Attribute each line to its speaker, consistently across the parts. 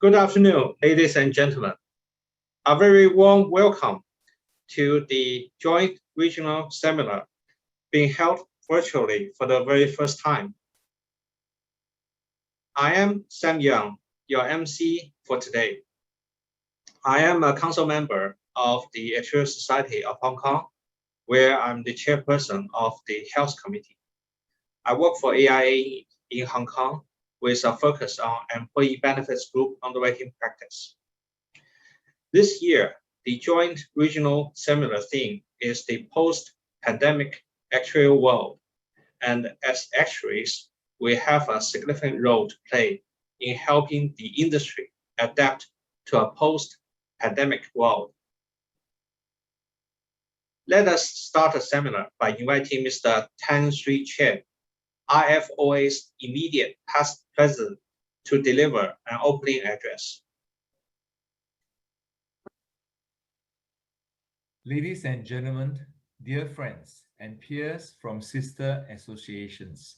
Speaker 1: Good afternoon, ladies and gentlemen. A very warm welcome to the joint regional seminar being held virtually for the very first time. I am Sam Young, your MC for today. I am a council member of the Actuarial Society of Hong Kong, where I'm the chairperson of the Health Committee. I work for AIA in Hong Kong with a focus on employee benefits group underwriting practice. This year, the joint regional seminar theme is the post-pandemic actuarial world. And as actuaries, we have a significant role to play in helping the industry adapt to a post-pandemic world. Let us start the seminar by inviting Mr. Tan Shui Chen, IFOA's immediate past president, to deliver an opening address.
Speaker 2: Ladies and gentlemen, dear friends and peers from sister associations,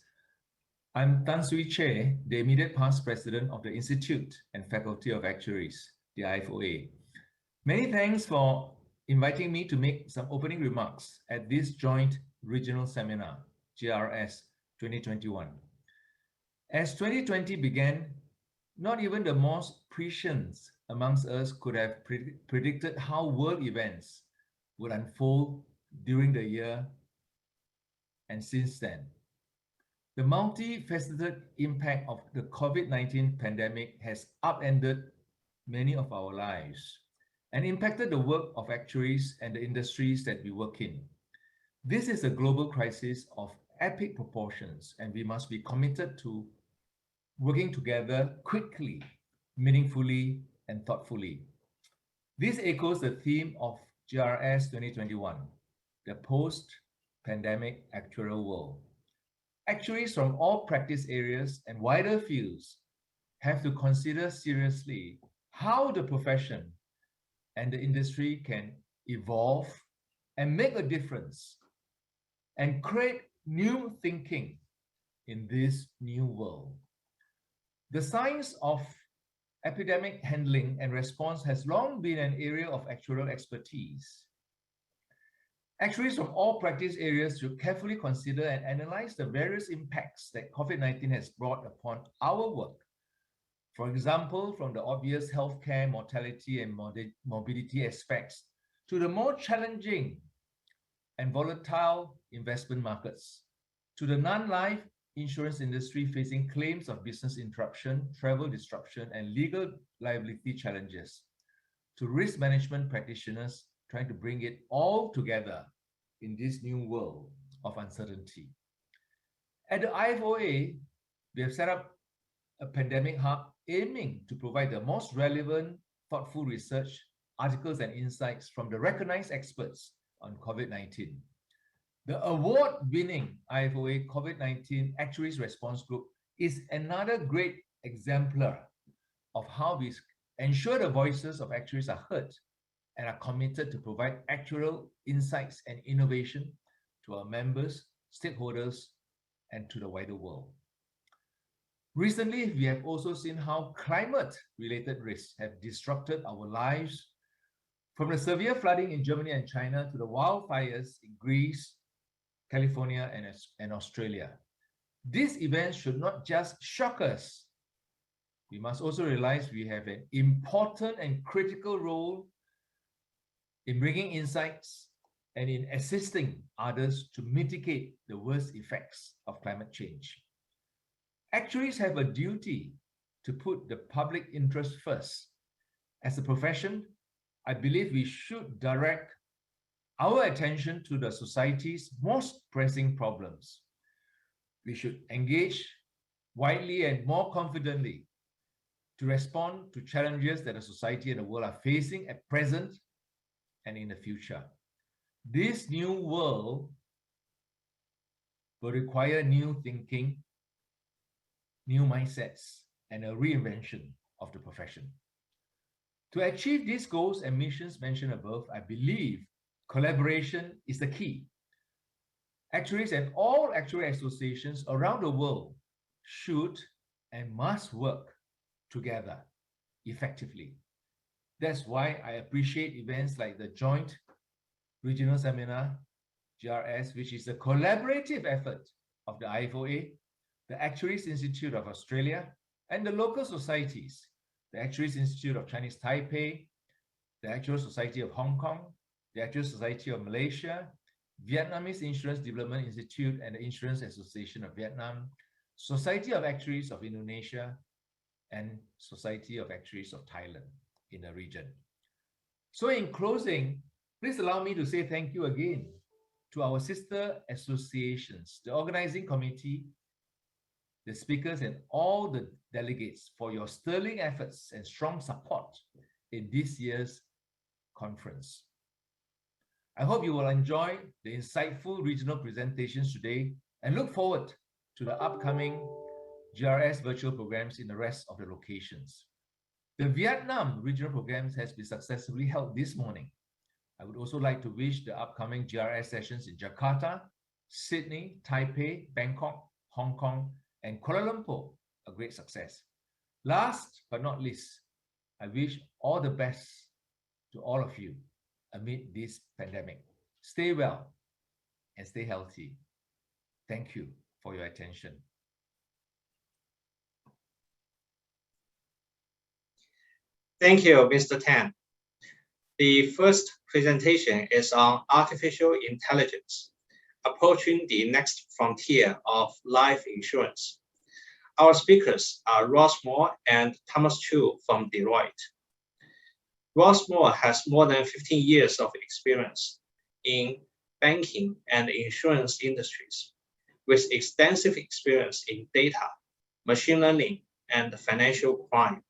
Speaker 2: I'm Tan Shui Che, the immediate past president of the Institute and Faculty of Actuaries, the IFOA. Many thanks for inviting me to make some opening remarks at this joint regional seminar, GRS 2021. As 2020 began, not even the most prescient amongst us could have predicted how world events would unfold during the year and since then. The multifaceted impact of the COVID-19 pandemic has upended many of our lives and impacted the work of actuaries and the industries that we work in. This is a global crisis of epic proportions, and we must be committed to working together quickly, meaningfully, and thoughtfully. This echoes the theme of GRS 2021, the post-pandemic actuarial world. Actuaries from all practice areas and wider fields have to consider seriously how the profession and the industry can evolve and make a difference and create new thinking in this new world. The science of epidemic handling and response has long been an area of actuarial expertise. Actuaries from all practice areas should carefully consider and analyze the various impacts that COVID-19 has brought upon our work. For example, from the obvious healthcare, mortality, and morbidity aspects to the more challenging and volatile investment markets, to the non-life insurance industry facing claims of business interruption, travel disruption, and legal liability challenges, to risk management practitioners trying to bring it all together in this new world of uncertainty. At the IFOA, we have set up a pandemic hub aiming to provide the most relevant, thoughtful research, articles, and insights from the recognized experts on COVID-19. The award-winning IFOA COVID-19 Actuaries Response Group is another great exemplar of how we ensure the voices of actuaries are heard and are committed to provide actuarial insights and innovation to our members, stakeholders, and to the wider world. Recently, we have also seen how climate-related risks have disrupted our lives, from the severe flooding in Germany and China to the wildfires in Greece, California, and Australia. These events should not just shock us. We must also realize we have an important and critical role in bringing insights and in assisting others to mitigate the worst effects of climate change. Actuaries have a duty to put the public interest first. As a profession, I believe we should direct our attention to the society's most pressing problems. We should engage widely and more confidently to respond to challenges that the society and the world are facing at present and in the future. This new world will require new thinking, new mindsets, and a reinvention of the profession. To achieve these goals and missions mentioned above, I believe collaboration is the key. Actuaries and all actuarial associations around the world should and must work together effectively. That's why I appreciate events like the Joint Regional Seminar, GRS, which is a collaborative effort of the IFOA, the Actuaries Institute of Australia, and the local societies, the Actuaries Institute of Chinese Taipei, the Actuarial Society of Hong Kong, the Actuarial Society of Malaysia, Vietnamese Insurance Development Institute and the Insurance Association of Vietnam, Society of Actuaries of Indonesia, and Society of Actuaries of Thailand in the region. So in closing, please allow me to say thank you again to our sister associations, the organizing committee, the speakers, and all the delegates for your sterling efforts and strong support in this year's conference. I hope you will enjoy the insightful regional presentations today and look forward to the upcoming GRS virtual programs in the rest of the locations. The Vietnam regional programs has been successfully held this morning. I would also like to wish the upcoming GRS sessions in Jakarta, Sydney, Taipei, Bangkok, Hong Kong, and Kuala Lumpur a great success. Last but not least, I wish all the best to all of you amid this pandemic. Stay well and stay healthy. Thank you for your attention.
Speaker 1: Thank you, Mr. Tan. The first presentation is on artificial intelligence, approaching the next frontier of life insurance. Our speakers are Ross Moore and Thomas Chu from Deloitte. Ross Moore has more than 15 years of experience in banking and insurance industries, with extensive experience in data, machine learning, and financial crime.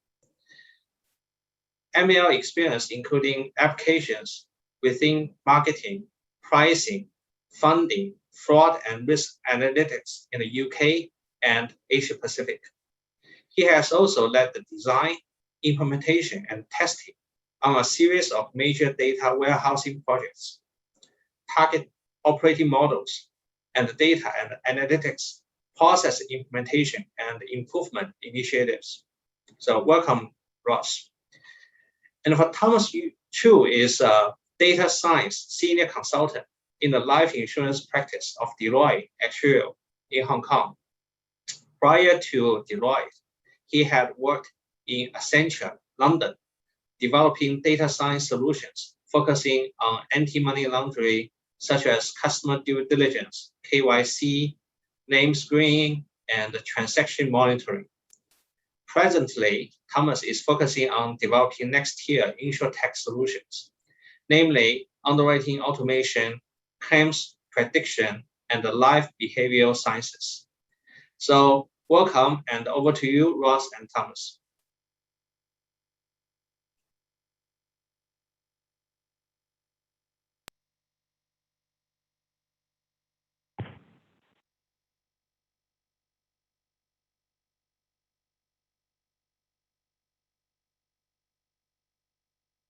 Speaker 1: ML experience including applications within marketing, pricing, funding, fraud, and risk analytics in the UK and Asia Pacific. He has also led the design, implementation, and testing on a series of major data warehousing projects, target operating models, and data and analytics process implementation and improvement initiatives. So welcome, Ross. And for Thomas Chu is a data science senior consultant in the life insurance practice of Deloitte Actuarial in Hong Kong. Prior to Deloitte, he had worked in Accenture, London, developing data science solutions focusing on anti-money laundering, such as customer due diligence, KYC, name screening, and transaction monitoring. Presently, Thomas is focusing on developing next-tier insurtech solutions, namely underwriting automation, claims prediction, and life behavioral sciences. So welcome, and over to you, Ross and Thomas.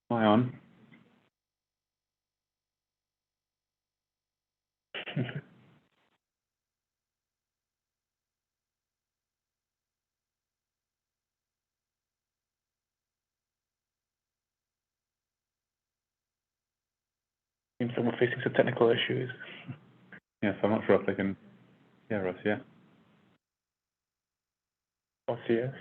Speaker 3: Am I on? Seems like we're facing some technical issues. Yes, I'm not sure if they can hear us yet. OCS.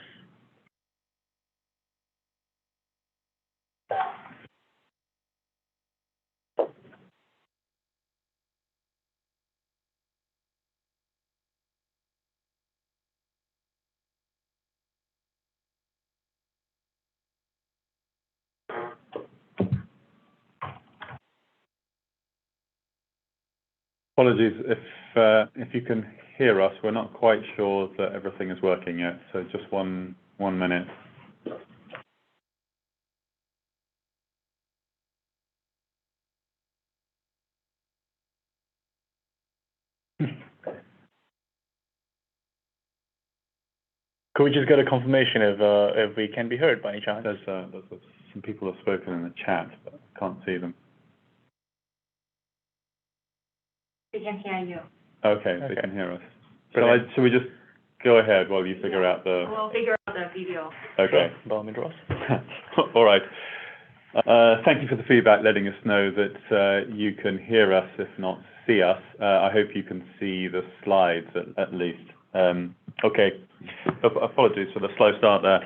Speaker 3: Apologies if you can hear us. We're not quite sure that everything is working yet. So just one minute. Could we just get a confirmation if we can be heard by any chance?
Speaker 1: There's
Speaker 3: some people have spoken in the chat, but I can't see them.
Speaker 4: We can hear you.
Speaker 3: Okay, they can hear us. Should we just go ahead while you figure out the...
Speaker 4: We'll figure out the video.
Speaker 3: Okay. All right. Thank you for the feedback, letting us know that you can hear us, if not see us. I hope you can see the slides at least. Okay. Apologies for the slow start there.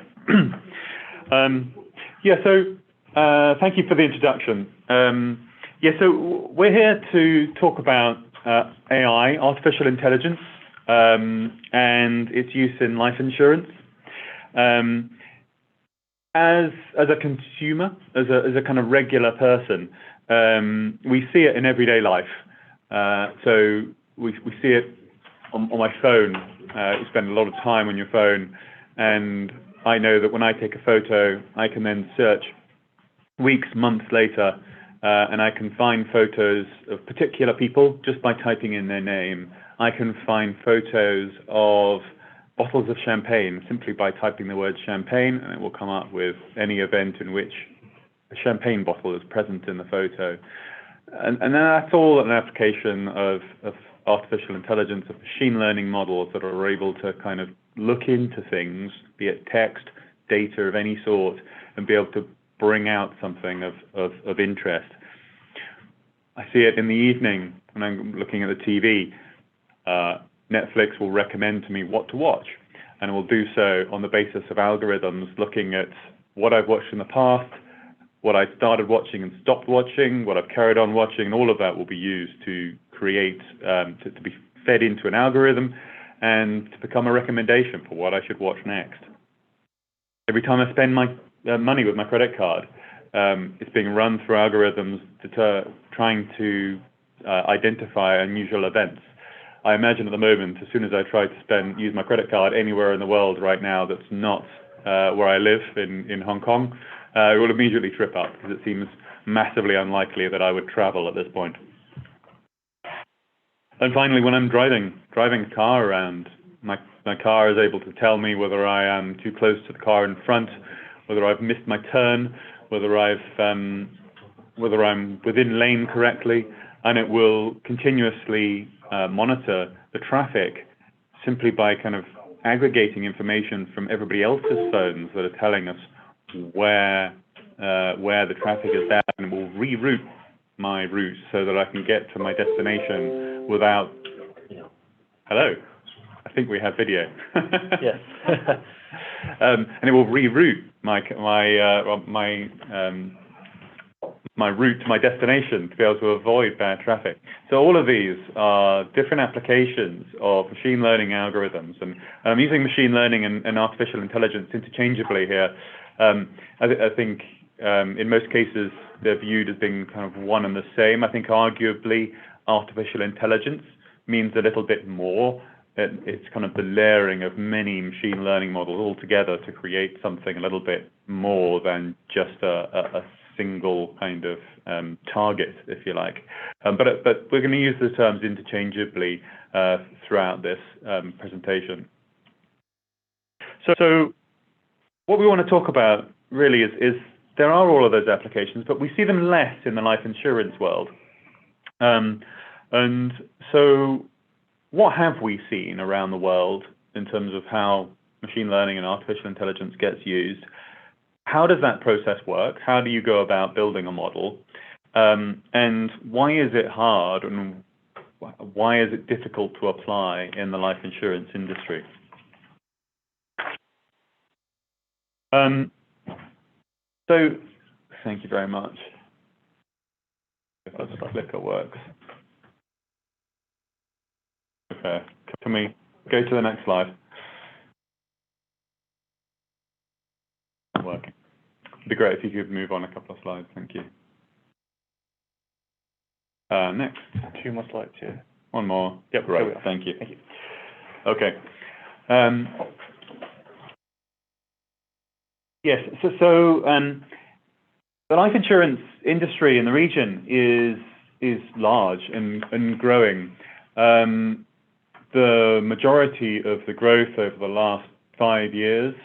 Speaker 3: Thank you for the introduction. So we're here to talk about AI, artificial intelligence, and its use in life insurance. As a consumer, as a kind of regular person, we see it in everyday life. So we see it on my phone. You spend a lot of time on your phone, and I know that when I take a photo, I can then search weeks, months later, and I can find photos of particular people just by typing in their name. I can find photos of bottles of champagne simply by typing the word champagne, and it will come up with any event in which a champagne bottle is present in the photo. And then that's all an application of artificial intelligence, of machine learning models that are able to kind of look into things, be it text, data of any sort, and be able to bring out something of interest. I see it in the evening when I'm looking at the TV. Netflix will recommend to me what to watch, and it will do so on the basis of algorithms looking at what I've watched in the past, what I started watching and stopped watching, what I've carried on watching, and all of that will be used to create, to be fed into an algorithm and to become a recommendation for what I should watch next. Every time I spend my money with my credit card, it's being run through algorithms trying to identify unusual events. I imagine at the moment, as soon as I try to use my credit card anywhere in the world right now that's not where I live in Hong Kong, it will immediately trip up because it seems massively unlikely that I would travel at this point. And finally, when I'm driving a car around, my car is able to tell me whether I am too close to the car in front, whether I've missed my turn, whether I'm within lane correctly, and it will continuously monitor the traffic simply by kind of aggregating information from everybody else's phones that are telling us where the traffic is at, and will reroute my route so that I can get to my destination without... Hello? I think we have video.
Speaker 5: Yes.
Speaker 3: And it will reroute my route to my destination to be able to avoid bad traffic. So all of these are different applications of machine learning algorithms, and I'm using machine learning and artificial intelligence interchangeably here. I think in most cases they're viewed as being kind of one and the same. I think arguably artificial intelligence means a little bit more. It's kind of the layering of many machine learning models all together to create something a little bit more than just a single kind of target, if you like. But we're going to use the terms interchangeably throughout this presentation. So what we want to talk about really is there are all of those applications, but we see them less in the life insurance world. And so what have we seen around the world in terms of how machine learning and artificial intelligence gets used? How does that process work? How do you go about building a model? And why is it hard, and why is it difficult to apply in the life insurance industry? So thank you very much. If that clicker works. Okay, can we go to the next slide? Not working. It'd be great if you could move on a couple of slides. Thank you. Next.
Speaker 5: 2 more slides here.
Speaker 3: One more.
Speaker 5: Yep.
Speaker 3: Right. Thank you.
Speaker 5: Thank you.
Speaker 3: Okay. Yes. So the life insurance industry in the region is large and growing. The majority of the growth over the last 5 years,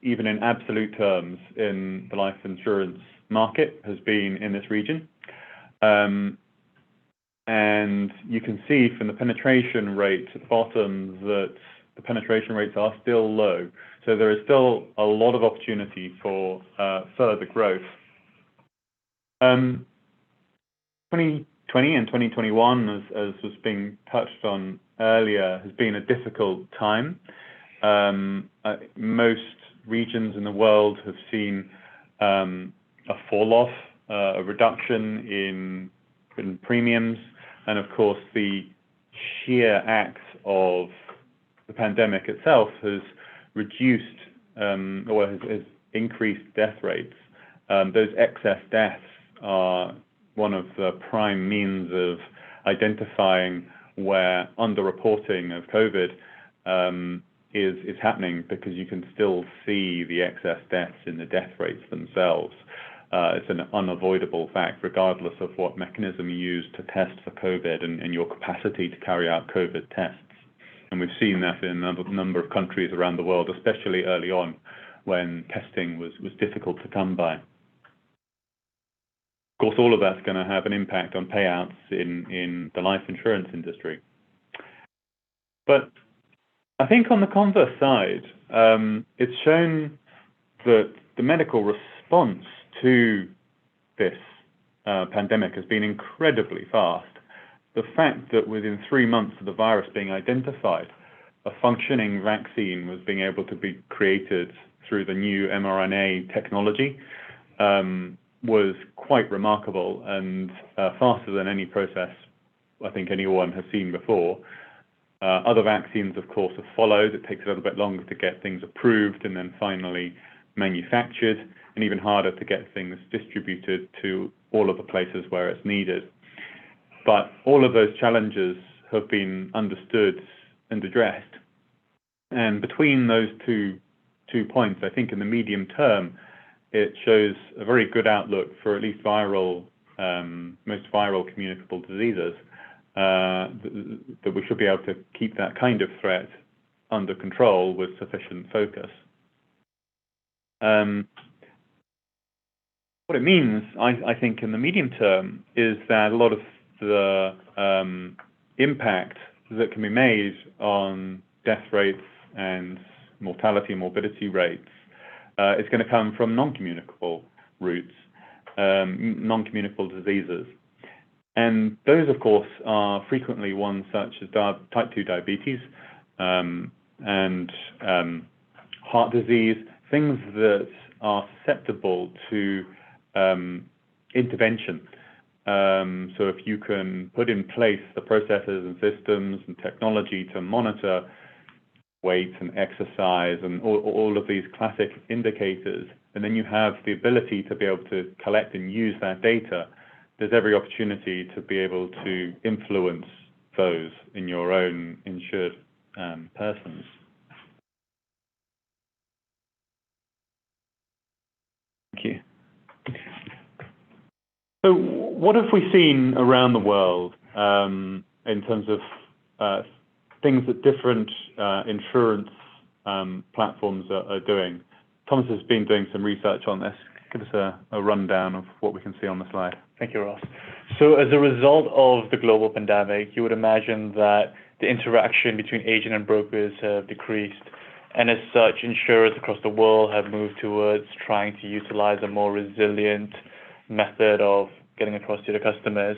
Speaker 3: even in absolute terms in the life insurance market, has been in this region. And you can see from the penetration rate at the bottom that the penetration rates are still low. So there is still a lot of opportunity for further growth. 2020 and 2021, as was being touched on earlier, has been a difficult time. Most regions in the world have seen a fall off, a reduction in premiums, and of course the sheer act of the pandemic itself has reduced or has increased death rates. Those excess deaths are one of the prime means of identifying where underreporting of COVID is happening, because you can still see the excess deaths in the death rates themselves. It's an unavoidable fact, regardless of what mechanism you use to test for COVID and your capacity to carry out COVID tests. And we've seen that in a number of countries around the world, especially early on when testing was difficult to come by. Of course, all of that's going to have an impact on payouts in the life insurance industry. But I think on the converse side, it's shown that the medical response to this pandemic has been incredibly fast. The fact that within 3 months of the virus being identified, a functioning vaccine was being able to be created through the new mRNA technology was quite remarkable and faster than any process I think anyone has seen before. Other vaccines, of course, have followed. It takes a little bit longer to get things approved and then finally manufactured, and even harder to get things distributed to all of the places where it's needed. But all of those challenges have been understood and addressed. And between those two points, I think in the medium term, it shows a very good outlook for at least most viral communicable diseases, that we should be able to keep that kind of threat under control with sufficient focus. What it means, I think, in the medium term is that a lot of the impact that can be made on death rates and mortality and morbidity rates is going to come from non-communicable routes, non-communicable diseases. And those, of course, are frequently ones such as type 2 diabetes and heart disease, things that are susceptible to intervention. So if you can put in place the processes and systems and technology to monitor weight and exercise and all of these classic indicators, and then you have the ability to be able to collect and use that data, there's every opportunity to be able to influence those in your own insured persons. Thank you. So what have we seen around the world in terms of things that different insurance platforms are doing? Thomas has been doing some research on this. Give us a rundown of what we can see on the slide.
Speaker 5: Thank you, Ross. So as a result of the global pandemic, you would imagine that the interaction between agent and brokers have decreased. And as such, insurers across the world have moved towards trying to utilize a more resilient method of getting across to the customers.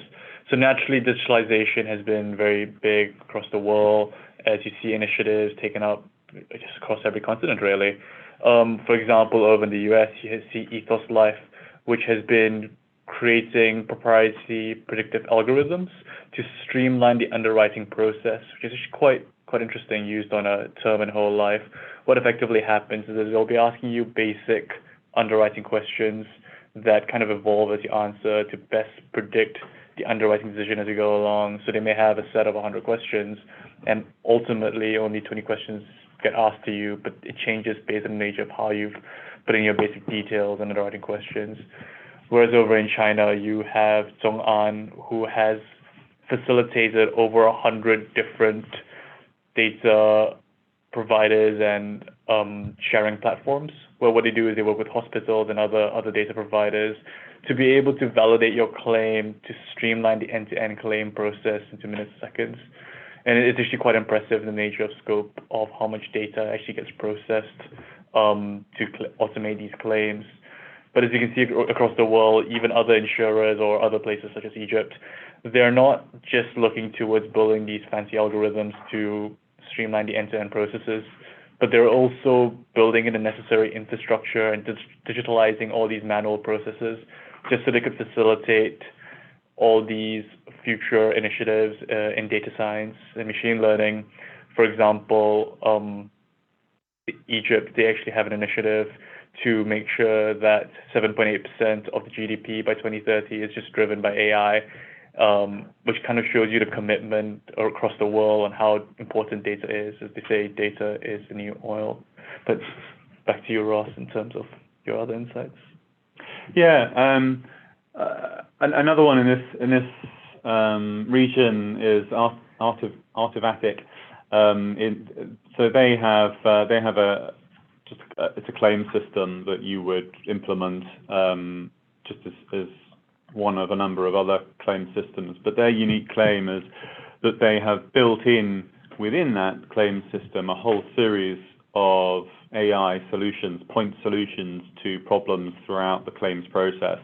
Speaker 5: So naturally, digitalization has been very big across the world, as you see initiatives taken up just across every continent, really. For example, over in the US, you see Ethos Life, which has been creating proprietary predictive algorithms to streamline the underwriting process, which is quite interesting, used on a term and whole life. What effectively happens is that they'll be asking you basic underwriting questions that kind of evolve as you answer to best predict the underwriting decision as you go along. So they may have a set of 100 questions, and ultimately only 20 questions get asked to you, but it changes based on the nature of how you've put in your basic details and underwriting questions. Whereas over in China, you have ZhongAn, who has facilitated over 100 different data providers and sharing platforms, where what they do is they work with hospitals and other data providers to be able to validate your claim, to streamline the end-to-end claim process into minutes, seconds. And it's actually quite impressive, the nature of scope of how much data actually gets processed to automate these claims. But as you can see across the world, even other insurers or other places such as Egypt, they're not just looking towards building these fancy algorithms to streamline the end-to-end processes, but they're also building in the necessary infrastructure and digitalizing all these manual processes just so they could facilitate all these future initiatives in data science and machine learning. For example, Egypt, they actually have an initiative to make sure that 7.8% of the GDP by 2030 is just driven by AI, which kind of shows you the commitment across the world and how important data is. As they say, data is the new oil. But back to you, Ross, in terms of your other insights.
Speaker 3: Yeah, another one in this region is Artivatic. So they have it's a claim system that you would implement just as one of a number of other claim systems. But their unique claim is that they have built in within that claim system a whole series of AI solutions, point solutions to problems throughout the claims process.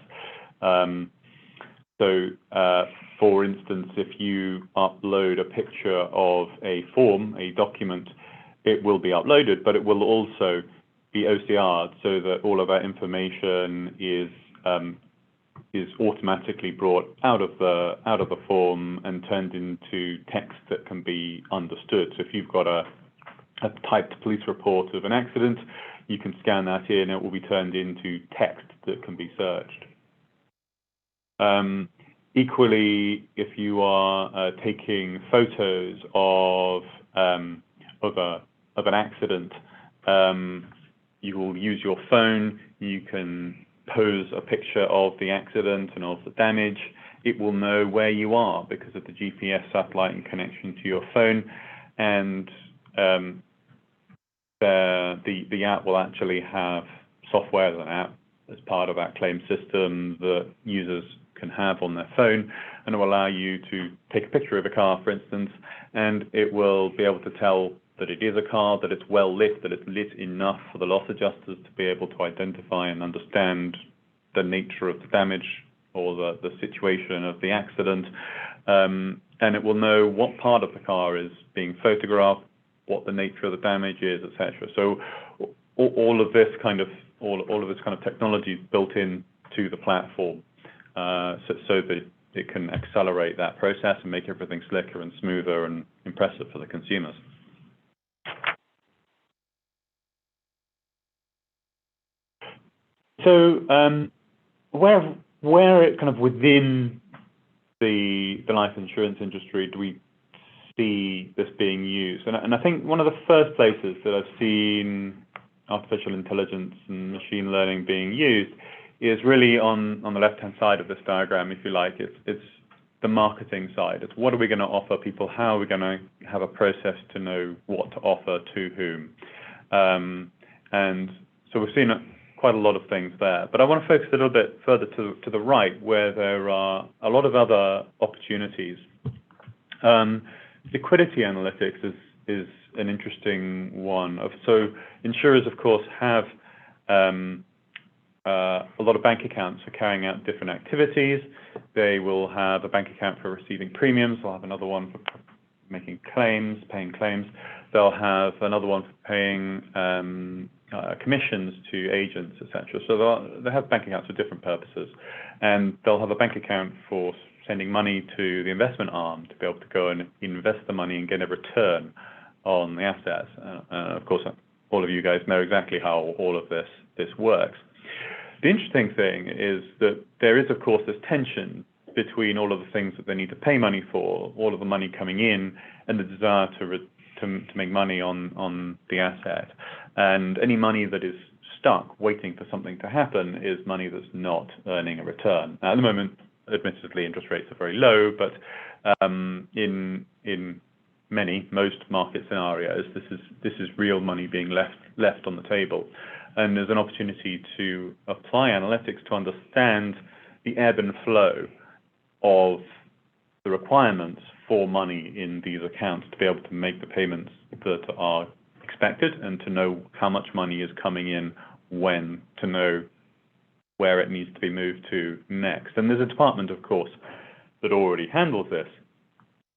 Speaker 3: For instance, if you upload a picture of a form, a document, it will be uploaded, but it will also be OCR'd so that all of that information is automatically brought out of the form and turned into text that can be understood. So if you've got a typed police report of an accident, you can scan that in, it will be turned into text that can be searched. Equally, if you are taking photos of an accident, you will use your phone. You can pose a picture of the accident and of the damage. It will know where you are because of the GPS satellite and connection to your phone, and the app will actually have software as an app as part of that claim system that users can have on their phone, and it will allow you to take a picture of a car, for instance, and it will be able to tell that it is a car, that it's well lit, that it's lit enough for the loss adjusters to be able to identify and understand the nature of the damage or the situation of the accident, and it will know what part of the car is being photographed, what the nature of the damage is, etc. So all of this kind of technology is built in to the platform, so that it can accelerate that process and make everything slicker and smoother and impressive for the consumers. So where it kind of within the life insurance industry do we see this being used? And I think one of the first places that I've seen artificial intelligence and machine learning being used is really on the left-hand side of this diagram, if you like. It's the marketing side. It's what are we going to offer people? How are we going to have a process to know what to offer to whom? And so we've seen quite a lot of things there. But I want to focus a little bit further to the right, where there are a lot of other opportunities. Liquidity analytics is an interesting one. So insurers, of course, have a lot of bank accounts for carrying out different activities. They will have a bank account for receiving premiums. They'll have another one for making claims, paying claims. They'll have another one for paying commissions to agents, etc. So they have bank accounts for different purposes, and they'll have a bank account for sending money to the investment arm to be able to go and invest the money and get a return on the assets. Of course, all of you guys know exactly how all of this works. The interesting thing is that there is, of course, this tension between all of the things that they need to pay money for, all of the money coming in, and the desire to make money on the asset. And any money that is stuck waiting for something to happen is money that's not earning a return. Now, at the moment, admittedly, interest rates are very low, but in most market scenarios, this is real money being left on the table. And there's an opportunity to apply analytics to understand the ebb and flow of the requirements for money in these accounts to be able to make the payments that are expected and to know how much money is coming in when, to know where it needs to be moved to next. And there's a department, of course, that already handles this,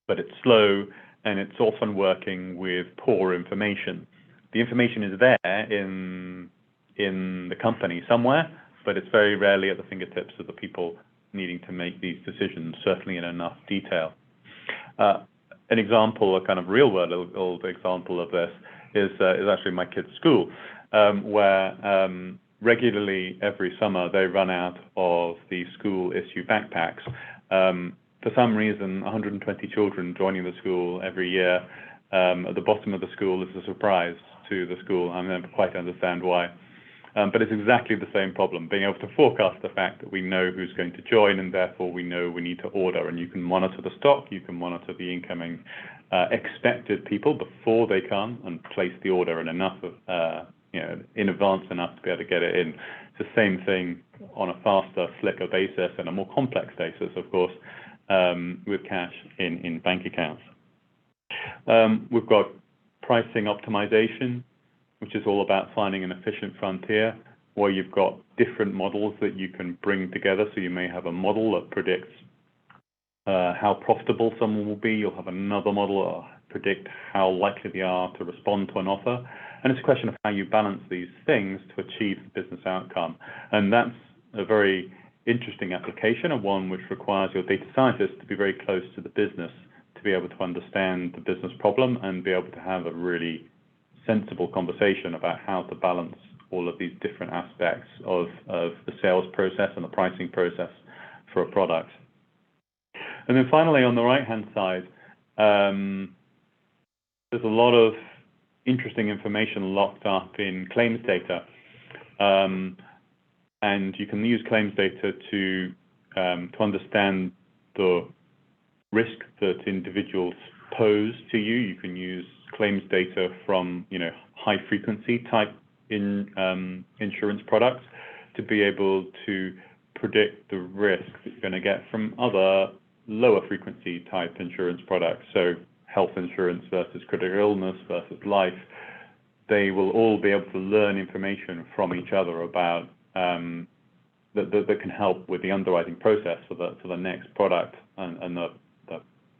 Speaker 3: but it's slow and it's often working with poor information. The information is there in the company somewhere, but it's very rarely at the fingertips of the people needing to make these decisions, certainly in enough detail. An example, a kind of real-world example of this is actually my kids' school, where regularly every summer they run out of the school issue backpacks. For some reason, 120 children joining the school every year. At the bottom of the school is a surprise to the school. I never quite understand why. But it's exactly the same problem, being able to forecast the fact that we know who's going to join and therefore we know we need to order. And you can monitor the stock, you can monitor the incoming expected people before they come and place the order in enough of, in advance enough to be able to get it in. It's the same thing on a faster, slicker basis and a more complex basis, of course, with cash in bank accounts. We've got pricing optimization, which is all about finding an efficient frontier where you've got different models that you can bring together. So you may have a model that predicts how profitable someone will be. You'll have another model that predict how likely they are to respond to an offer. And it's a question of how you balance these things to achieve the business outcome. And that's a very interesting application, and one which requires your data scientists to be very close to the business to be able to understand the business problem and be able to have a really sensible conversation about how to balance all of these different aspects of the sales process and the pricing process for a product. And then finally, on the right-hand side, there's a lot of interesting information locked up in claims data. And you can use claims data to understand the risk that individuals pose to you. You can use claims data from high frequency type insurance products to be able to predict the risk that you're going to get from other lower frequency type insurance products. So health insurance versus critical illness versus life. They will all be able to learn information from each other about that can help with the underwriting process for the next product and the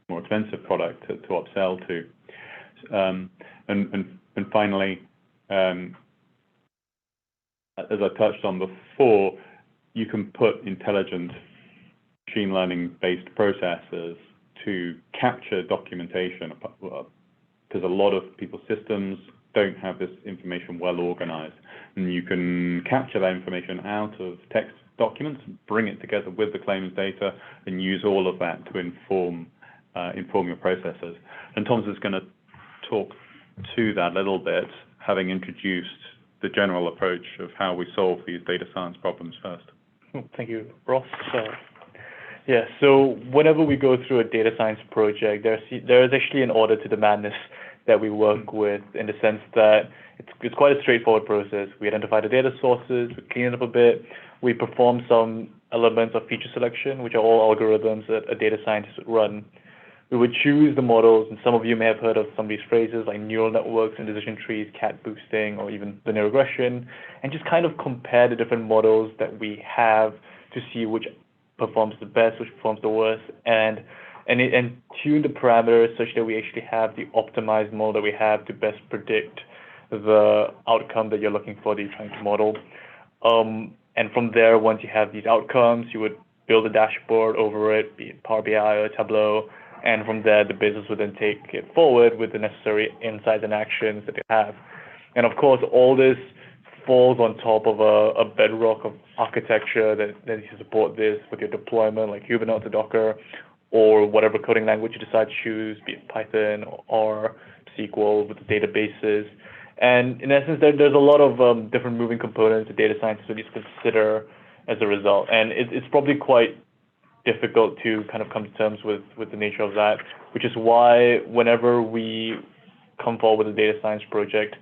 Speaker 3: more expensive product to upsell to. And finally, as I touched on before, you can put intelligent machine learning based processes to capture documentation, because a lot of people's systems don't have this information well organized. And you can capture that information out of text documents, bring it together with the claims data, and use all of that to inform your processes. And Tom's is going to talk to that a little bit, having introduced the general approach of how we solve these data science problems first.
Speaker 5: Thank you, Ross. So whenever we go through a data science project, there is actually an order to the madness that we work with, in the sense that it's quite a straightforward process. We identify the data sources, we clean it up a bit, we perform some elements of feature selection, which are all algorithms that a data scientist would run. We would choose the models, and some of you may have heard of some of these phrases like neural networks and decision trees, cat boosting, or even linear regression, and just kind of compare the different models that we have to see which performs the best, which performs the worst, and tune the parameters such that we actually have the optimized model that we have to best predict the outcome that you're looking for, that you're trying to model. And from there, once you have these outcomes, you would build a dashboard over it, be it Power BI or Tableau, and from there, the business would then take it forward with the necessary insights and actions that they have. And of course, all this falls on top of a bedrock of architecture that needs to support this with your deployment, like Kubernetes or Docker, or whatever coding language you decide to choose, be it Python or SQL with the databases. And in essence, there's a lot of different moving components that data scientists need to consider as a result. And it's probably quite difficult to kind of come to terms with the nature of that, which is why whenever we come forward with a data science project,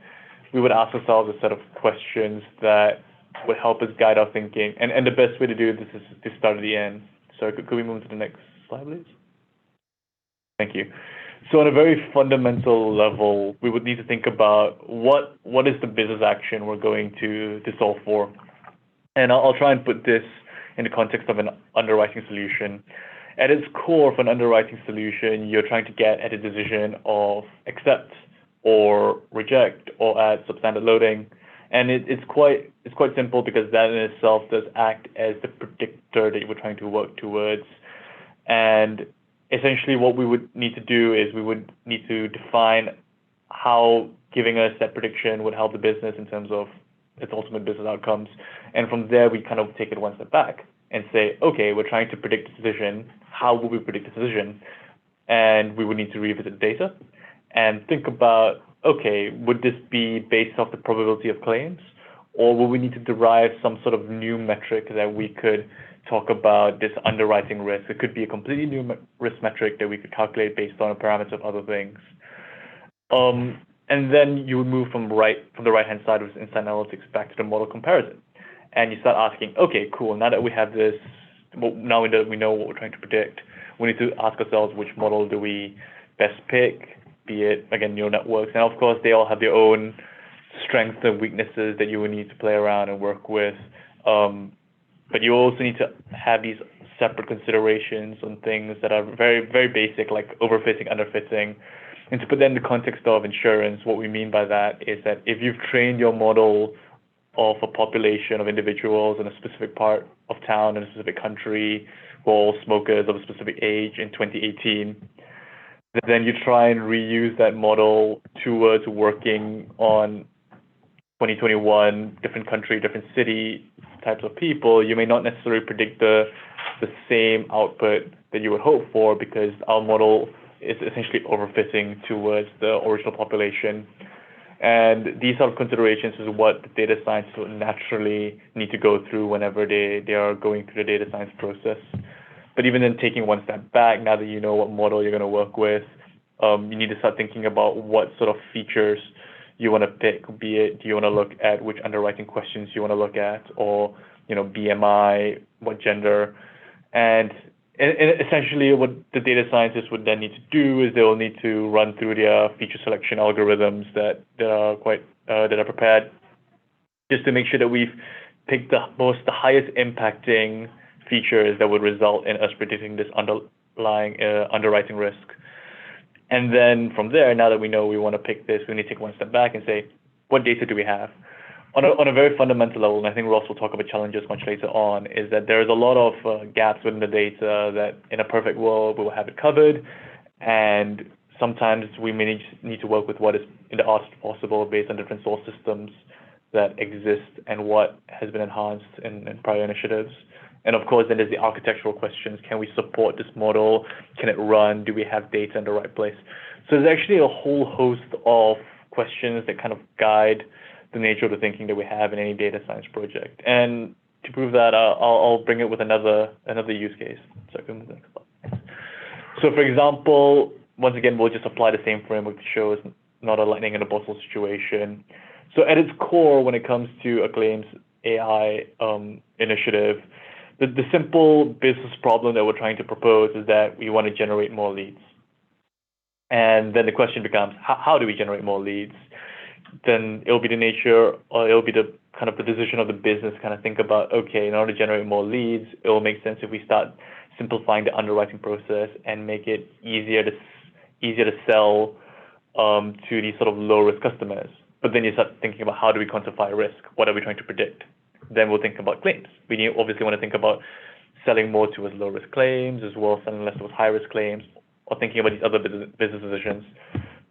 Speaker 5: we would ask ourselves a set of questions that would help us guide our thinking. And the best way to do this is to start at the end. So could we move to the next slide, please? Thank you. So on a very fundamental level, we would need to think about what is the business action we're going to solve for. And I'll try and put this in the context of an underwriting solution. At its core of an underwriting solution, you're trying to get at a decision of accept or reject or add substandard loading. And it's quite simple because that in itself does act as the predictor that you were trying to work towards. And essentially what we would need to do is we would need to define how giving us that prediction would help the business in terms of its ultimate business outcomes. And from there, we kind of take it one step back and say, okay, we're trying to predict the decision. How will we predict the decision? And we would need to revisit data and think about, okay, would this be based off the probability of claims? Or will we need to derive some sort of new metric that we could talk about this underwriting risk? It could be a completely new risk metric that we could calculate based on a parameter of other things. And then you would move from the right-hand side of Insight Analytics back to the model comparison. And you start asking, okay, cool, now that we have this, now we know what we're trying to predict, we need to ask ourselves which model do we best pick, be it, again, neural networks. And of course, they all have their own strengths and weaknesses that you will need to play around and work with. But you also need to have these separate considerations on things that are very, very basic, like overfitting, underfitting. And to put that in the context of insurance, what we mean by that is that if you've trained your model of a population of individuals in a specific part of town in a specific country who are all smokers of a specific age in 2018, then you try and reuse that model towards working on 2021, different country, different city types of people, you may not necessarily predict the same output that you would hope for because our model is essentially overfitting towards the original population. And these sort of considerations is what the data scientists would naturally need to go through whenever they are going through the data science process. But even then, taking one step back, now that you know what model you're going to work with, you need to start thinking about what sort of features you want to pick, be it, do you want to look at which underwriting questions you want to look at, or, BMI, what gender. And essentially what the data scientists would then need to do is they will need to run through their feature selection algorithms that are prepared just to make sure that we've picked the highest impacting features that would result in us predicting this underlying underwriting risk. And then from there, now that we know we want to pick this, we need to take one step back and say, what data do we have? On a very fundamental level, and I think Ross will talk about challenges much later on, is that there is a lot of gaps within the data that in a perfect world we will have it covered, and sometimes we may need to work with what is in the art possible based on different source systems that exist and what has been enhanced in prior initiatives. And of course, then there's the architectural questions. Can we support this model? Can it run? Do we have data in the right place? So there's actually a whole host of questions that kind of guide the nature of the thinking that we have in any data science project. And to prove that, I'll bring it with another use case. So I can move the next slide. So for example, once again, we'll just apply the same framework to show it's not a lightning in a bottle situation. So at its core, when it comes to a claims AI initiative, the simple business problem that we're trying to propose is that we want to generate more leads. And then the question becomes, how do we generate more leads? Then it'll be the nature, or it'll be the kind of the decision of the business kind of think about, okay, in order to generate more leads, it will make sense if we start simplifying the underwriting process and make it easier to sell to these sort of low risk customers. But then you start thinking about how do we quantify risk? What are we trying to predict? Then we'll think about claims. We obviously want to think about selling more towards low risk claims as well as selling less towards high risk claims, or thinking about these other business decisions.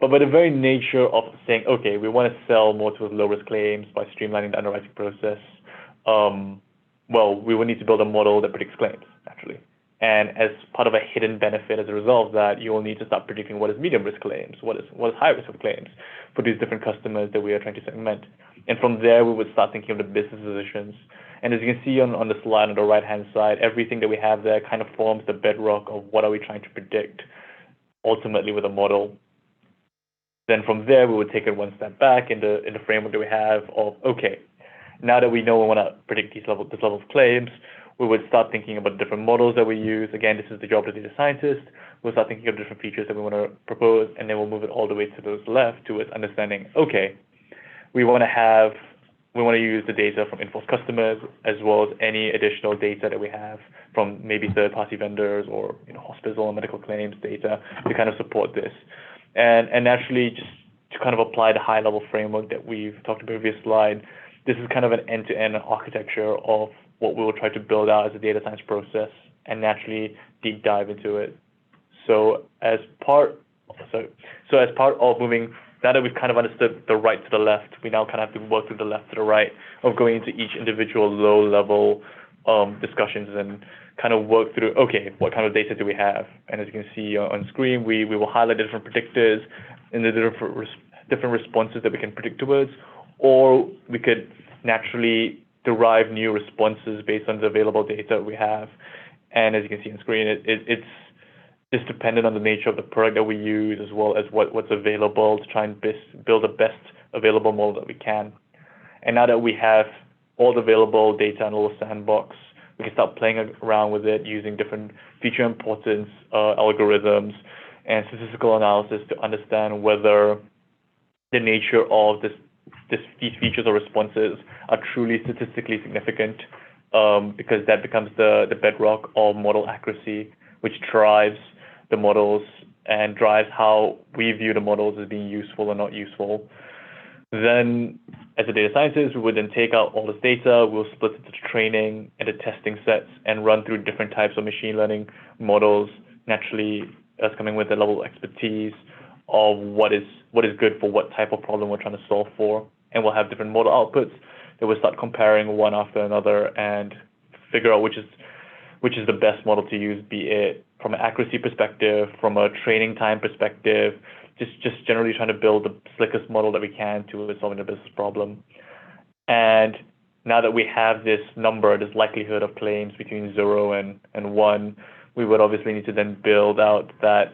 Speaker 5: But by the very nature of saying, okay, we want to sell more towards low risk claims by streamlining the underwriting process, we will need to build a model that predicts claims, naturally. And as part of a hidden benefit as a result of that, you will need to start predicting what is medium risk claims, what is high risk of claims for these different customers that we are trying to segment. And from there, we would start thinking of the business decisions. And as you can see on the slide on the right-hand side, everything that we have there kind of forms the bedrock of what are we trying to predict ultimately with a model. Then from there, we would take it one step back in the framework that we have of, okay, now that we know we want to predict this level of claims, we would start thinking about different models that we use. Again, this is the job of the data scientist. we'll start thinking of different features that we want to propose, and then we'll move it all the way to the left towards understanding, okay, we want to use the data from Infor customers as well as any additional data that we have from maybe third-party vendors or hospital and medical claims data to kind of support this. And naturally, just to kind of apply the high-level framework that we've talked about in the previous slide, this is kind of an end-to-end architecture of what we will try to build out as a data science process and naturally deep dive into it. So as part of moving, now that we've kind of understood the right to the left, we now kind of have to work through the left to the right of going into each individual low-level discussions and kind of work through, okay, what kind of data do we have? And as you can see on screen, we will highlight the different predictors and the different responses that we can predict towards, or we could naturally derive new responses based on the available data we have. And as you can see on screen, it's just dependent on the nature of the product that we use as well as what's available to try and build the best available model that we can. And now that we have all the available data in a little sandbox, we can start playing around with it using different feature importance algorithms and statistical analysis to understand whether the nature of these features or responses are truly statistically significant, because that becomes the bedrock of model accuracy, which drives the models and drives how we view the models as being useful or not useful. Then, as a data scientist, we would then take out all this data, we'll split it into training and the testing sets and run through different types of machine learning models, naturally us coming with a level of expertise of what is good for what type of problem we're trying to solve for. And we'll have different model outputs that we'll start comparing one after another and figure out which is the best model to use, be it from an accuracy perspective, from a training time perspective, just generally trying to build the slickest model that we can to solving the business problem. And now that we have this number, this likelihood of claims between 0 and 1, we would obviously need to then build out that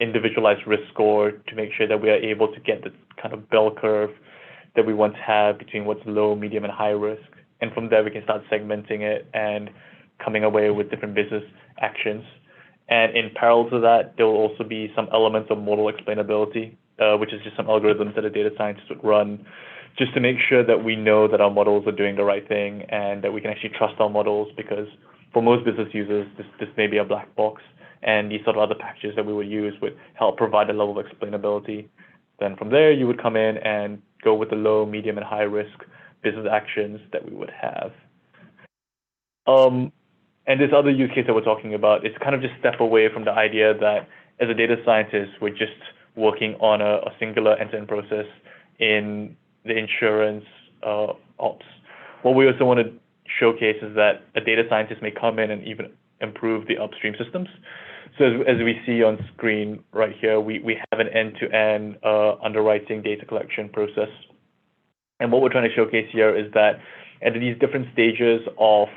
Speaker 5: individualized risk score to make sure that we are able to get the kind of bell curve that we want to have between what's low, medium, and high risk. And from there, we can start segmenting it and coming away with different business actions. And in parallel to that, there will also be some elements of model explainability, which is just some algorithms that a data scientist would run just to make sure that we know that our models are doing the right thing and that we can actually trust our models, because for most business users, this may be a black box, and these sort of other packages that we would use would help provide a level of explainability. Then from there, you would come in and go with the low, medium, and high risk business actions that we would have. And this other use case that we're talking about is kind of just step away from the idea that as a data scientist, we're just working on a singular end-to-end process in the insurance ops. What we also want to showcase is that a data scientist may come in and even improve the upstream systems. So as we see on screen right here, we have an end-to-end underwriting data collection process. And what we're trying to showcase here is that at these different stages of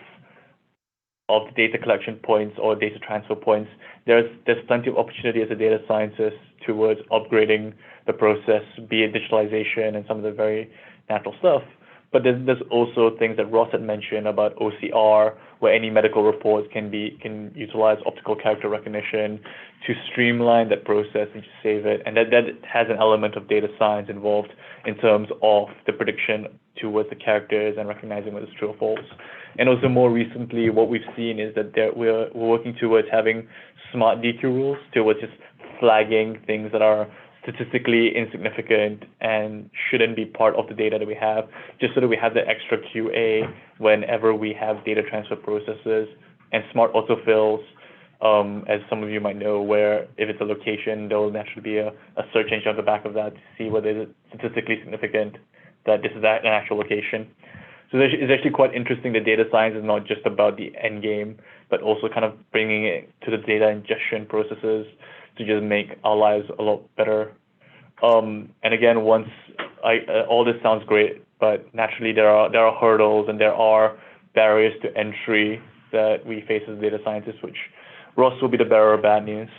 Speaker 5: the data collection points or data transfer points, there's plenty of opportunity as a data scientist towards upgrading the process, be it digitalization and some of the very natural stuff. But there's also things that Ross had mentioned about OCR, where any medical reports can utilize optical character recognition to streamline that process and just save it. And that has an element of data science involved in terms of the prediction towards the characters and recognizing whether it's true or false. And also more recently, what we've seen is that we're working towards having smart DQ rules, towards just flagging things that are statistically insignificant and shouldn't be part of the data that we have, just so that we have the extra QA whenever we have data transfer processes, and smart autofills, as some of you might know, where if it's a location, there will naturally be a search engine on the back of that to see whether it's statistically significant that this is an actual location. So it's actually quite interesting that data science is not just about the end game, but also kind of bringing it to the data ingestion processes to just make our lives a lot better. And again, all this sounds great, but naturally there are hurdles and there are barriers to entry that we face as data scientists, which Ross will be the bearer of bad news.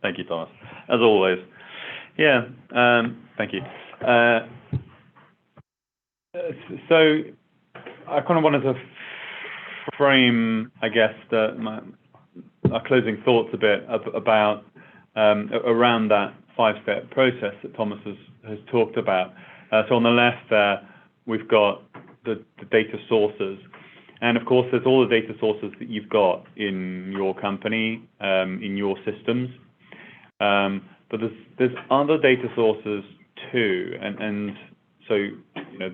Speaker 3: Thank you, Thomas. As always. Yeah, thank you. So I kind of wanted to frame, I guess, our closing thoughts a bit about around that 5-step process that Thomas has talked about. So on the left there, we've got the data sources. And of course, there's all the data sources that you've got in your company, in your systems. But there's other data sources too. And so, you know,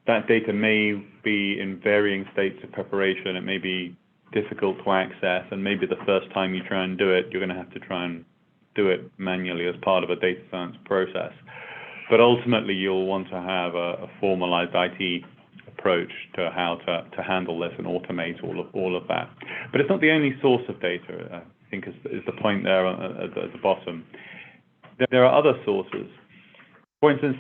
Speaker 3: that data may be in varying states of preparation. It may be difficult to access, and maybe the first time you try and do it, you're going to have to try and do it manually as part of a data science process. But ultimately, you'll want to have a formalized IT approach to how to handle this and automate all of that. But it's not the only source of data, I think is the point there at the bottom. There are other sources. For instance,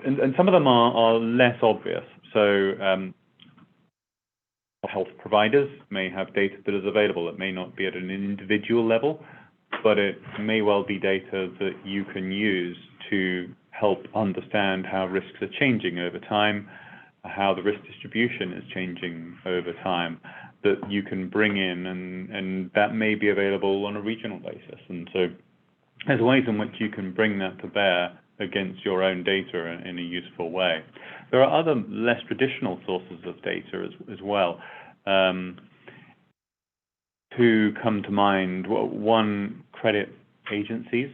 Speaker 3: and some of them are less obvious. So health providers may have data that is available. It may not be at an individual level, but it may well be data that you can use to help understand how risks are changing over time, how the risk distribution is changing over time, that you can bring in, and that may be available on a regional basis. And so there's ways in which you can bring that to bear against your own data in a useful way. There are other less traditional sources of data as well. Who come to mind? One, credit agencies.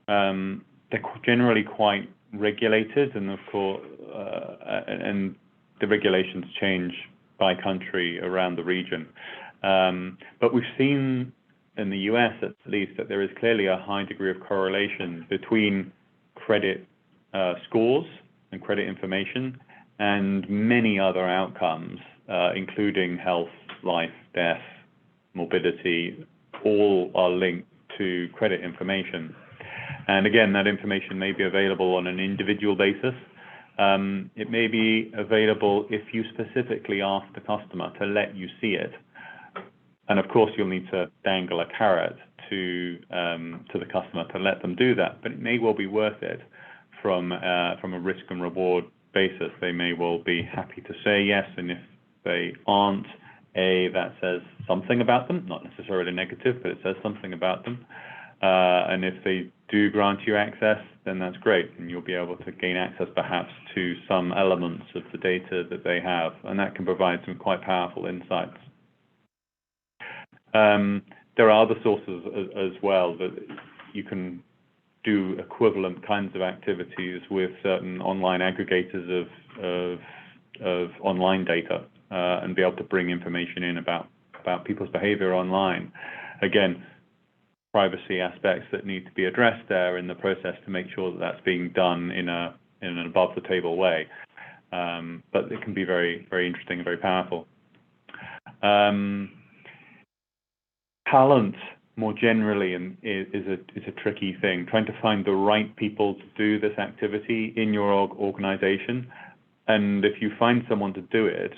Speaker 3: They're generally quite regulated, and of course, and the regulations change by country around the region. But we've seen in the US, at least, that there is clearly a high degree of correlation between credit scores and credit information and many other outcomes, including health, life, death, morbidity. All are linked to credit information. And again, that information may be available on an individual basis. It may be available if you specifically ask the customer to let you see it. And of course, you'll need to dangle a carrot to the customer to let them do that. But it may well be worth it from a risk and reward basis. They may well be happy to say yes, and if they aren't, that says something about them, not necessarily negative, but it says something about them. And if they do grant you access, then that's great, and you'll be able to gain access perhaps to some elements of the data that they have, and that can provide some quite powerful insights. There are other sources as well that you can do equivalent kinds of activities with certain online aggregators of online data, and be able to bring information in about people's behavior online. Again, privacy aspects that need to be addressed there in the process to make sure that that's being done in an above the table way. But it can be very, very interesting and very powerful. Talent, more generally, is a tricky thing. Trying to find the right people to do this activity in your organization. And if you find someone to do it,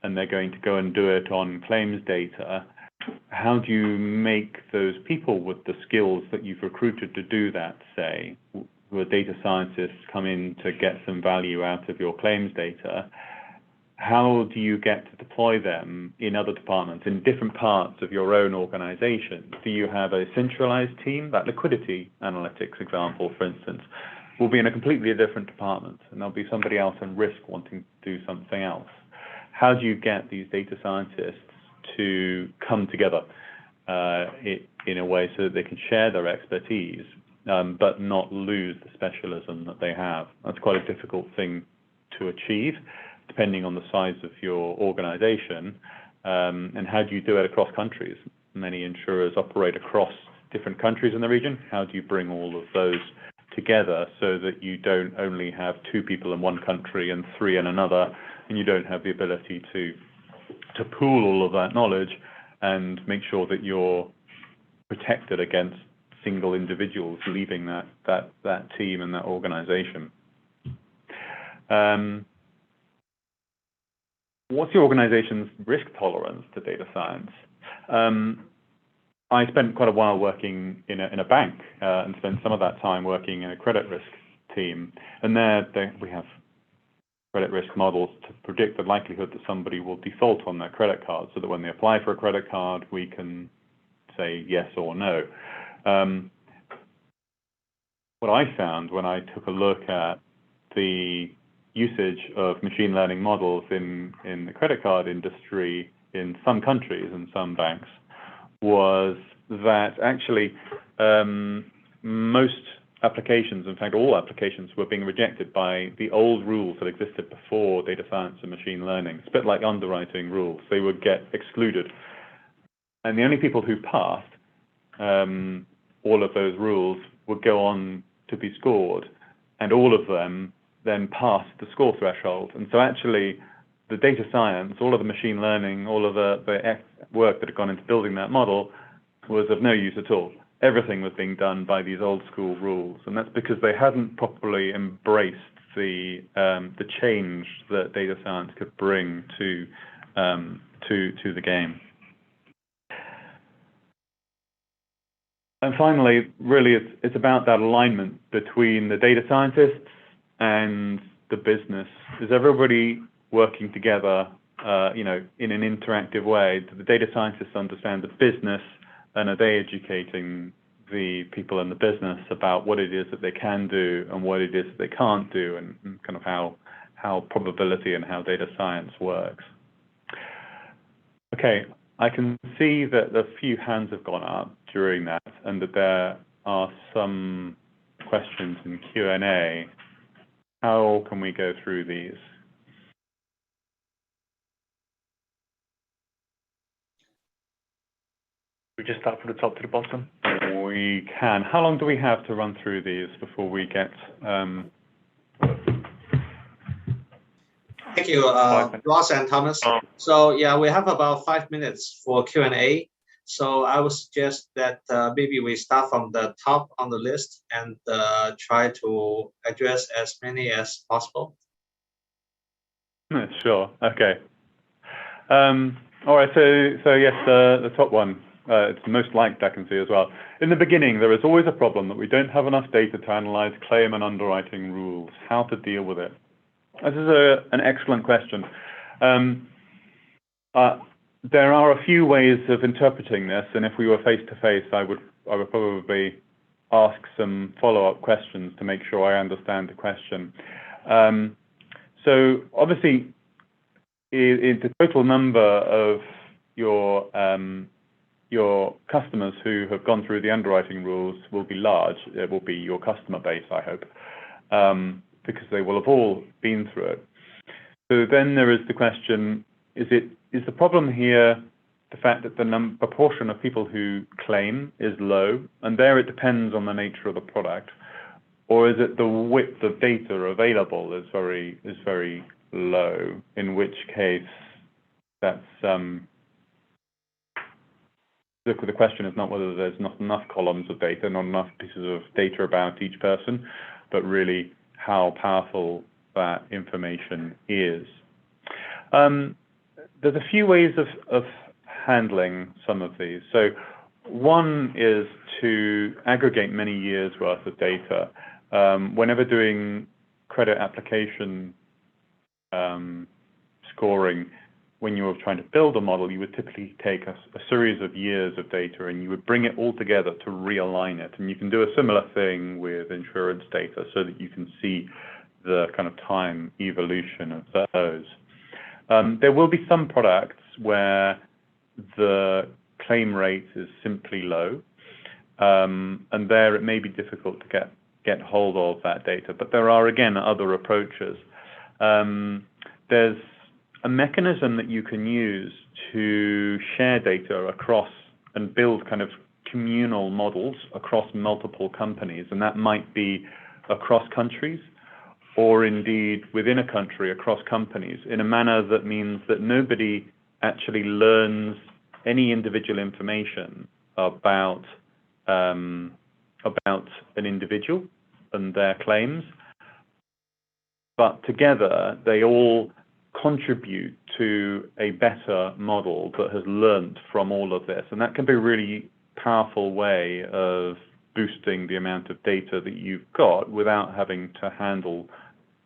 Speaker 3: and they're going to go and do it on claims data, how do you make those people with the skills that you've recruited to do that, say, who are data scientists, come in to get some value out of your claims data? How do you get to deploy them in other departments, in different parts of your own organization? Do you have a centralized team? That liquidity analytics example, for instance, will be in a completely different department, and there'll be somebody else in risk wanting to do something else. How do you get these data scientists to come together in a way so that they can share their expertise, but not lose the specialism that they have? That's quite a difficult thing to achieve, depending on the size of your organization. And how do you do it across countries? Many insurers operate across different countries in the region. How do you bring all of those together so that you don't only have 2 people in one country and 3 in another, and you don't have the ability to pool all of that knowledge and make sure that you're protected against single individuals leaving that team and that organization. What's your organization's risk tolerance to data science? I spent quite a while working in a bank and spent some of that time working in a credit risk team. And there we have credit risk models to predict the likelihood that somebody will default on their credit card, so that when they apply for a credit card, we can say yes or no. What I found when I took a look at the usage of machine learning models in the credit card industry in some countries and some banks was that actually most applications, in fact all applications, were being rejected by the old rules that existed before data science and machine learning. It's a bit like underwriting rules. They would get excluded. And the only people who passed all of those rules would go on to be scored, and all of them then passed the score threshold. And so actually the data science, all of the machine learning, all of the work that had gone into building that model was of no use at all. Everything was being done by these old school rules, and that's because they hadn't properly embraced the change that data science could bring to the game. And finally, really, it's about that alignment between the data scientists and the business. Is everybody working together, in an interactive way? Do the data scientists understand the business, and are they educating the people in the business about what it is that they can do and what it is that they can't do, and kind of how probability and how data science works? Okay, I can see that a few hands have gone up during that, and that there are some questions in Q&A. How can we go through these?
Speaker 5: We just start from the top to the bottom.
Speaker 3: We can. How long do we have to run through these before we get?
Speaker 1: Thank you, Ross and Thomas. So yeah, we have about 5 minutes for Q&A. So I would suggest that maybe we start from the top on the list and try to address as many as possible.
Speaker 3: Sure. Okay. All right. So yes, the top one. It's the most liked, I can see as well. In the beginning, there is always a problem that we don't have enough data to analyze claim and underwriting rules. How to deal with it? This is an excellent question. There are a few ways of interpreting this, and if we were face to face, I would probably ask some follow-up questions to make sure I understand the question. So obviously, the total number of your customers who have gone through the underwriting rules will be large. It will be your customer base, I hope, because they will have all been through it. So then there is the question, is the problem here the fact that the proportion of people who claim is low, and there it depends on the nature of the product, or is it the width of data available is very low, in which case that's the question is not whether there's not enough columns of data, not enough pieces of data about each person, but really how powerful that information is. There's a few ways of handling some of these. So one is to aggregate many years worth of data. Whenever doing credit application scoring, when you were trying to build a model, you would typically take a series of years of data and you would bring it all together to realign it. And you can do a similar thing with insurance data so that you can see the kind of time evolution of those. There will be some products where the claim rate is simply low, and there it may be difficult to get hold of that data. But there are, again, other approaches. There's a mechanism that you can use to share data across and build kind of communal models across multiple companies, and that might be across countries or indeed within a country across companies in a manner that means that nobody actually learns any individual information about an individual and their claims, but together they all contribute to a better model that has learned from all of this. And that can be a really powerful way of boosting the amount of data that you've got without having to handle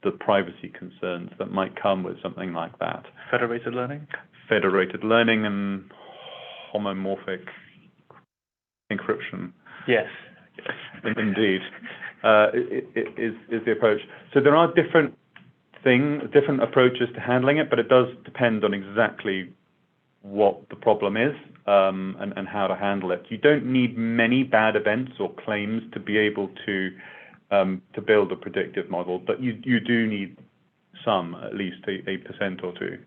Speaker 3: the privacy concerns that might come with something like that.
Speaker 5: Federated learning?
Speaker 3: Federated learning and homomorphic encryption.
Speaker 5: Yes.
Speaker 3: Indeed, it is the approach. So there are different approaches to handling it, but it does depend on exactly what the problem is, and how to handle it. You don't need many bad events or claims to be able to build a predictive model, but you do need some, at least a percent or two.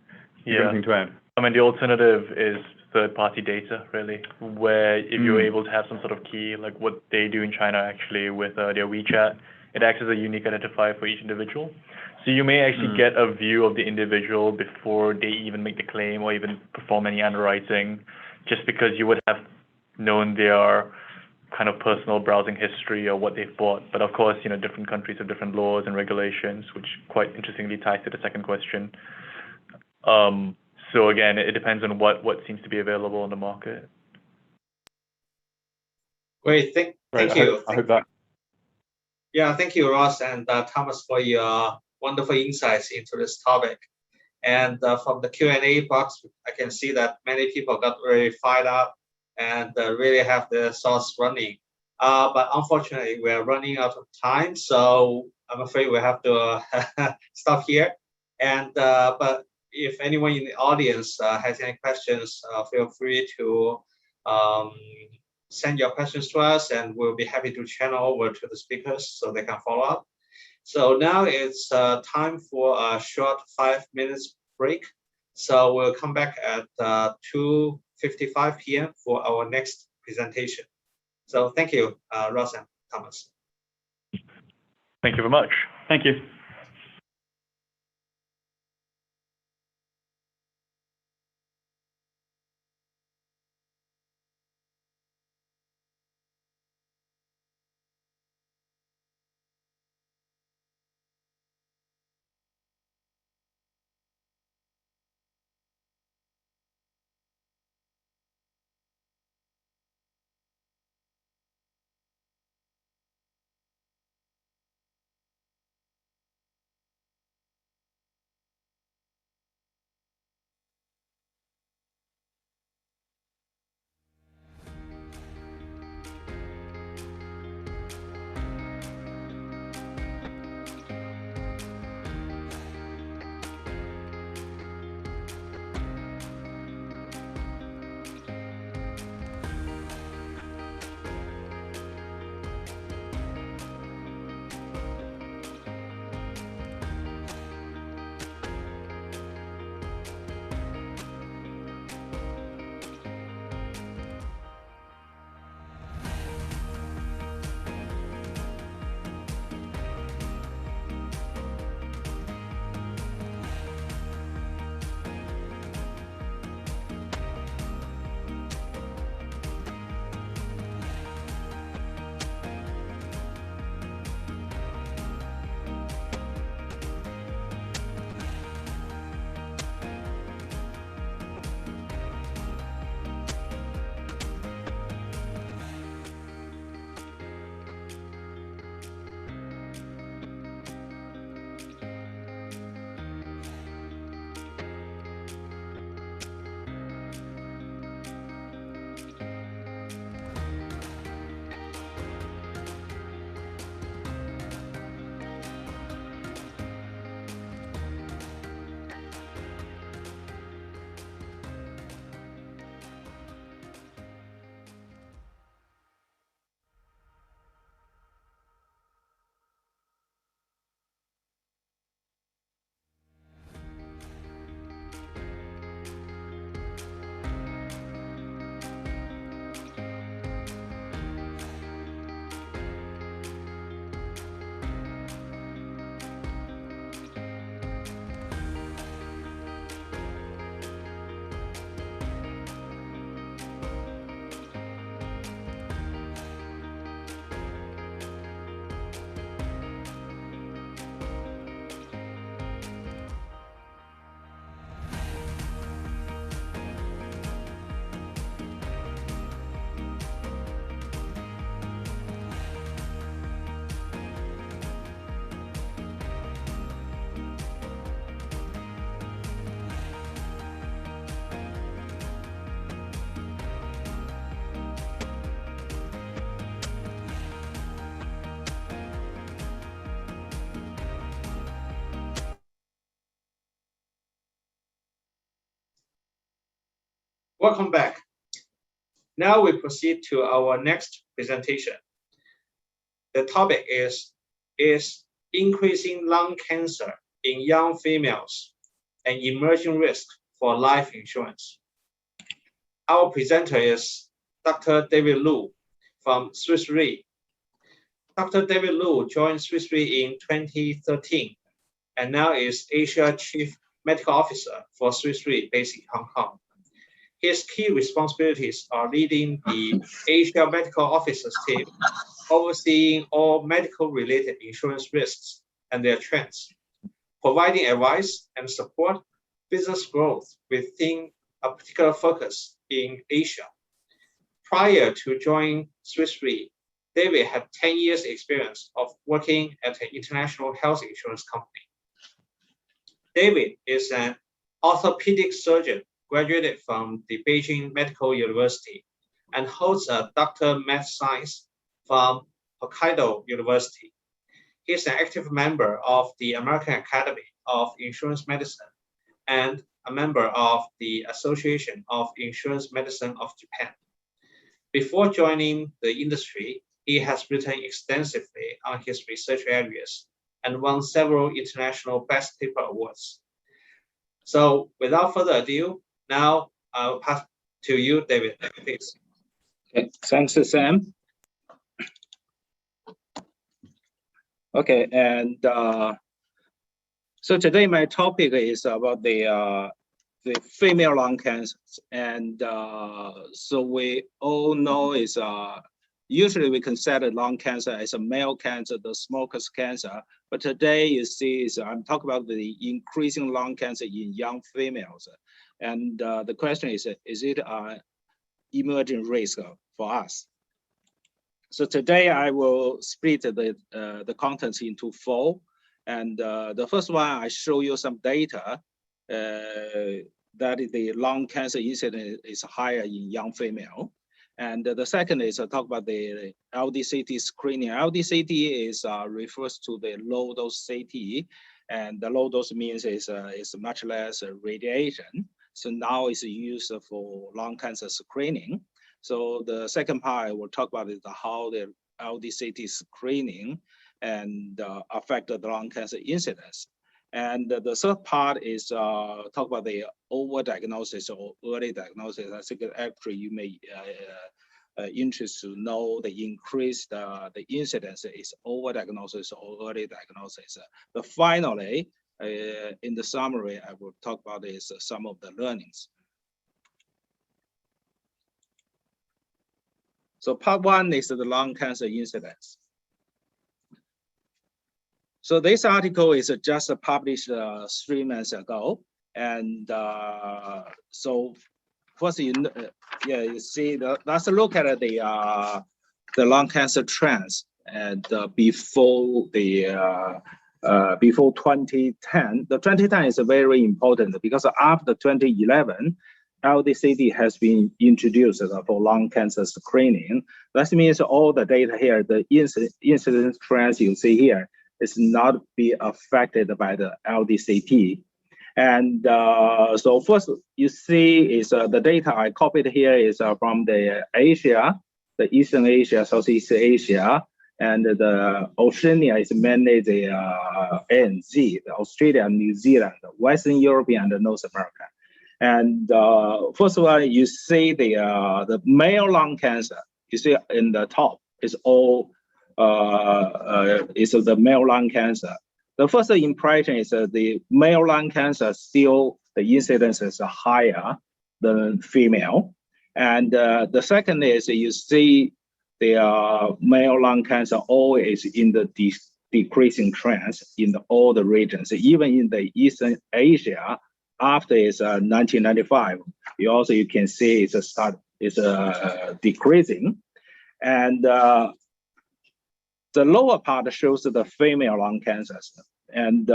Speaker 3: You have anything to add?
Speaker 5: I mean, the alternative is third-party data, really, where if you're able to have some sort of key, like what they do in China actually with their WeChat, it acts as a unique identifier for each individual. So you may actually get a view of the individual before they even make the claim or even perform any underwriting, just because you would have known their kind of personal browsing history or what they've bought. But of course, different countries have different laws and regulations, which quite interestingly ties to the second question. So again, it depends on what seems to be available in the market.
Speaker 1: Great, thank you.
Speaker 3: I hope that.
Speaker 1: Yeah, thank you, Ross and Thomas, for your wonderful insights into this topic. And from the Q&A box, I can see that many people got very fired up and really have the thoughts running. But unfortunately, we're running out of time, so I'm afraid we have to stop here. And but if anyone in the audience has any questions, feel free to send your questions to us, and we'll be happy to channel over to the speakers so they can follow up. So now it's time for a short 5 minutes break. So we'll come back at 2:55 p.m. for our next presentation. So thank you, Ross and Thomas.
Speaker 5: Thank you very much.
Speaker 3: Thank you.
Speaker 1: Welcome back. Now we proceed to our next presentation. The topic is increasing lung cancer in young females, an emerging risk for life insurance. Our presenter is Dr. David Lu from Swiss Re. Dr. David Lu joined Swiss Re in 2013 and now is Asia Chief Medical Officer for Swiss Re based in Hong Kong. His key responsibilities are leading the Asia Medical Officers team, overseeing all medical-related insurance risks and their trends, providing advice and support business growth within a particular focus in Asia. Prior to joining Swiss Re, David had 10 years experience of working at an international health insurance company. David is an orthopedic surgeon graduated from the Beijing Medical University and holds a Doctor of Math Science from Hokkaido University. He is an active member of the American Academy of Insurance Medicine and a member of the Association of Insurance Medicine of Japan. Before joining the industry, he has written extensively on his research areas and won several international best paper awards. So without further ado, now I'll pass to you, David, please.
Speaker 4: Okay, thanks, Sam. Okay, and so today my topic is about the female lung cancer, and so we all know is usually we consider lung cancer as a male cancer, the smoker's cancer. But today you see is I'm talking about the increasing lung cancer in young females. And the question is it an emerging risk for us? So today I will split the contents into four. And the first one, I show you some data that the lung cancer incidence is higher in young female. And the second is talk about the LDCT screening. LDCT is refers to the low dose CT, and the low dose means is much less radiation. So now it's used for lung cancer screening. So the second part I will talk about is how the LDCT screening and affect the lung cancer incidence. And the third part is talk about the overdiagnosis or early diagnosis. I think actually you may interest to know the increase the incidence is overdiagnosis or early diagnosis. But finally, in the summary, I will talk about is some of the learnings. So part one is the lung cancer incidence. So this article is just published 3 months ago, and so first you see let's look at the lung cancer trends and before 2010. The 2010 is very important because after 2011, LDCT has been introduced for lung cancer screening. That means all the data here, the incidence trends you see here, is not be affected by the LDCT. And so first you see is the data I copied here is from the Asia, the Eastern Asia, Southeast Asia, and the Oceania is mainly the ANZ, the Australia, New Zealand, Western Europe, and North America. And first of all, you see the male lung cancer. You see in the top is all is the male lung cancer. The first impression is the male lung cancer still the incidence is higher than female, and the second is you see the male lung cancer always in the decreasing trends in all the regions, even in the Eastern Asia. After is 1995, you can see it's decreasing, and the lower part shows the female lung cancers. And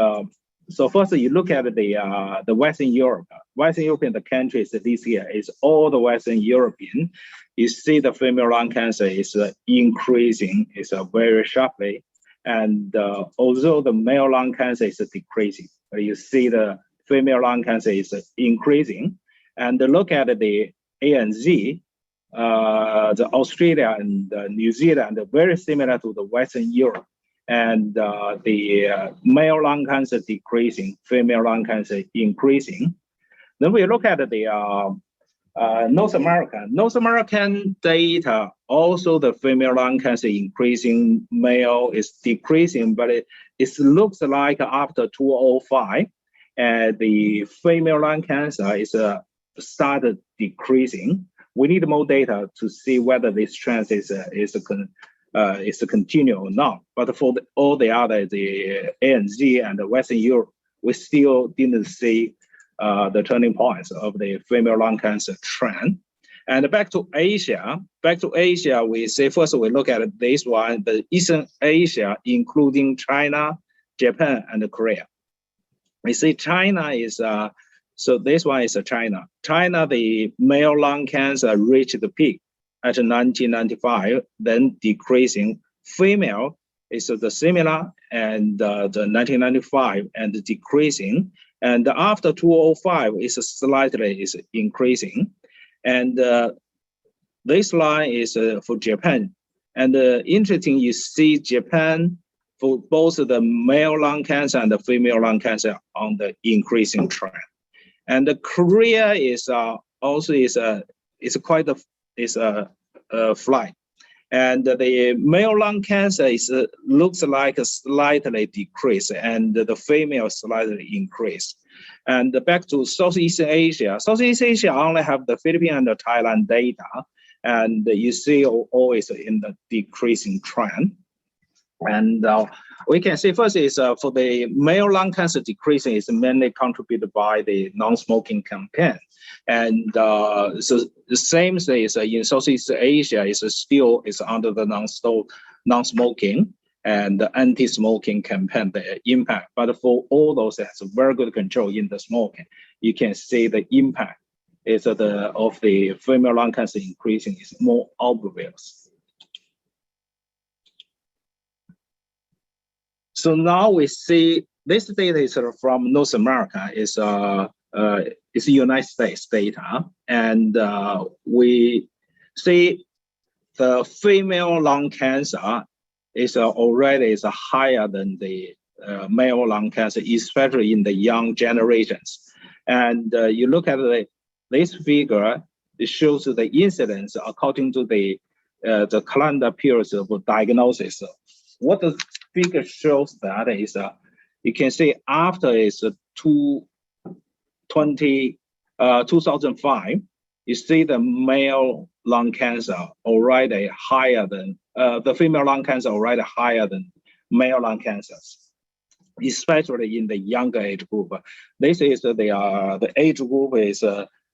Speaker 4: so first you look at the Western Europe. Western European, the countries this year is all the Western European. You see the female lung cancer is increasing, is very sharply. And although the male lung cancer is decreasing, you see the female lung cancer is increasing. And look at the ANZ, the Australia and New Zealand are very similar to the Western Europe. And the male lung cancer decreasing, female lung cancer increasing. Then we look at the North America. North American data, also the female lung cancer increasing, male is decreasing, but it looks like after 2005, the female lung cancer is started decreasing. We need more data to see whether this trend is continue or not. But for all the other, the ANZ and the Western Europe, we still didn't see the turning points of the female lung cancer trend. And back to Asia, we say first we look at this one, the Eastern Asia, including China, Japan, and Korea. We see China is, so this one is China. China, the male lung cancer reached the peak at 1995, then decreasing. Female is the similar and the 1995 and decreasing. And after 2005, it's slightly increasing. And this line is for Japan. And interesting, you see Japan for both the male lung cancer and the female lung cancer on the increasing trend. And Korea is also quite a flight. And the male lung cancer looks like a slightly decrease, and the female slightly increase. And back to Southeast Asia. Southeast Asia only have the Philippines and the Thailand data, and you see always in the decreasing trend. And we can see first is for the male lung cancer decreasing is mainly contributed by the non-smoking campaign. And so the same is in Southeast Asia is still under the non-smoking and the anti-smoking campaign, the impact. But for all those that has very good control in the smoking, you can see the impact is of the female lung cancer increasing is more obvious. So now we see this data is from North America, is United States data, and we see the female lung cancer is already higher than the male lung cancer, especially in the young generations. And you look at this figure, it shows the incidence according to the calendar periods of diagnosis. What the figure shows that is, you can see after is 2005, you see the male lung cancer already higher than the female lung cancer already higher than male lung cancers, especially in the younger age group. This is the age group is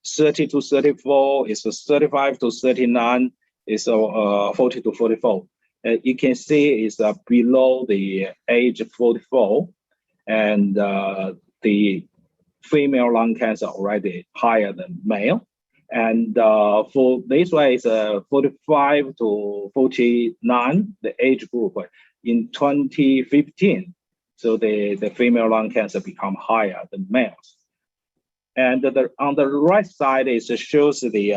Speaker 4: 30 to 34, is 35 to 39, is 40 to 44. You can see it's below the age 44, and the female lung cancer already higher than male. And for this way, it's 45 to 49, the age group in 2015. So the female lung cancer become higher than males. And on the right side, it shows the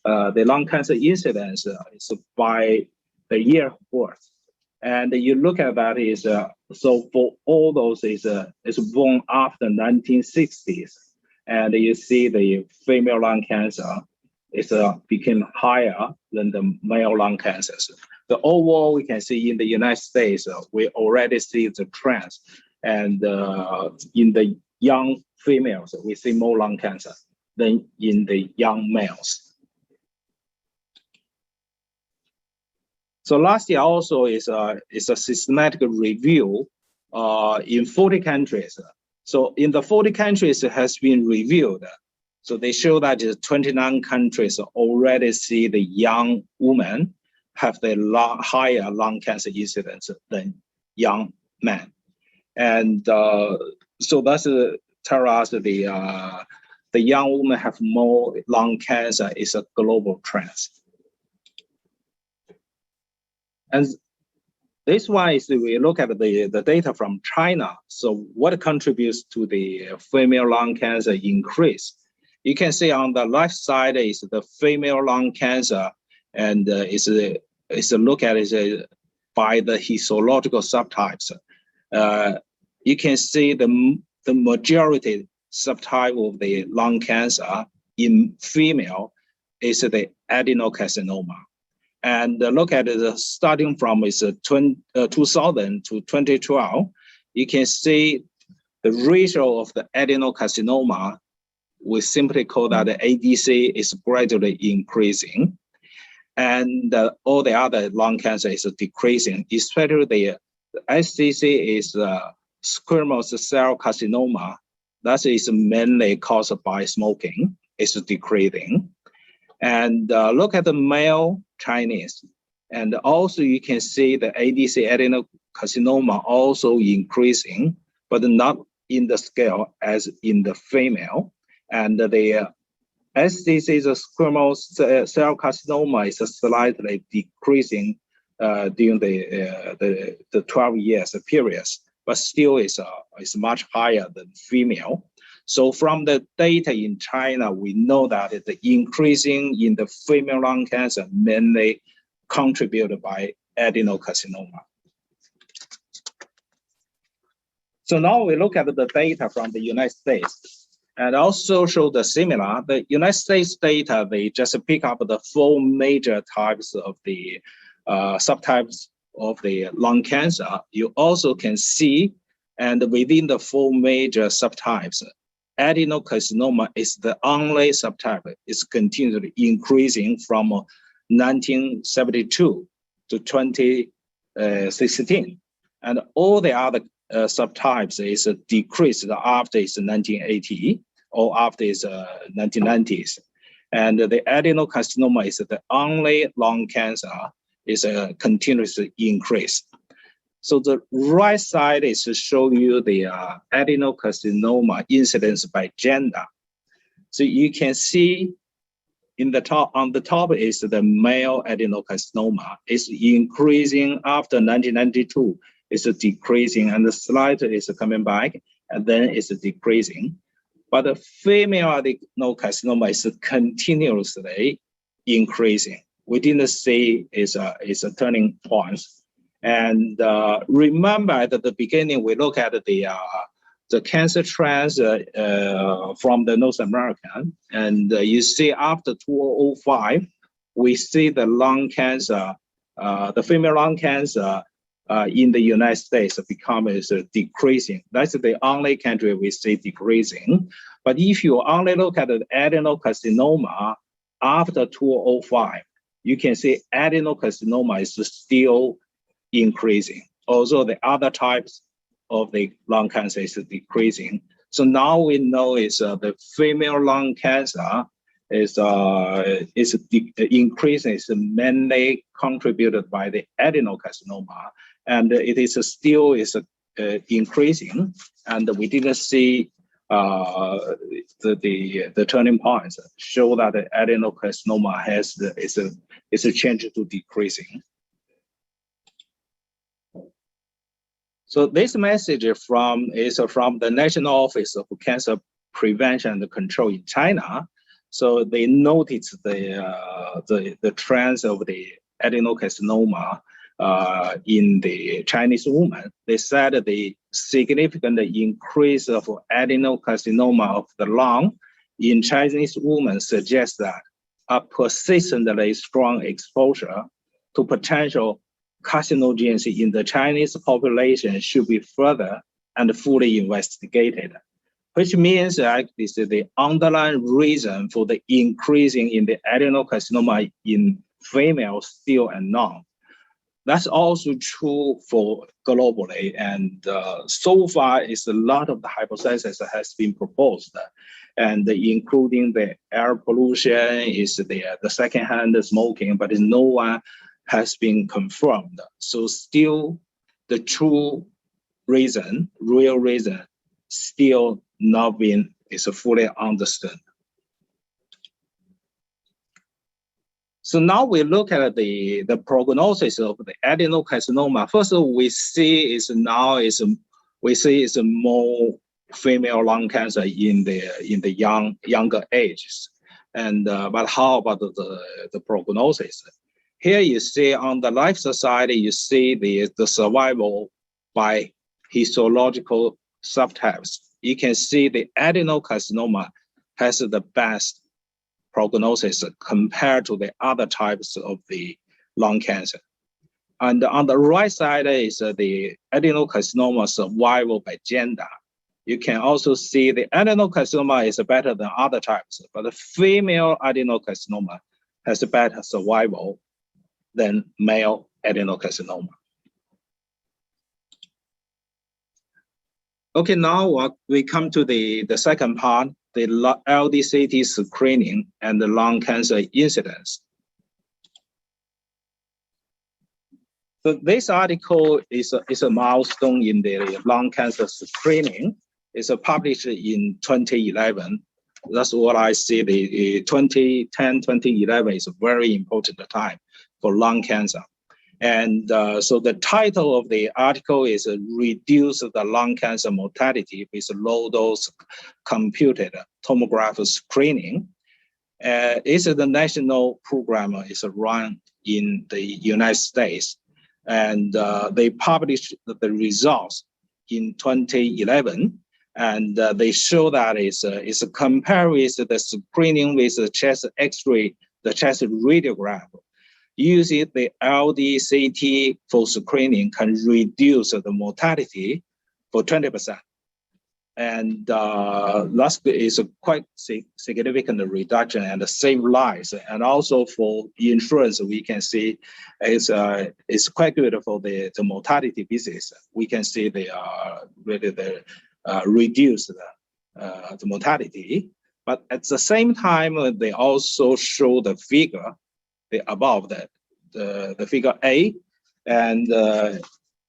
Speaker 4: lung cancer incidence is by the year of birth. And you look at that is, so for all those is born after 1960s. And you see the female lung cancer is became higher than the male lung cancers. The overall, we can see in the United States, we already see the trends. And in the young females, we see more lung cancer than in the young males. So last year also is a systematic review in 40 countries. So in the 40 countries it has been reviewed. So they show that 29 countries already see the young women have the higher lung cancer incidence than young men. And so that's tell us the young women have more lung cancer is a global trend. And this one is we look at the data from China. So what contributes to the female lung cancer increase? You can see on the left side is the female lung cancer, and it's a look at it by the histological subtypes. You can see the majority subtype of the lung cancer in female is the adenocarcinoma. And look at it starting from 2000 to 2012, you can see the ratio of the adenocarcinoma, we simply call that the ADC, is gradually increasing. And all the other lung cancer is decreasing, especially the SCC is squamous cell carcinoma. That is mainly caused by smoking, it's decreasing. And look at the male Chinese. And also you can see the ADC adenocarcinoma also increasing, but not in the scale as in the female. And the SCC, the squamous cell carcinoma, is slightly decreasing during the 12 years period, but still is much higher than female. So from the data in China, we know that the increasing in the female lung cancer mainly contributed by adenocarcinoma. So now we look at the data from the United States and also show the similar. The United States data, they just pick up the 4 major types of the subtypes of the lung cancer. You also can see, and within the 4 major subtypes, adenocarcinoma is the only subtype. It's continually increasing from 1972 to 2016. And all the other subtypes is decreased after it's 1980 or after it's 1990s. And the adenocarcinoma is the only lung cancer is a continuous increase. So the right side is to show you the adenocarcinoma incidence by gender. So you can see in the top, on the top is the male adenocarcinoma. It's increasing after 1992. It's decreasing, and the slide is coming back, and then it's decreasing. But the female adenocarcinoma is continuously increasing. We didn't see it's a turning point. And remember at the beginning, we look at the cancer trends from the North American, and you see after 2005, we see the lung cancer, the female lung cancer in the United States is decreasing. That's the only country we see decreasing. But if you only look at the adenocarcinoma after 2005, you can see adenocarcinoma is still increasing, although the other types of the lung cancer is decreasing. So now we know the female lung cancer is increasing, is mainly contributed by the adenocarcinoma, and it is still increasing, and we didn't see the turning points show that the adenocarcinoma is a change to decreasing. So this message is from the National Office of Cancer Prevention and Control in China. So they noticed the trends of the adenocarcinoma in the Chinese woman. They said the significant increase of adenocarcinoma of the lung in Chinese women suggests that a persistently strong exposure to potential carcinogens in the Chinese population should be further and fully investigated, which means that this is the underlying reason for the increasing in the adenocarcinoma in females still unknown. That's also true for globally, and so far is a lot of the hypothesis that has been proposed, and including the air pollution, is the secondhand smoking, but no one has been confirmed. So still the true reason, real reason, still not been fully understood. So now we look at the prognosis of the adenocarcinoma. First of all, we see it's more female lung cancer in the younger ages. And but how about the prognosis? Here you see on the Life Society, you see the survival by histological subtypes. You can see the adenocarcinoma has the best prognosis compared to the other types of the lung cancer. And on the right side is the adenocarcinoma survival by gender. You can also see the adenocarcinoma is better than other types, but the female adenocarcinoma has a better survival than male adenocarcinoma. Okay, now we come to the second part, the LDCT screening and the lung cancer incidence. So this article is a milestone in the lung cancer screening. It's published in 2011. That's what I see. The 2010, 2011 is a very important time for lung cancer. And so the title of the article is Reduce the Lung Cancer Mortality with Low Dose Computed Tomograph Screening. It's the national program is run in the United States. And they published the results in 2011. And they show that it's a compare with the screening with the chest X-ray, the chest radiograph. Using the LDCT for screening can reduce the mortality for 20%. And that is a quite significant reduction and save lives. And also for insurance, we can see it's quite good for the mortality business. We can see they are really reduce the mortality. But at the same time, they also show the figure above that, the figure A, and the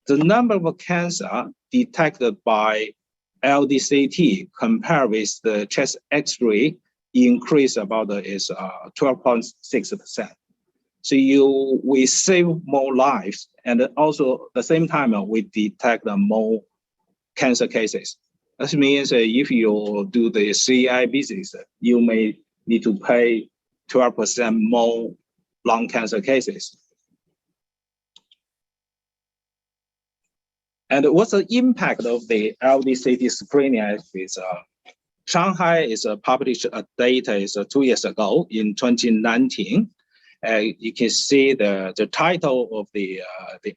Speaker 4: number of cancer detected by LDCT compared with the chest X-ray increase about is 12.6%. So we save more lives, and also at the same time we detect more cancer cases. That means if you do the CI business, you may need to pay 12% more lung cancer cases. And what's the impact of the LDCT screening? Shanghai is published data is 2 years ago in 2019. You can see the title of the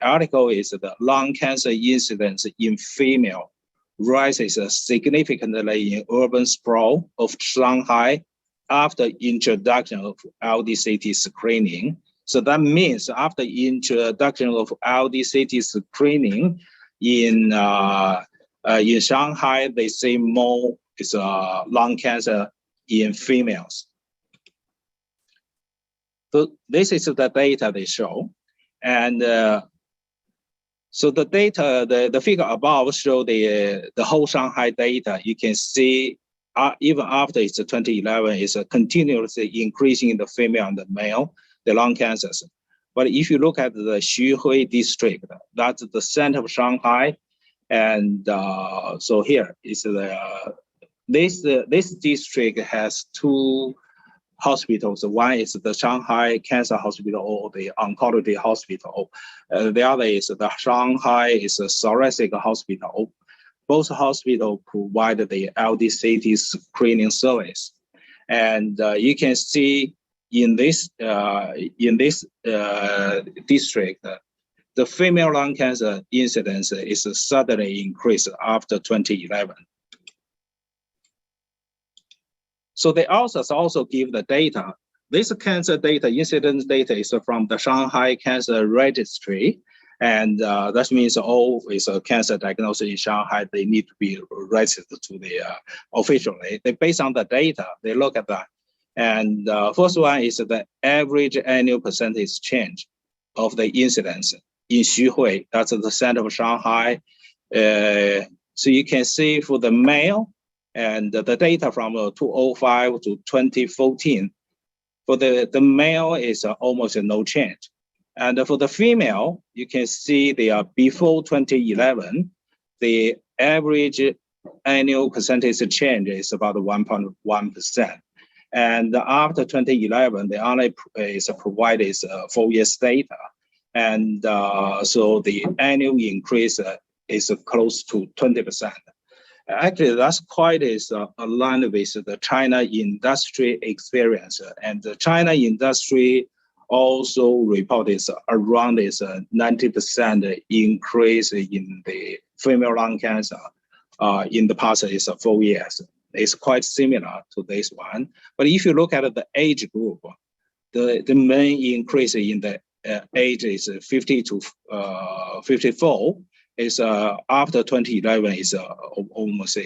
Speaker 4: article is the lung cancer incidence in female rises significantly in urban sprawl of Shanghai after introduction of LDCT screening. So that means after introduction of LDCT screening in Shanghai, they see more lung cancer in females. So this is the data they show. And so the data, the figure above show the whole Shanghai data. You can see even after it's 2011, it's continuously increasing in the female and the male, the lung cancers. But if you look at the Xuhui district, that's the center of Shanghai. And so here is this district has 2 hospitals. One is the Shanghai Cancer Hospital or the Oncology Hospital. The other is the Shanghai Thoracic Hospital. Both hospitals provide the LDCT screening service. And you can see in this district, the female lung cancer incidence is suddenly increased after 2011. So they also give the data. This cancer data, incidence data, is from the Shanghai Cancer Registry. And that means all is a cancer diagnosis in Shanghai, they need to be registered to the officially. They based on the data, they look at that. And first one is the average annual percentage change of the incidence in Xuhui. That's the center of Shanghai. So you can see for the male, and the data from 2005 to 2014, for the male is almost no change. And for the female, you can see they are before 2011, the average annual percentage change is about 1.1%. And after 2011, they only provided 4 years data. And so the annual increase is close to 20%. Actually, that's quite aligned with the China industry experience. And the China industry also reported around 90% increase in the female lung cancer in the past 4 years. It's quite similar to this one. But if you look at the age group, the main increase in the age is 50 to 54. Is after 2011 is almost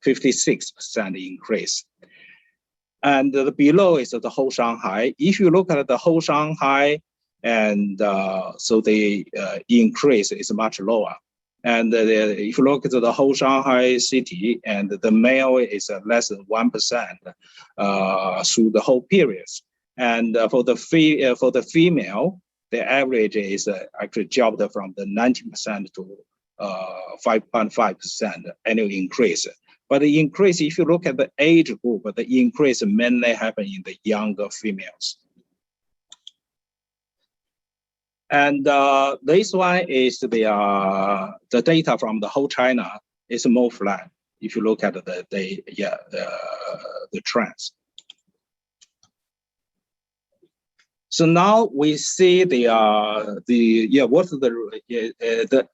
Speaker 4: 56% increase. And below is the whole Shanghai. If you look at the whole Shanghai, and so the increase is much lower. And if you look at the whole Shanghai city, and the male is less than 1% through the whole period. And for the female, the average is actually jumped from the 19% to 5.5% annual increase. But the increase, if you look at the age group, the increase mainly happen in the younger females. And this one is the data from the whole China is more flat. If you look at the trends. So now we see the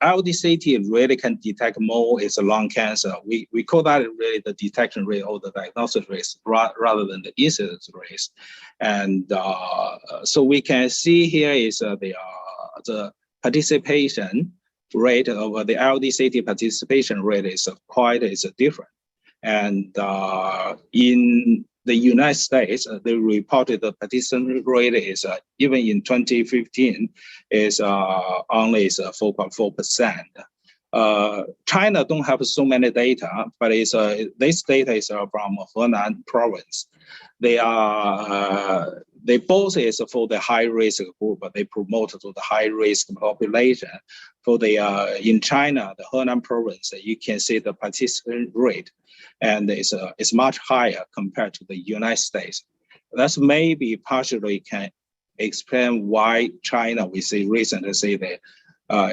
Speaker 4: LDCT really can detect more is lung cancer. We call that really the detection rate or the diagnosis rate rather than the incidence rate. And so we can see here is the participation rate of the LDCT participation rate is quite different. And in the United States, they reported the participation rate is even in 2015 is only 4.4%. China don't have so many data, but it's this data is from Henan province. They both is for the high risk group, but they promote to the high risk population. For the in China, the Henan province, you can see the participation rate, and it's much higher compared to the United States. That's maybe partially can explain why China we see recently see that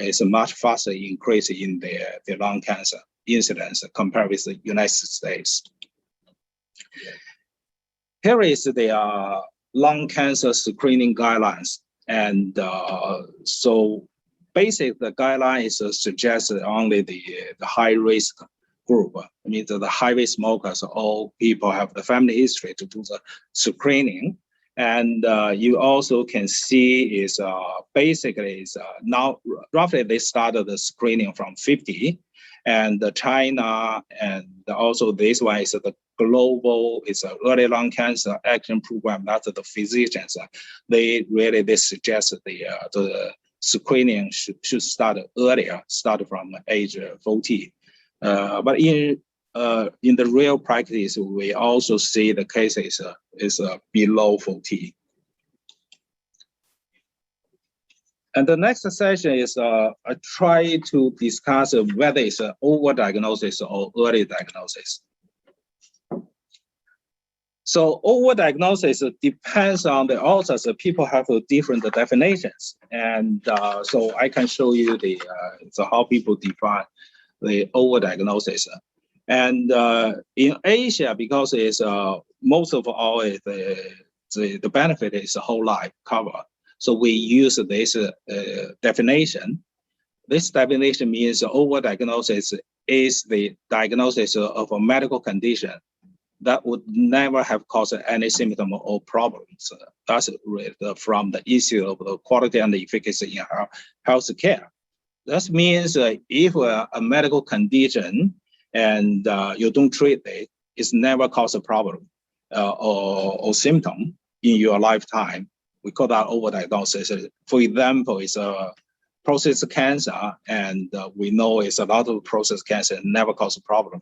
Speaker 4: it's a much faster increase in the lung cancer incidence compared with the United States. Here is the lung cancer screening guidelines, and so basically the guidelines suggest only the high risk group. I mean the high risk smokers, all people have the family history to do the screening. And you also can see is basically is now roughly they started the screening from 50, and China, and also this one is the global is early lung cancer action program. That's the physicians. They suggest the screening should start earlier, start from age 40. But in the real practice, we also see the cases is below 40. And the next session is I try to discuss whether it's overdiagnosis or early diagnosis. So overdiagnosis depends on the authors. People have different definitions, and so I can show you how people define the overdiagnosis. And in Asia, because it's most of all the benefit is whole life cover. So we use this definition. This definition means overdiagnosis is the diagnosis of a medical condition that would never have caused any symptom or problems. That's from the issue of the quality and the efficacy in health care. That means if a medical condition and you don't treat it, it's never caused a problem or symptom in your lifetime. We call that overdiagnosis. For example, it's a prostate cancer, and we know it's a lot of prostate cancer never cause a problem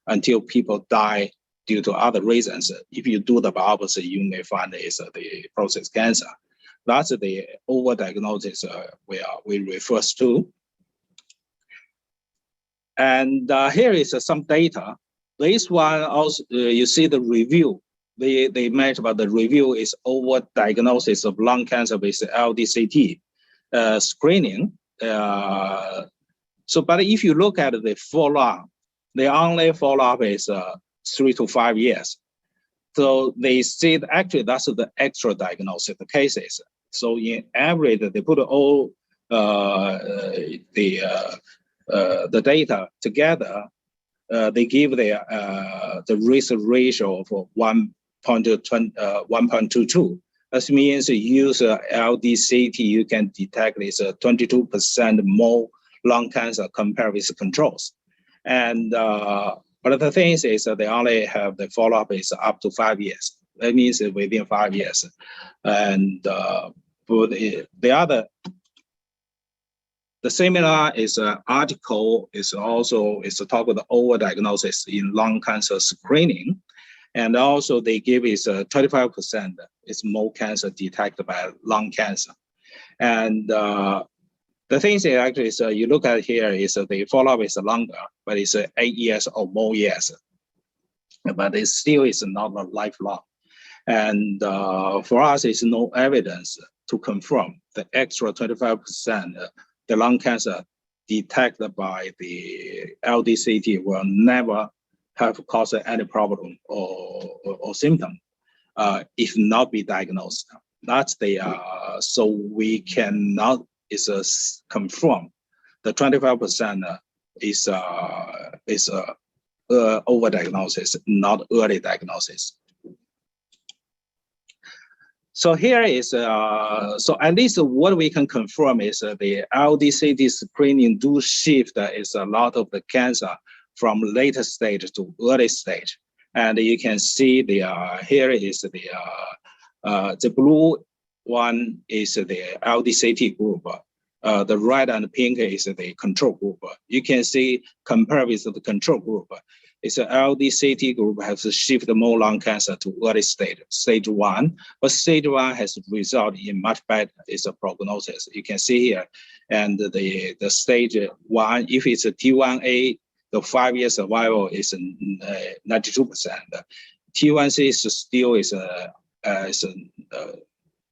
Speaker 4: until people die due to other reasons. If you do the biopsy, you may find it's the prostate cancer. That's the overdiagnosis we refer to. And here is some data. This one also, you see the review. They mentioned about the review is over diagnosis of lung cancer with LDCT screening. But if you look at the follow-up, the only follow-up is 3 to 5 years. So they see that actually that's the extra diagnosis cases. So in average, they put all the data together. They give the risk ratio of 1.22. That means you use LDCT, you can detect this 22% more lung cancer compared with controls. And but the thing is that they only have the follow-up is up to 5 years. That means within 5 years. And the similar is article is also is to talk about the overdiagnosis in lung cancer screening, and also they give is 25% is more cancer detected by lung cancer, and the thing is actually is you look at here is the follow-up is longer, but it's 8 years or more years, but it still is not lifelong, and for us it's no evidence to confirm the extra 25%. The lung cancer detected by the LDCT will never have caused any problem or symptom if not be diagnosed. That's the so we cannot confirm the 25% is overdiagnosis, not early diagnosis. So here is, so at least what we can confirm is the LDCT screening do shift is a lot of the cancer from later stage to early stage. And you can see the, here is the blue one is the LDCT group. The red and pink is the control group. You can see compared with the control group, it's an LDCT group has shifted more lung cancer to early stage 1, but stage 1 has resulted in much better is a prognosis. You can see here, and the stage 1, if it's a T1A, the 5-year survival is 92%. T1C is still is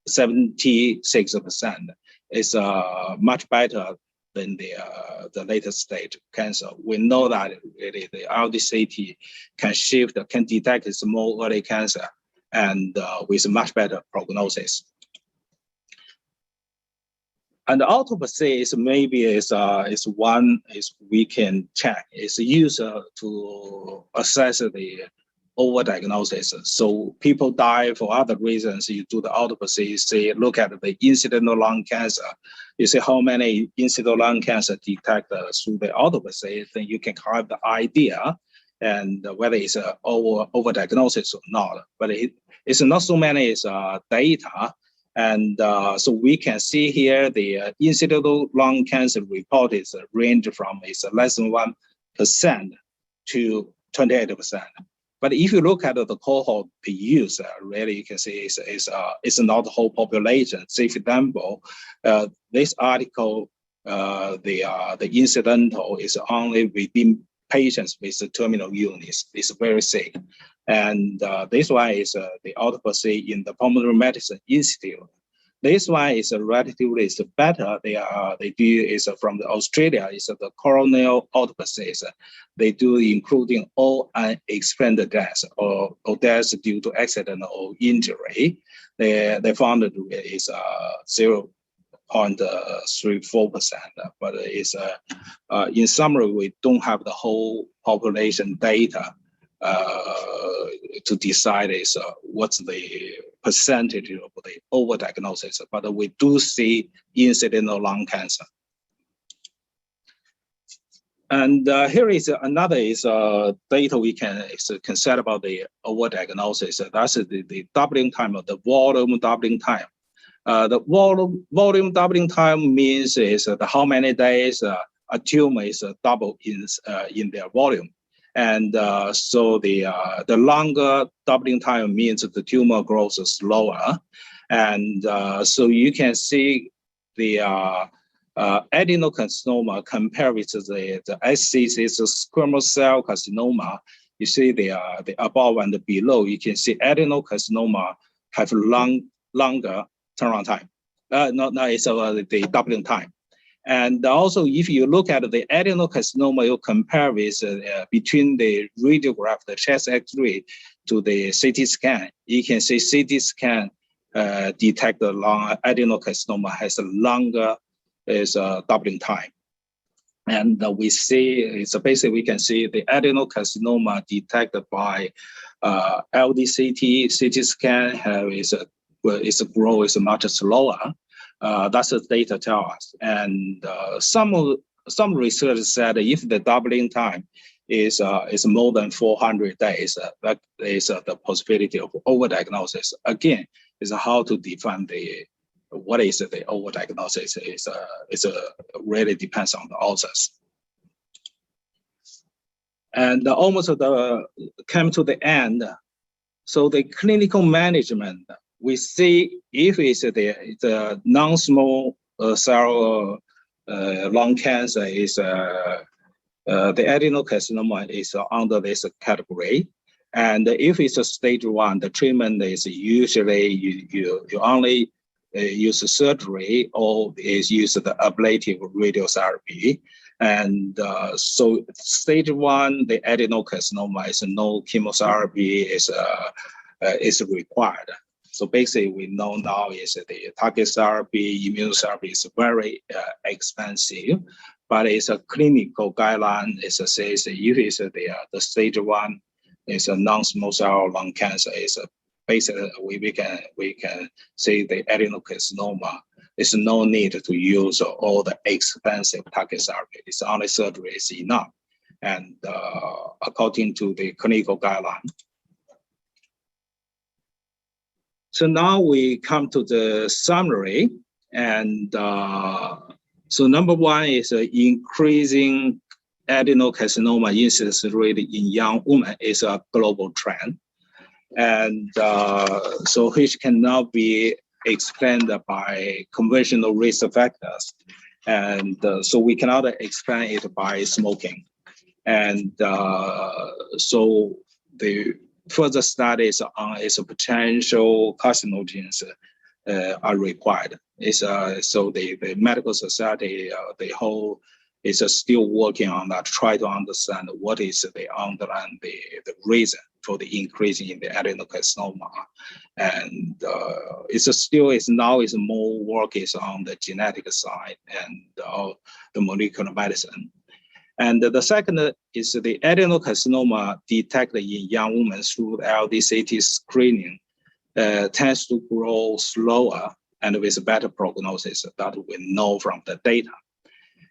Speaker 4: 76%. It's much better than the later stage cancer. We know that really the LDCT can shift, can detect more early cancer, and with much better prognosis. And the autopsy is maybe is one is we can check. It's used to assess the overdiagnosis. So people die for other reasons. You do the autopsy, see, look at the incidental lung cancer. You see how many incidental lung cancer detected through the autopsy, then you can have the idea and whether it's overdiagnosis or not. But it's not so many data. And so we can see here the incidental lung cancer report is range from less than 1% to 28%. But if you look at the cohort per use, really you can see it's not the whole population. Say for example, this article, the incidental is only within patients with terminal illness. It's very sick, and this one is the autopsy in the Pulmonary Medicine Institute. This one is relatively better. They do is from Australia. Is the coronal autopsies. They do including all unexplained deaths or deaths due to accident or injury. They found it is 0.34%. But it's in summary, we don't have the whole population data to decide what's the percentage of the overdiagnosis, but we do see incidental lung cancer. And here is another data we can consider about the overdiagnosis. That's the doubling time of the volume doubling time. The volume doubling time means how many days a tumor is double in their volume. And so the longer doubling time means that the tumor grows slower. And so you can see the adenocarcinoma compared with the SCC, is squamous cell carcinoma. You see the above and the below, you can see adenocarcinoma have longer turnaround time. It's the doubling time. And also, if you look at the adenocarcinoma, you compare with between the radiograph, the chest X-ray, to the CT scan, you can see CT scan detect the long adenocarcinoma has a longer doubling time. And we see, it's basically we can see the adenocarcinoma detected by LDCT, CT scan its growth is much slower. That's the data tell us. And some research said if the doubling time is more than 400 days, that is the possibility of overdiagnosis. Again, is how to define what is the overdiagnosis. It's really depends on the authors. And almost came to the end. So the clinical management, we see if it's the non-small cell lung cancer is the adenocarcinoma is under this category. And if it's a stage 1, the treatment is usually you only use surgery or is use the ablative radiotherapy. And so stage 1, the adenocarcinoma is no chemotherapy is required. So basically, we know now is the target therapy, immunotherapy is very expensive, but it's a clinical guideline. It says if it's the stage 1 is a non-small cell lung cancer, is basically we can say the adenocarcinoma. There's no need to use all the expensive target therapy. It's only surgery is enough, and according to the clinical guideline. So now we come to the summary, and so number 1 is increasing adenocarcinoma incidence rate in young women is a global trend, and so which cannot be explained by conventional risk factors, and so we cannot explain it by smoking, and so the further studies on its potential carcinogens are required. So the medical society, the whole is still working on that, try to understand what is the underlying the reason for the increase in the adenocarcinoma, and now more work is on the genetic side and the molecular medicine. And the second is the adenocarcinoma detected in young women through LDCT screening tends to grow slower and with better prognosis that we know from the data.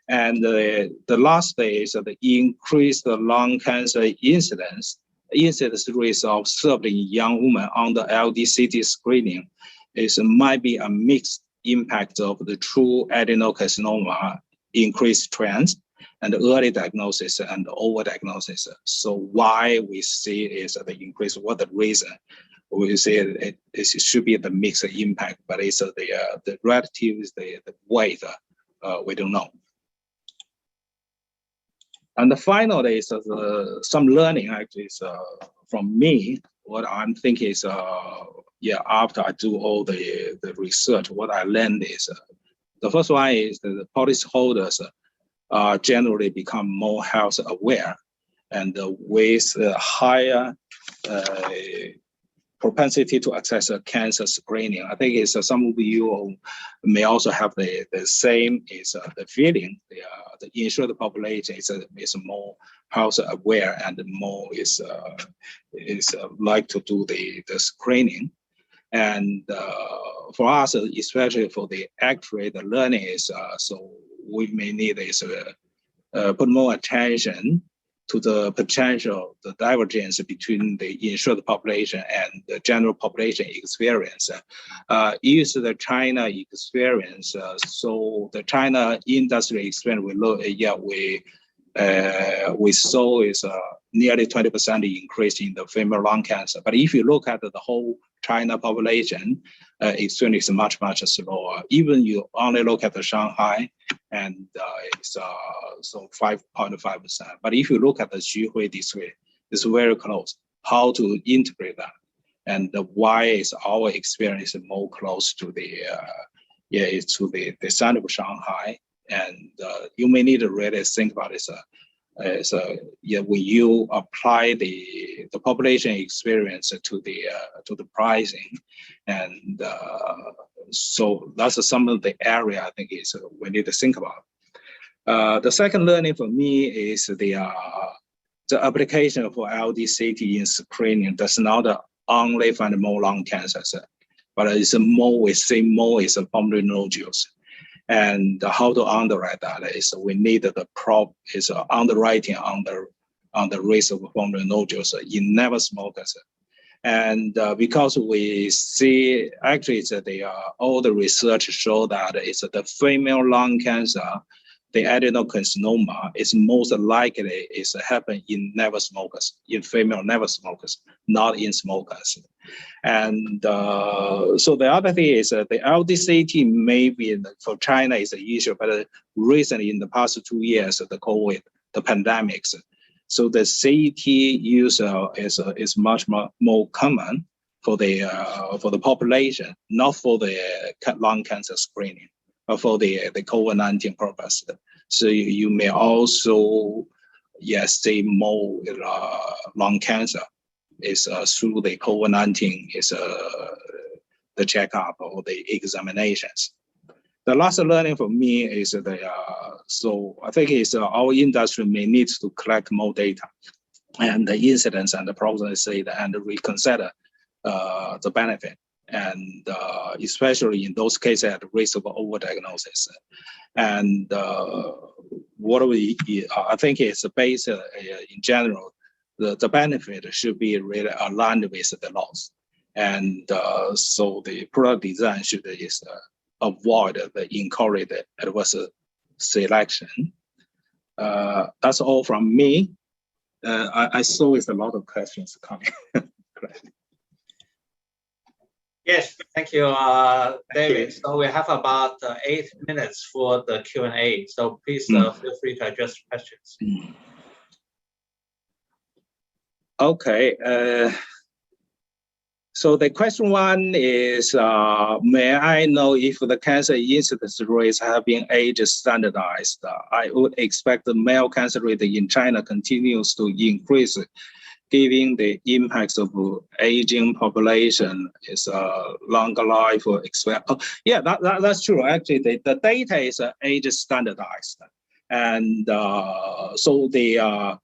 Speaker 4: And the last is the increased lung cancer incidence rates observed in young women under LDCT screening might be a mixed impact of the true adenocarcinoma increased trends and early diagnosis and overdiagnosis. So why we see is the increase, what the reason? We say it should be the mixed impact, but it's the relative, the weight, we don't know. And finally is some learning actually from me. What I'm thinking is, after I do all the research, what I learned is, the first one is that the policyholders generally become more health aware, and with higher propensity to access cancer screening. I think it's some of you may also have the same the feeling. The insured population is more health aware and more is like to do the screening. And for us, especially for the actuary, the learning is so we may need is put more attention to the potential, the divergence between the insured population and the general population experience. Use the China experience. So the China industry experience, we look, we saw is a nearly 20% increase in the female lung cancer. But if you look at the whole China population, it's much, much slower. Even you only look at the Shanghai, and it's so 5.5%. But if you look at the Xuhui district, it's very close. How to integrate that, and why is our experience more close to the center of Shanghai? And you may need to really think about it. When you apply the population experience to the pricing, and so that's some of the area I think is we need to think about. The second learning for me is the application for LDCT in screening does not only find more lung cancers, but it's more, we see more is pulmonary nodules. And how to underwrite that is we need the underwriting on the risk of pulmonary nodules in never smokers. And because we see actually it's all the research show that it's the female lung cancer, the adenocarcinoma is most likely is happen in never smokers, in female never smokers, not in smokers. And so the other thing is the LDCT maybe for China is an issue, but recently in the past 2 years, the COVID, the pandemics, so the CT use is much more common for the population, not for the lung cancer screening, but for the COVID-19 purpose. So you may also see more lung cancer is through the COVID-19 is the checkup or the examinations. The last learning for me is so I think is our industry may need to collect more data and the incidence and the progress and reconsider the benefit, and especially in those cases at risk of overdiagnosis. And I think it's based in general, the benefit should be really aligned with the loss. And so the product design should avoid encourage the adverse selection. That's all from me. I saw it's a lot of questions coming.
Speaker 1: Yes, thank you, David. So we have about 8 minutes for the Q&A. So please feel free to address questions.
Speaker 4: Okay. So the question one is, may I know if the cancer incidence rates have been age standardized? I would expect the male cancer rate in China continues to increase, given the impacts of aging population is longer life or expect. Oh, yeah, that's true. Actually, the data is age standardized, and so the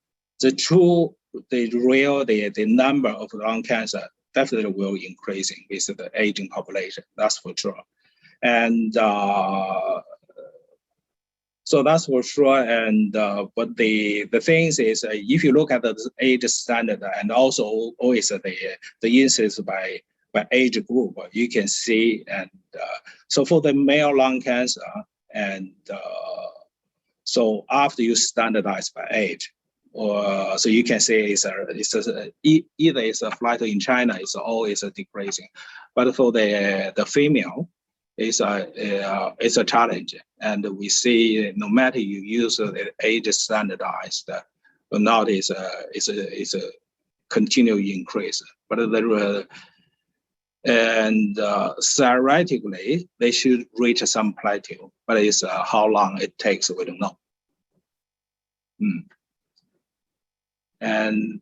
Speaker 4: number of lung cancer definitely will increasing with the aging population. That's for sure, and so that's for sure. And but the things is if you look at the age standard and also always the incidence by age group, you can see. And so for the male lung cancer, and so after you standardize by age, or so you can say either it's a flight in China, it's always decreasing, but for the female, it's a challenge, and we see no matter you use the age standardized, but now it's a continual increase. But and theoretically they should reach some plateau, but it's how long it takes we don't know. And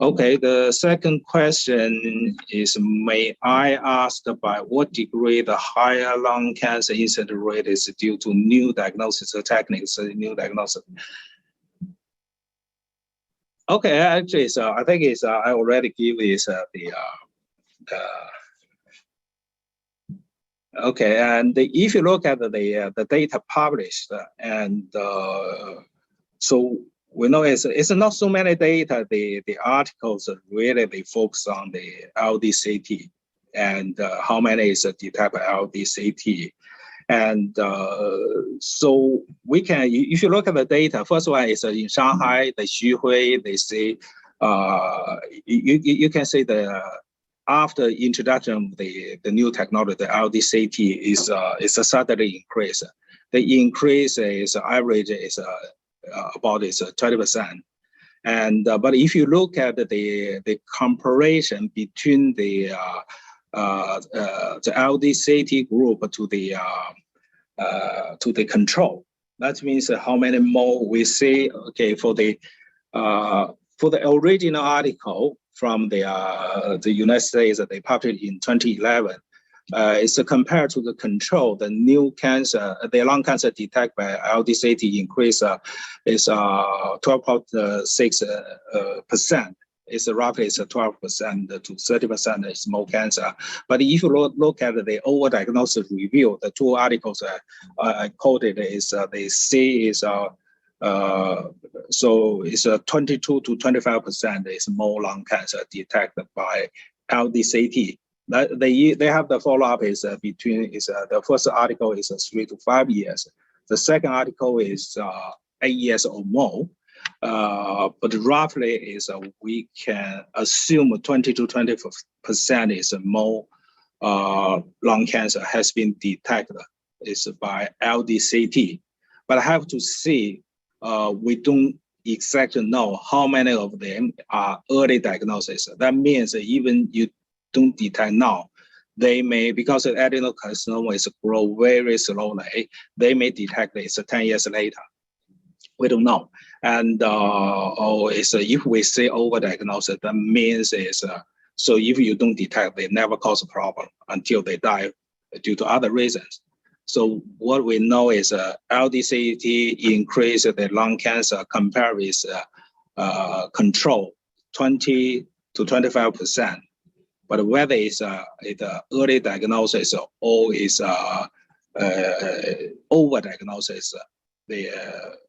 Speaker 4: okay, the second question is, may I ask by what degree the higher lung cancer incidence rate is due to new diagnosis techniques, new diagnosis? Okay, actually, so I think it's I already give this okay, and if you look at the data published, and so we know it's not so many data. The articles really they focus on the LDCT and how many is detected LDCT, And so we can, if you look at the data, first one is in Shanghai, the Xuhui, they say, you can say the after introduction of the new technology, the LDCT is a suddenly increase. The increase is average is about 20%. And but if you look at the comparison between the LDCT group to the control, that means how many more we see. Okay, for the original article from the United States that they published in 2011, it's compared to the control, the new cancer, the lung cancer detected by LDCT increase is 12.6%. It's roughly 12% to 30% is more cancer. But if you look at the overdiagnosis review, the two articles I quoted is they see is so it's 22 to 25% is more lung cancer detected by LDCT. They have the follow-up is between the first article is 3 to 5 years. The second article is 8 years or more. But roughly is we can assume 20 to 20% is more lung cancer has been detected is by LDCT. But I have to see, we don't exactly know how many of them are early diagnosis. That means even you don't detect now, they may, because adenocarcinoma is grow very slowly, they may detect it 10 years later. We don't know. And if we say overdiagnosis, that means so if you don't detect, they never cause a problem until they die due to other reasons. So what we know is LDCT increase the lung cancer compared with control 20 to 25%. But whether it's early diagnosis or is overdiagnosis,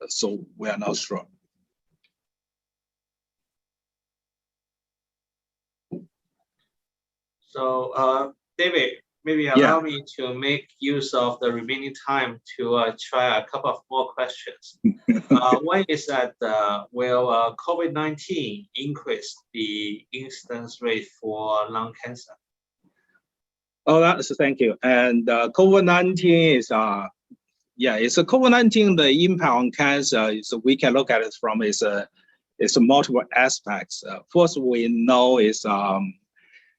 Speaker 4: so we are not sure.
Speaker 1: So David, maybe allow me to make use of the remaining time to try a couple of more questions. One is that will COVID-19 increase the incidence rate for lung cancer?
Speaker 4: Oh, thank you. And COVID-19 is it's a COVID-19. The impact on cancer is we can look at it from it's multiple aspects. First, we know is the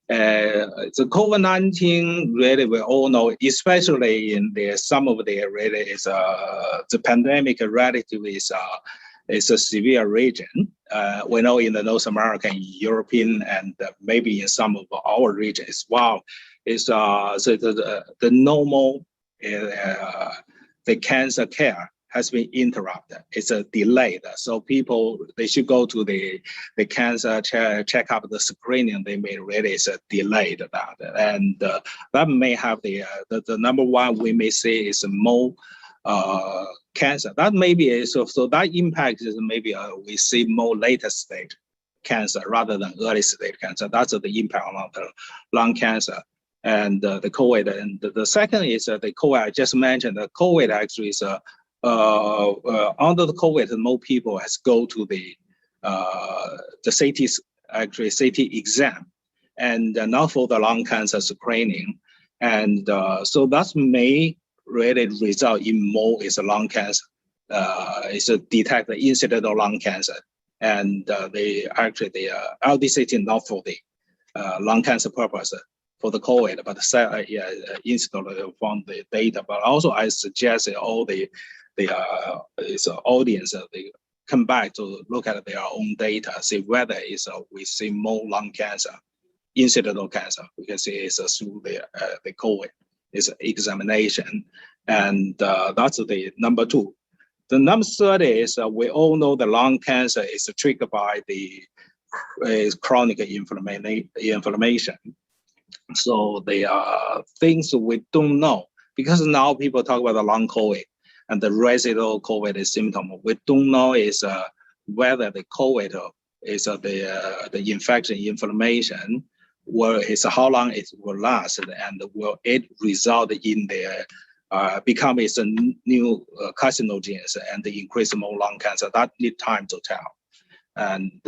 Speaker 4: COVID-19 really we all know, especially in some of the really is the pandemic relatively is a severe region. We know in the North American, European, and maybe in some of our regions as well. Is so the normal the cancer care has been interrupted. It's delayed. So people, they should go to the cancer check up the screening. They may really delayed that. And that may have the number one we may say is more cancer. That may be, so that impact is maybe we see more later stage cancer rather than early stage cancer. That's the impact on the lung cancer. And the COVID. And the second is the COVID. I just mentioned the COVID actually is under the COVID, more people has go to the CT exam, and not for the lung cancer screening. And so that may really result in more is a lung cancer. It's a detect the incident of lung cancer, and they actually the LDCT not for the lung cancer purpose. For the COVID, but instantly from the data. But also, I suggest all the audience they come back to look at their own data, see whether we see more lung cancer, incidental cancer. We can see it's through the COVID. It's examination, and that's the number two. The number third is we all know the lung cancer is triggered by the chronic inflammation. So they are things we don't know, because now people talk about the long COVID and the residual COVID symptom. We don't know is whether the COVID is the infection, inflammation, or is how long it will last, and will it result in the become its a new carcinogens and increase more lung cancer. That need time to tell. And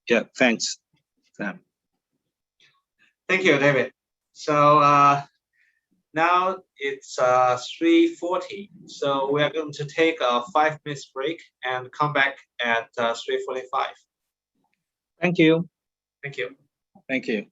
Speaker 4: yeah, thanks, Sam.
Speaker 1: Thank you, David. So now it's 3:40. So we are going to take a 5 minute break and come back at 3:45.
Speaker 4: Thank you.
Speaker 1: Thank you.
Speaker 4: Thank you.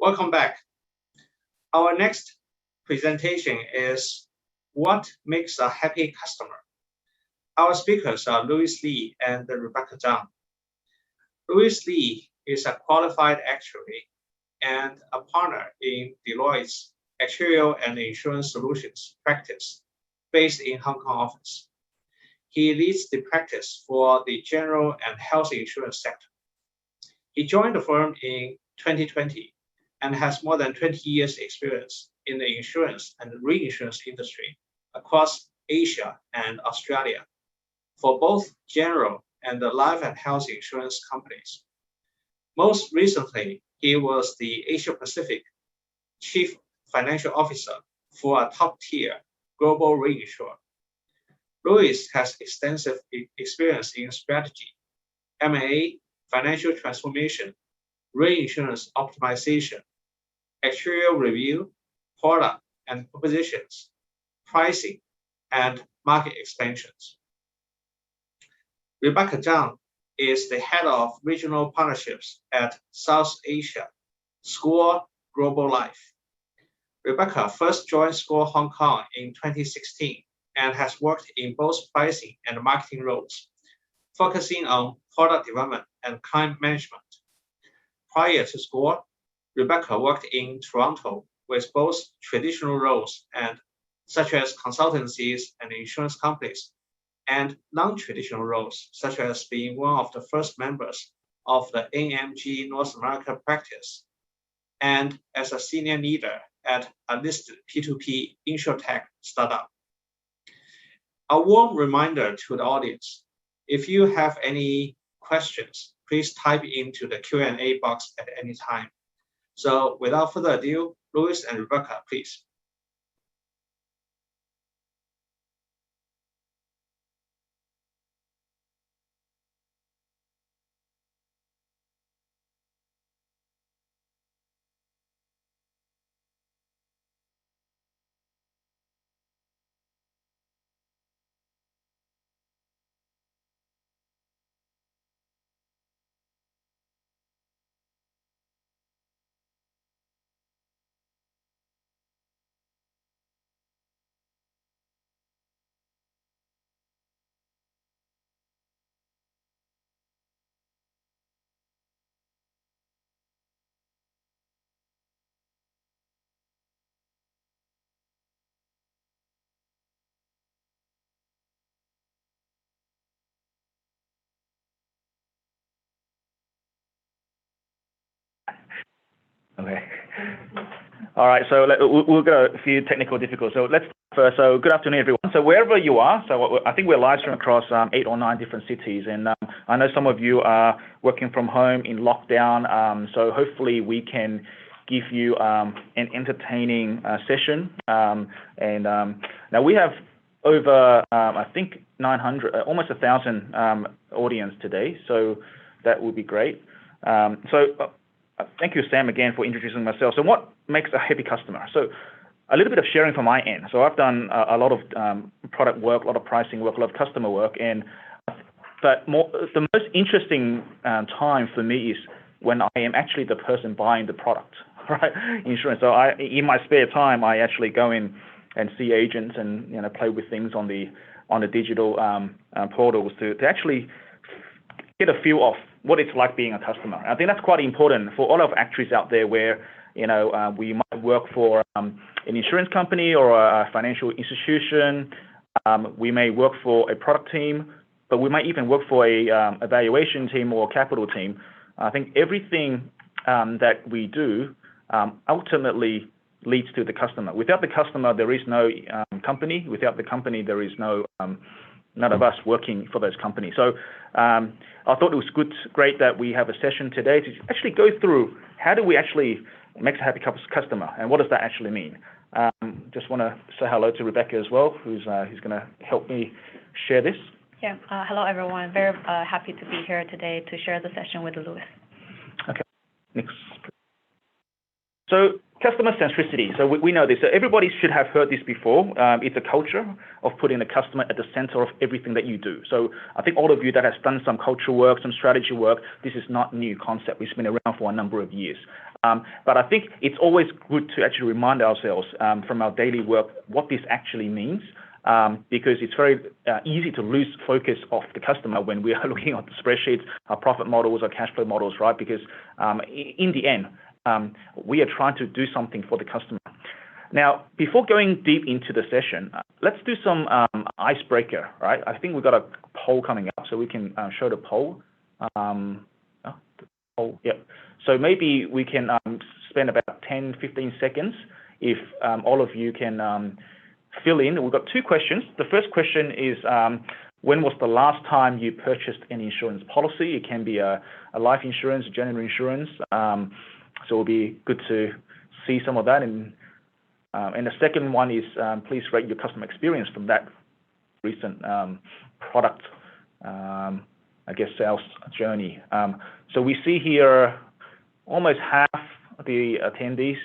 Speaker 1: Welcome back. Our next presentation is what makes a happy customer. Our speakers are Louis Lee and Rebecca Zhang. Louis Lee is a qualified actuary and a partner in Deloitte's Actuarial and Insurance Solutions practice based in Hong Kong office. He leads the practice for the general and health insurance sector. He joined the firm in 2020 and has more than 20 years experience in the insurance and reinsurance industry across Asia and Australia for both general and the life and health insurance companies. Most recently, he was the Asia Pacific Chief Financial Officer for a top-tier global reinsurer. Louis has extensive experience in strategy, M&A, financial transformation, reinsurance optimization, actuarial review, product and propositions, pricing, and market expansions. Rebecca Zhang is the head of regional partnerships at South Asia, SCOR Global Life. Rebecca first joined SCOR Hong Kong in 2016 and has worked in both pricing and marketing roles, focusing on product development and client management. Prior to SCOR, Rebecca worked in Toronto with both traditional roles and such as consultancies and insurance companies, and non-traditional roles, such as being one of the first members of the NMG North America practice, and as a senior leader at a listed P2P insurtech startup. A warm reminder to the audience, if you have any questions, please type into the Q&A box at any time. So without further ado, Louis and Rebecca, please.
Speaker 6: Okay. All right, so we'll go a few technical difficulties. So let's first, so good afternoon, everyone. So wherever you are, so I think we're live streaming across 8 or 9 different cities. And I know some of you are working from home in lockdown. So hopefully we can give you an entertaining session. Now we have over, I think, 900, almost 1,000 audience today. So that would be great. Thank you, Sam, again, for introducing myself. So what makes a happy customer? So a little bit of sharing from my end. So I've done a lot of product work, a lot of pricing work, a lot of customer work. But the most interesting time for me is when I am actually the person buying the product, right? Insurance. So in my spare time, I actually go in and see agents and play with things on the digital portals to actually get a feel of what it's like being a customer. I think that's quite important for all of actuaries out there where, we might work for an insurance company or a financial institution. We may work for a product team, but we might even work for a evaluation team or capital team. I think everything that we do ultimately leads to the customer. Without the customer, there is no company. Without the company, there is no none of us working for those companies. So I thought it was great that we have a session today to actually go through how do we actually make a happy customer and what does that actually mean. Just want to say hello to Rebecca as well, who's going to help me share this.
Speaker 7: Yeah, hello everyone. Very happy to be here today to share the session with Louis.
Speaker 6: Okay, next. So Customer centricity. So we know this. So everybody should have heard this before. It's a culture of putting the customer at the center of everything that you do. So I think all of you that has done some cultural work, some strategy work, this is not new concept. It's been around for a number of years. But I think it's always good to actually remind ourselves from our daily work what this actually means. Because it's very easy to lose focus of the customer when we are looking at the spreadsheets, our profit models, our cash flow models, right? Because in the end, we are trying to do something for the customer. Now, before going deep into the session, let's do some icebreaker, right? I think we've got a poll coming up, so we can show the poll. So maybe we can spend about 10, 15 seconds if all of you can fill in. We've got two questions. The first question is, when was the last time you purchased an insurance policy? It can be a life insurance, general insurance. So it'll be good to see some of that. And the second one is, please rate your customer experience from that recent product, I guess, sales journey. So we see here almost half of the attendees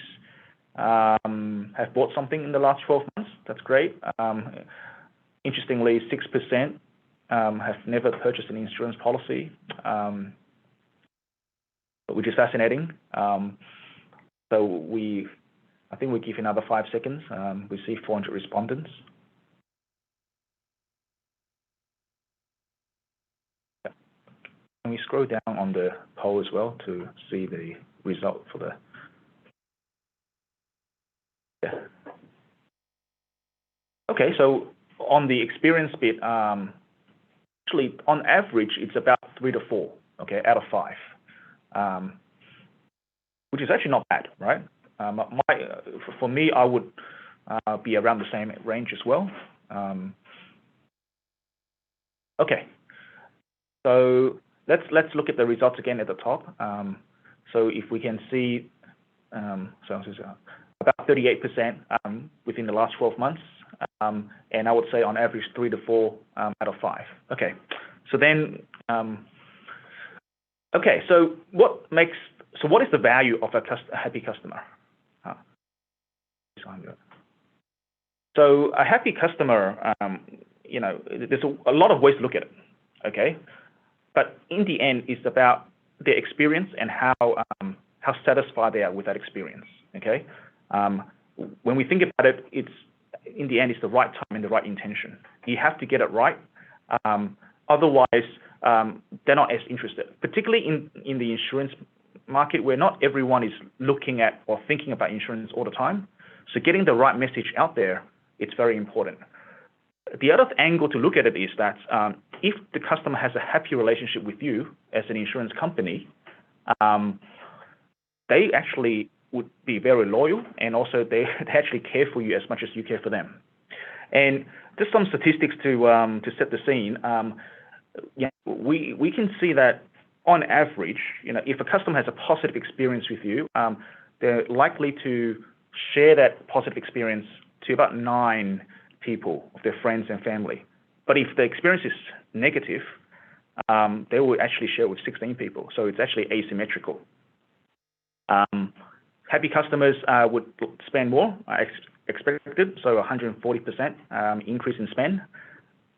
Speaker 6: have bought something in the last 12 months. That's great. Interestingly, 6% have never purchased an insurance policy, which is fascinating. So I think we give another 5 seconds. We see 400 respondents. Can we scroll down on the poll as well to see the result for the? Yeah. Okay, so on the experience bit, actually on average it's about 3 to 4, okay, out of 5, which is actually not bad, right? For me, I would be around the same range as well. Okay, so let's look at the results again at the top. So if we can see, about 38% within the last 12 months, and I would say on average 3 to 4 out of 5. Okay, so then, okay, so what is the value of a happy customer? So a happy customer, you know, there's a lot of ways to look at it, okay? But in the end, it's about their experience and how satisfied they are with that experience, okay? When we think about it, in the end, it's the right time and the right intention. You have to get it right. Otherwise, they're not as interested, particularly in the insurance market where not everyone is looking at or thinking about insurance all the time. So getting the right message out there, it's very important. The other angle to look at it is that if the customer has a happy relationship with you as an insurance company, they actually would be very loyal, and also they actually care for you as much as you care for them. And just some statistics to set the scene. Yeah, we can see that on average, you know, if a customer has a positive experience with you, they're likely to share that positive experience to about 9 people of their friends and family. But if the experience is negative, they will actually share with 16 people. So it's actually asymmetrical. Happy customers would spend more, expected, so 140% increase in spend.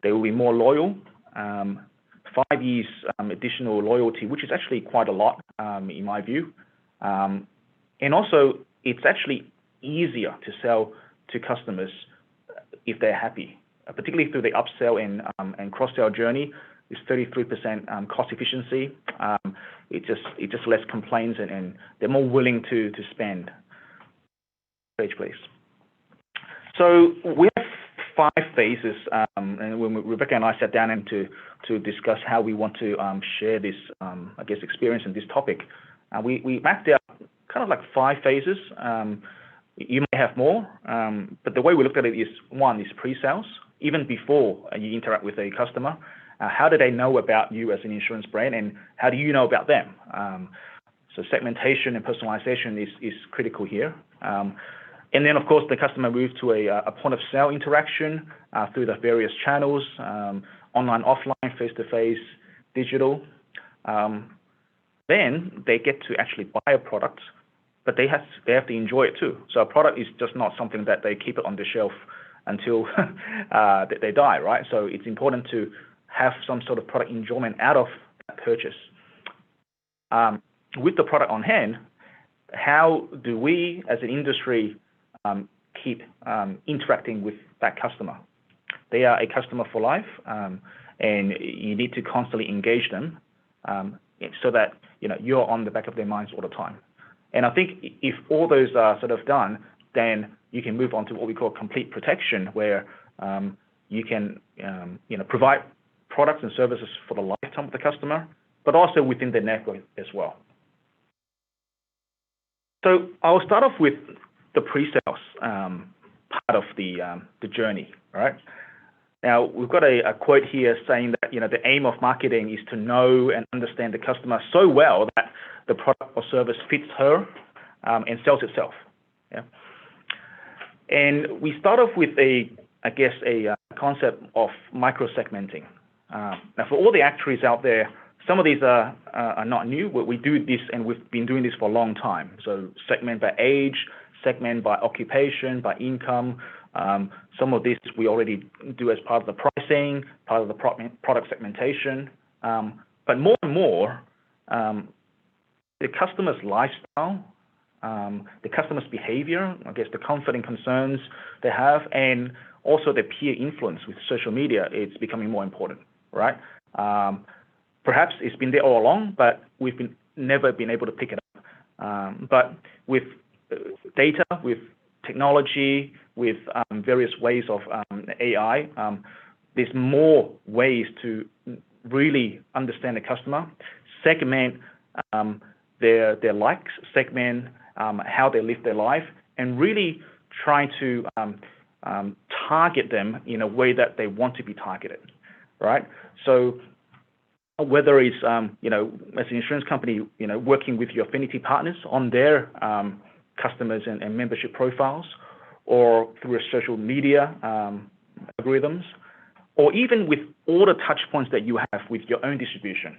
Speaker 6: They will be more loyal, 5 years additional loyalty, which is actually quite a lot in my view. And also, it's actually easier to sell to customers if they're happy, particularly through the upsell and cross-sell journey. It's 33% cost efficiency. It's just less complaints, and they're more willing to spend. Page, please. So we have 5 phases, and when Rebecca and I sat down and to discuss how we want to share this, I guess, experience in this topic, we mapped out kind of like 5 phases. You may have more, but the way we looked at it is, one is pre-sales, even before you interact with a customer. How do they know about you as an insurance brand, and how do you know about them? So segmentation and personalization is critical here. And then, of course, the customer moves to a point of sale interaction through the various channels, online, offline, face-to-face, digital. Then they get to actually buy a product, but they have to enjoy it too. So a product is just not something that they keep it on the shelf until they die, right? So it's important to have some sort of product enjoyment out of that purchase. With the product on hand, how do we as an industry keep interacting with that customer? They are a customer for life, and you need to constantly engage them so that you're on the back of their minds all the time. And I think if all those are sort of done, then you can move on to what we call complete protection, where you can provide products and services for the lifetime of the customer, but also within the network as well. So I'll start off with the pre-sales part of the journey, all right? Now, we've got a quote here saying that, the aim of marketing is to know and understand the customer so well that the product or service fits her and sells itself. Yeah. And we start off with a concept of micro-segmenting. Now, for all the actuaries out there, some of these are not new, but we do this, and we've been doing this for a long time. So segment by age, segment by occupation, by income. Some of this we already do as part of the pricing, part of the product segmentation. But more and more, the customer's lifestyle, the customer's behavior, the comfort and concerns they have, and also the peer influence with social media, it's becoming more important, right? Perhaps it's been there all along, but we've never been able to pick it up. But with data, with technology, with various ways of AI, there's more ways to really understand the customer, segment their likes, segment how they live their life, and really try to target them in a way that they want to be targeted, right? So whether it's, as an insurance company, working with your affinity partners on their customers and membership profiles, or through social media algorithms, or even with all the touch points that you have with your own distribution.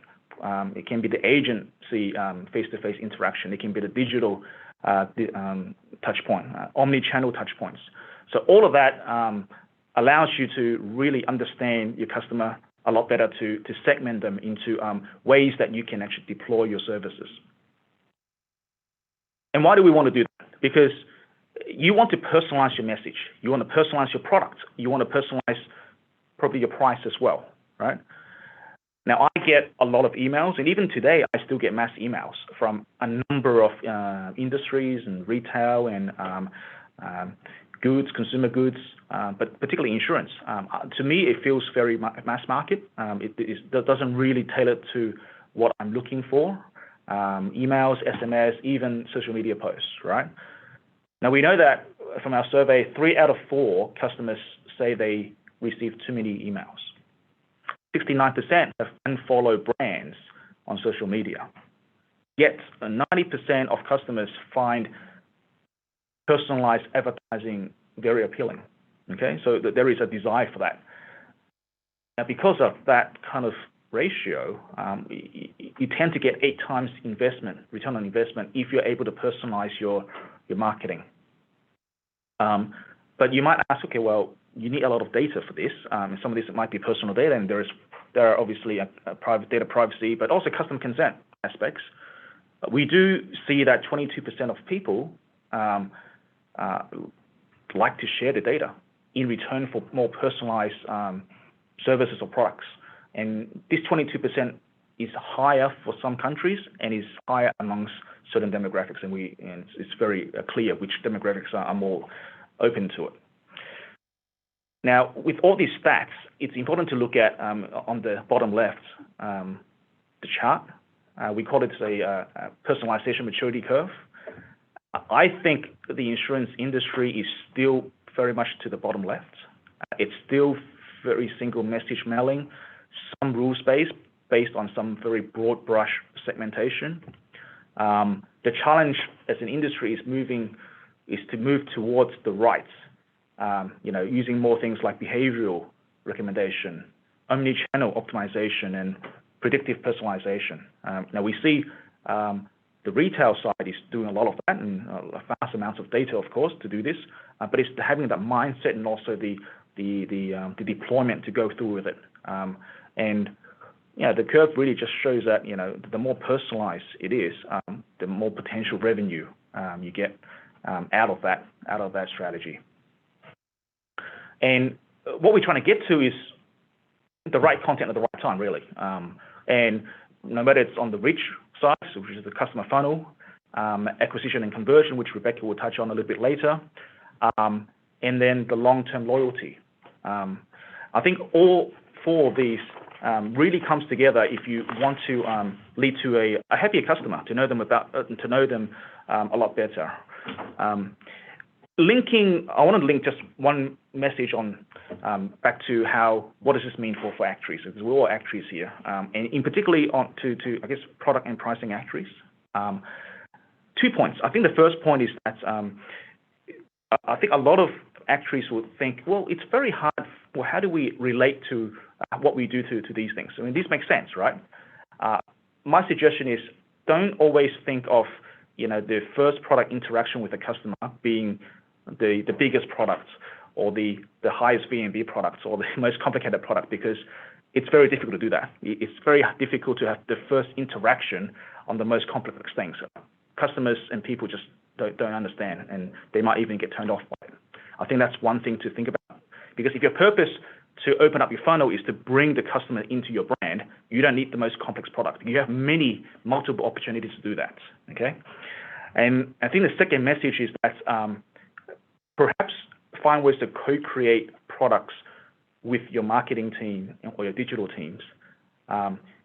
Speaker 6: It can be the agency face-to-face interaction. It can be the digital touch point, omni-channel touch points. So all of that allows you to really understand your customer a lot better, to segment them into ways that you can actually deploy your services. And why do we want to do that? Because you want to personalize your message. You want to personalize your product. You want to personalize probably your price as well, right? Now, I get a lot of emails, and even today, I still get mass emails from a number of industries and retail and goods, consumer goods, but particularly insurance. To me, it feels very mass market. It doesn't really tailor to what I'm looking for. Emails, SMS, even social media posts, right? Now, we know that from our survey, 3 out of 4 customers say they receive too many emails. 69% have unfollowed brands on social media. Yet 90% of customers find personalized advertising very appealing. Okay, so there is a desire for that. Now, because of that kind of ratio, you tend to get 8 times return on investment, if you're able to personalize your marketing. But you might ask, okay, well, you need a lot of data for this. Some of this might be personal data, and there are obviously private data privacy, but also customer consent aspects. We do see that 22% of people like to share the data in return for more personalized services or products. And this 22% is higher for some countries and is higher amongst certain demographics, and it's very clear which demographics are more open to it. Now, with all these stats, it's important to look at on the bottom left the chart. We call it a personalization maturity curve. I think the insurance industry is still very much to the bottom left. It's still very single message mailing, some rules-based, based on some very broad brush segmentation. The challenge as an industry is to move towards the right, using more things like behavioral recommendation, omni-channel optimization, and predictive personalization. Now we see The retail side is doing a lot of that and vast amounts of data, of course, to do this. But it's having that mindset and also the deployment to go through with it. And the curve really just shows that the more personalized it is, the more potential revenue you get out of that strategy. And what we're trying to get to is the right content at the right time, really. And no matter it's on the reach side, which is the customer funnel, acquisition and conversion, which Rebecca will touch on a little bit later, and then the long-term loyalty. I think all four of these really comes together if you want to lead to a happier customer, to know them a lot better. I want to link just one message on back to what does this mean for actuaries, because we're all actuaries here, and in particularly on to I guess product and pricing actuaries. 2 points. I think the first point is that I think a lot of actuaries would think, well, it's very hard. Well, how do we relate to what we do to these things? I mean, this makes sense, right? My suggestion is don't always think of the first product interaction with the customer being the biggest product or the highest VNB product or the most complicated product, because it's very difficult to do that. It's very difficult to have the first interaction on the most complex things. Customers and people just don't understand, and they might even get turned off by it. I think that's one thing to think about, because if your purpose to open up your funnel is to bring the customer into your brand, you don't need the most complex product. You have multiple opportunities to do that, okay? And I think the second message is that perhaps find ways to co-create products with your marketing team or your digital teams,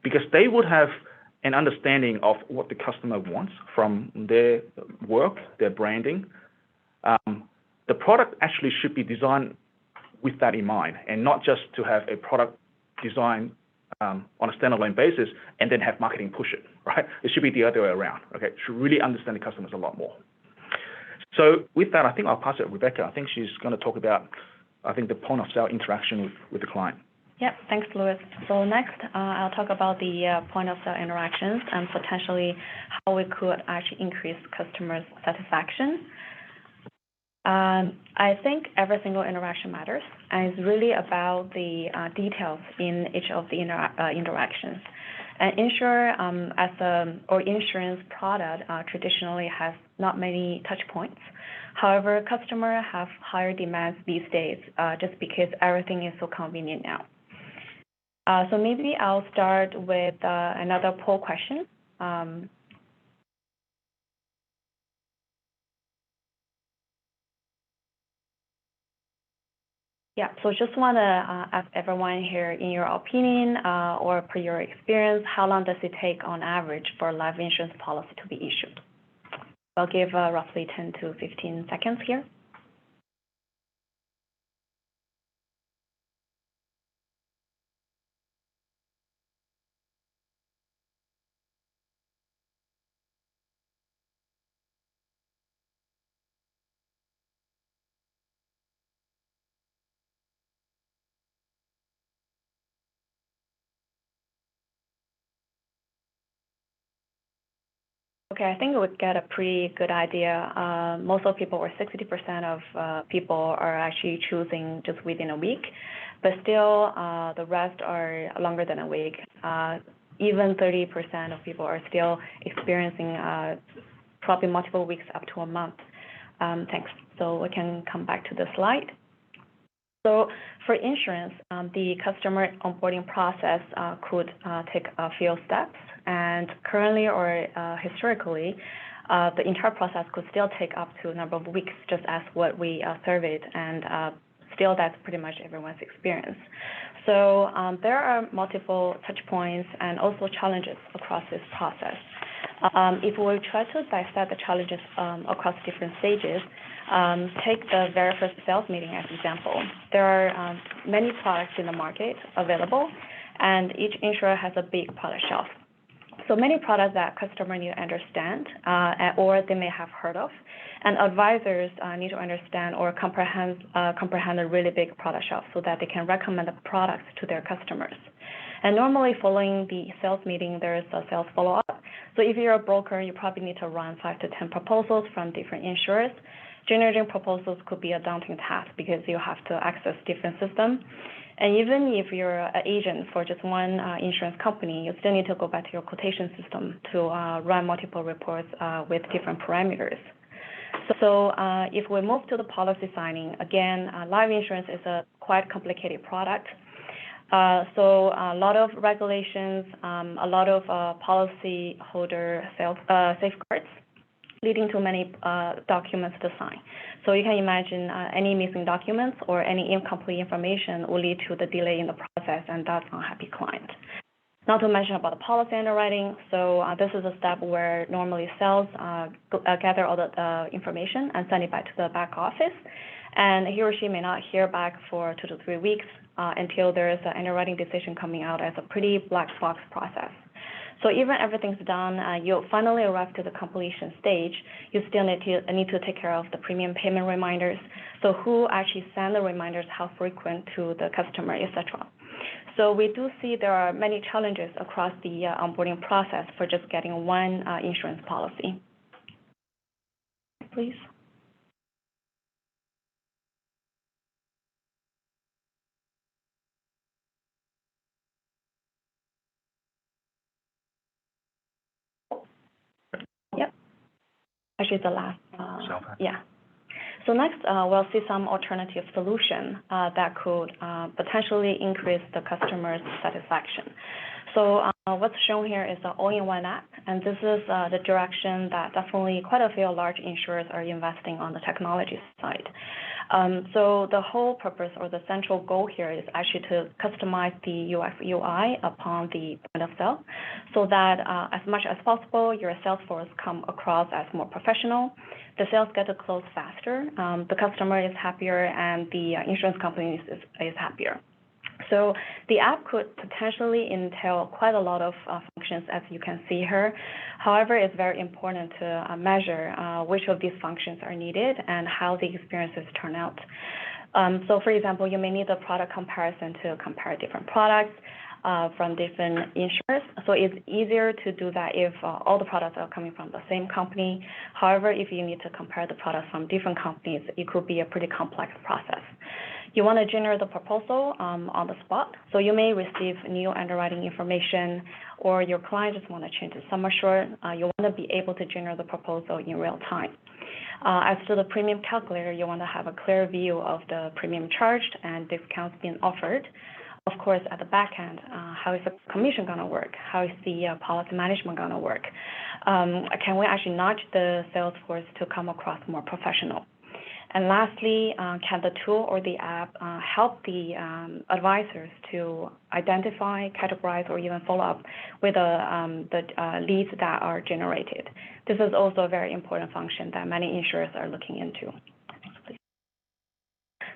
Speaker 6: because they would have an understanding of what the customer wants from their work, their branding. The product actually should be designed with that in mind, and not just to have a product design on a standalone basis and then have marketing push it, right? It should be the other way around, okay? Should really understand the customers a lot more. So with that, I think I'll pass it to Rebecca. I think she's going to talk about, the point of sale interaction with the client.
Speaker 7: Yep, thanks, Louis. So next, I'll talk about the point of sale interactions and potentially how we could actually increase customer satisfaction. I think every single interaction matters, and it's really about the details in each of the interactions. And insurance product traditionally has not many touch points. However, customers have higher demands these days just because everything is so convenient now. So maybe I'll start with another poll question. Yeah, so just want to ask everyone here, in your opinion or per your experience, how long does it take on average for a life insurance policy to be issued? I'll give roughly 10 to 15 seconds here. Okay, I think we would get a pretty good idea. Most of people, or 60% of people, are actually choosing just within a week, but still the rest are longer than a week. Even 30% of people are still experiencing probably multiple weeks up to a month. Thanks. So we can come back to the slide. So for insurance, the customer onboarding process could take a few steps. And currently or historically, the entire process could still take up to a number of weeks, just as what we surveyed, and still that's pretty much everyone's experience. So there are multiple touch points and also challenges across this process. If we try to dissect the challenges across different stages, take the very first sales meeting as an example. There are many products in the market available, and each insurer has a big product shelf. So many products that customers need to understand or they may have heard of, and advisors need to understand or comprehend a really big product shelf so that they can recommend the products to their customers. And normally following the sales meeting, there is a sales follow-up. So if you're a broker, you probably need to run 5 to 10 proposals from different insurers. Generating proposals could be a daunting task because you have to access different systems. And even if you're an agent for just one insurance company, you still need to go back to your quotation system to run multiple reports with different parameters. So if we move to the policy signing, again, life insurance is a quite complicated product. So a lot of regulations, a lot of policyholder safeguards, leading to many documents to sign. So you can imagine any missing documents or any incomplete information will lead to the delay in the process, and that's unhappy client. Not to mention about the policy underwriting. So this is a step where normally sales gather all the information and send it back to the back office. And he or she may not hear back for 2 to 3 weeks until there is an underwriting decision coming out as a pretty black box process. So even everything's done, you finally arrive to the completion stage, you still need to take care of the premium payment reminders. So who actually send the reminders, how frequent to the customer, etc. So we do see there are many challenges across the onboarding process for just getting one insurance policy. Please. Yep. Actually, the last. Yeah. So next, we'll see some alternative solution that could potentially increase the customer's satisfaction. So what's shown here is the all-in-one app, and this is the direction that definitely quite a few large insurers are investing on the technology side. So the whole purpose or the central goal here is actually to customize the UX UI upon the point of sale, so that as much as possible, your sales force come across as more professional. The sales get to close faster, the customer is happier, and the insurance company is happier. So the app could potentially entail quite a lot of functions, as you can see here. However, it's very important to measure which of these functions are needed and how the experiences turn out. So for example, you may need a product comparison to compare different products from different insurers. So it's easier to do that if all the products are coming from the same company. However, if you need to compare the products from different companies, it could be a pretty complex process. You want to generate the proposal on the spot. So you may receive new underwriting information, or your client just want to change the sum assured. You want to be able to generate the proposal in real time. As to the premium calculator, you want to have a clear view of the premium charged and discounts being offered. Of course, at the back end, how is the commission going to work? How is the policy management going to work? Can we actually nudge the sales force to come across more professional? And lastly, can the tool or the app help the advisors to identify, categorize, or even follow up with the leads that are generated? This is also a very important function that many insurers are looking into.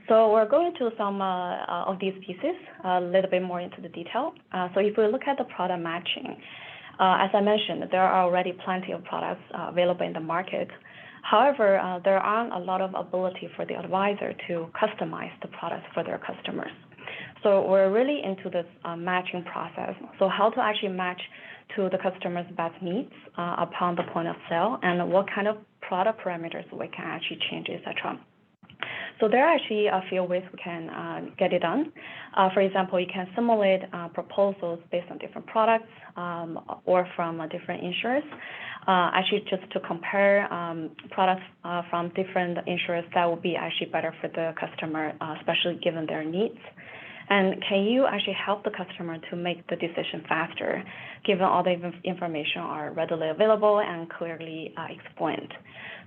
Speaker 7: So we're going to some of these pieces a little bit more into the detail. So if we look at the product matching, as I mentioned, there are already plenty of products available in the market. However, there aren't a lot of ability for the advisor to customize the products for their customers. So we're really into this matching process. So how to actually match to the customer's best needs upon the point of sale, and what kind of product parameters we can actually change, etc. So there are actually a few ways we can get it done. For example, you can simulate proposals based on different products or from different insurers. Actually, just to compare products from different insurers, that would be actually better for the customer, especially given their needs. And can you actually help the customer to make the decision faster, given all the information are readily available and clearly explained?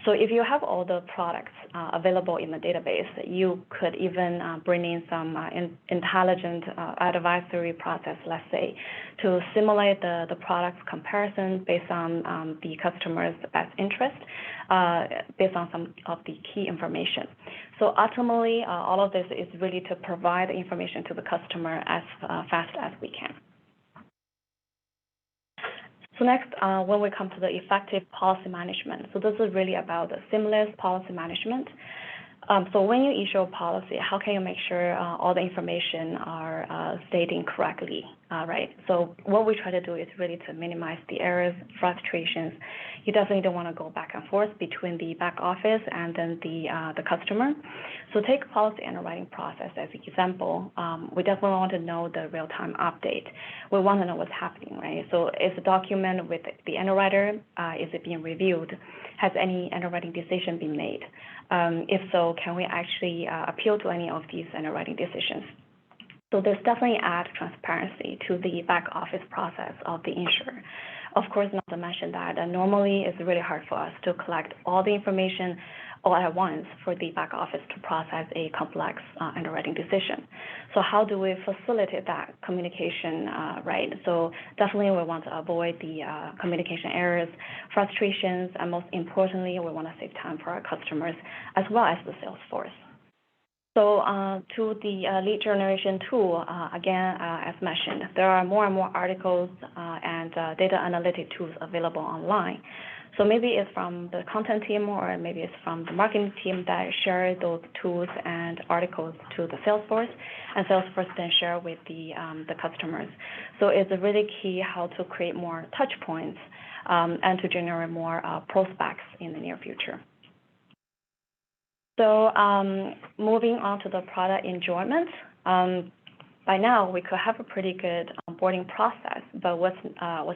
Speaker 7: So if you have all the products available in the database, you could even bring in some intelligent advisory process, let's say, to simulate the product comparison based on the customer's best interest, based on some of the key information. So ultimately, all of this is really to provide information to the customer as fast as we can. So next, when we come to the effective policy management, so this is really about the seamless policy management. So when you issue a policy, how can you make sure all the information are stating correctly? right? So what we try to do is really to minimize the errors, frustrations. You definitely don't want to go back and forth between the back office and then the customer. So take policy underwriting process as an example. We definitely want to know the real-time update. We want to know what's happening, right? So is the document with the underwriter, is it being reviewed? Has any underwriting decision been made? If so, can we actually appeal to any of these underwriting decisions? So there's definitely add transparency to the back office process of the insurer. Of course, not to mention that normally it's really hard for us to collect all the information all at once for the back office to process a complex underwriting decision. So how do we facilitate that communication, right? So definitely we want to avoid the communication errors, frustrations, and most importantly, we want to save time for our customers as well as the sales force. So to the lead generation tool, again, as mentioned, there are more and more articles and data analytic tools available online. So maybe it's from the content team or maybe it's from the marketing team that share those tools and articles to the Salesforce, and Salesforce then share with the customers. So it's really key how to create more touch points and to generate more prospects in the near future. So moving on to the product enjoyment, by now we could have a pretty good onboarding process, but what's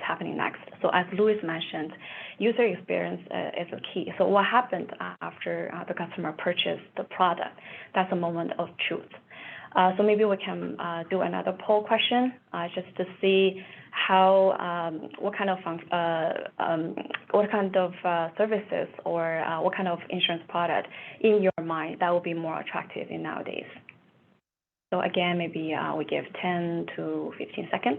Speaker 7: happening next? So as Louis mentioned, user experience is a key. So what happened after the customer purchased the product? That's a moment of truth. So maybe we can do another poll question just to see how what kind of services or what kind of insurance product in your mind that would be more attractive in nowadays. So again, maybe we give 10 to 15 seconds.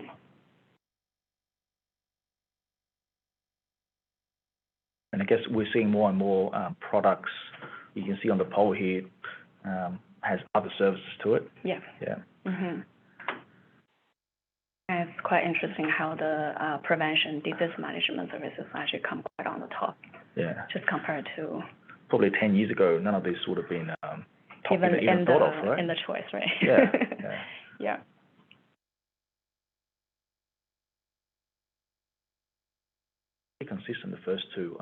Speaker 6: And I guess we're seeing more and more products. You can see on the poll here has other services to it.
Speaker 7: Yeah.
Speaker 6: Yeah.
Speaker 7: Mm-hmm. And it's quite interesting how the prevention, disease management services actually come quite on the top.
Speaker 6: Yeah.
Speaker 7: Just compared to
Speaker 6: probably 10 years ago, none of this would have been
Speaker 7: even
Speaker 6: thought of, right?
Speaker 7: in the choice, right?
Speaker 6: Yeah. Yeah.
Speaker 7: Yeah.
Speaker 6: Consistent, the first two.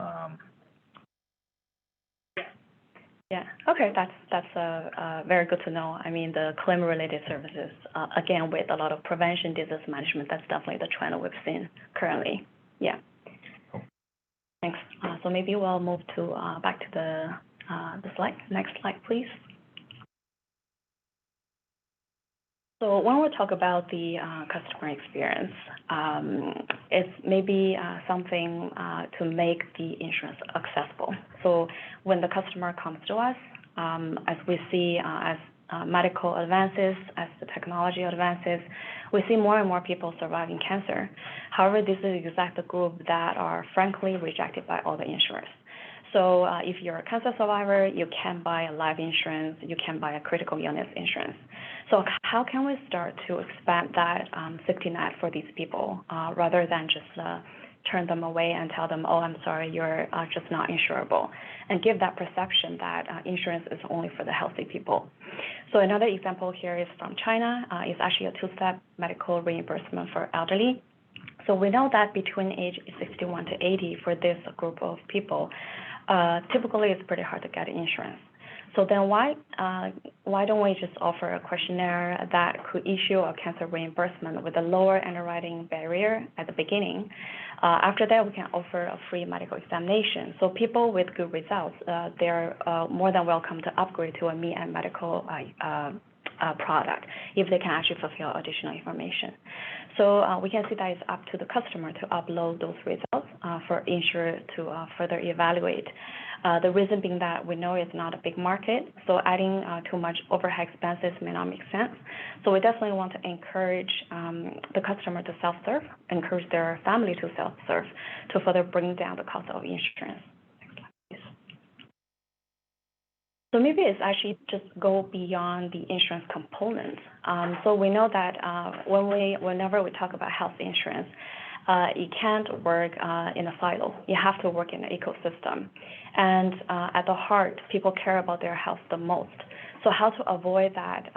Speaker 7: Yeah. Okay. That's very good to know. I mean, the claim-related services, again, with a lot of prevention, disease management, that's definitely the trend we've seen currently. Yeah. Thanks. So maybe we'll move to back to the slide. Next slide, please. So when we talk about the customer experience, it's maybe something to make the insurance accessible. So when the customer comes to us, as we see as medical advances, as the technology advances, we see more and more people surviving cancer. However, this is exactly the group that are frankly rejected by all the insurers. So if you're a cancer survivor, you can buy a life insurance, you can buy a critical illness insurance. So how can we start to expand that safety net for these people rather than just turn them away and tell them, oh, I'm sorry, you're just not insurable, and give that perception that insurance is only for the healthy people. So another example here is from China. It's actually a two-step medical reimbursement for elderly. So we know that between age 61 to 80 for this group of people, typically it's pretty hard to get insurance. So then why don't we just offer a questionnaire that could issue a cancer reimbursement with a lower underwriting barrier at the beginning? After that, we can offer a free medical examination. So people with good results, they're more than welcome to upgrade to a Me and Medical product if they can actually fulfill additional information. So we can see that it's up to the customer to upload those results for insurer to further evaluate. The reason being that we know it's not a big market, so adding too much overhead expenses may not make sense. So we definitely want to encourage the customer to self-serve, encourage their family to self-serve to further bring down the cost of insurance. Next slide, please. So maybe it's actually just go beyond the insurance components. So we know that whenever we talk about health insurance, it can't work in a silo. You have to work in an ecosystem. And at the heart, people care about their health the most. So how to avoid that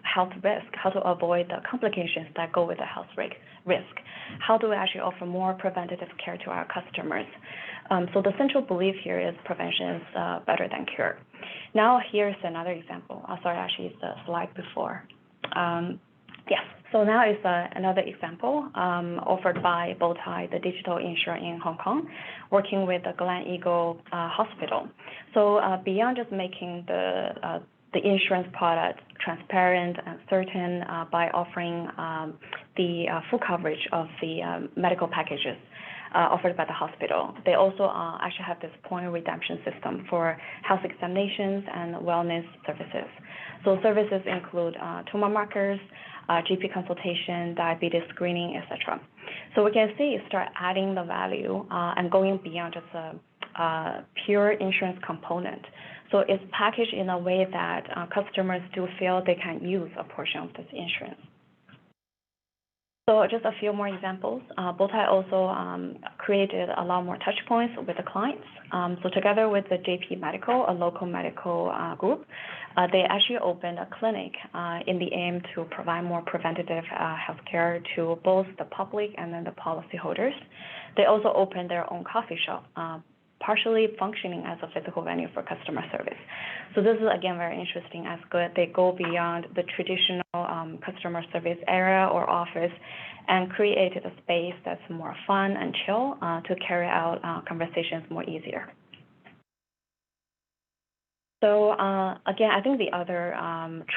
Speaker 7: health risk, how to avoid the complications that go with the health risk. How do we actually offer more preventative care to our customers? So the central belief here is prevention is better than cure. Now here's another example. Sorry, actually it's the slide before. Yes, so now is another example offered by Bowtie, the digital insurer in Hong Kong, working with the Gleneagles Hospital. So beyond just making the insurance product transparent and certain by offering the full coverage of the medical packages offered by the hospital. They also actually have this point redemption system for health examinations and wellness services. So services include tumor markers, GP consultation, diabetes screening, etc. So we can see start adding the value and going beyond just a pure insurance component. So it's packaged in a way that customers do feel they can use a portion of this insurance. So just a few more examples. Bowtie also created a lot more touch points with the clients. So together with the JP Medical, a local medical group, they actually opened a clinic in the aim to provide more preventative healthcare to both the public and then the policyholders. They also opened their own coffee shop, partially functioning as a physical venue for customer service. So this is again very interesting as good. They go beyond the traditional customer service area or office and created a space that's more fun and chill to carry out conversations more easier. So again, I think the other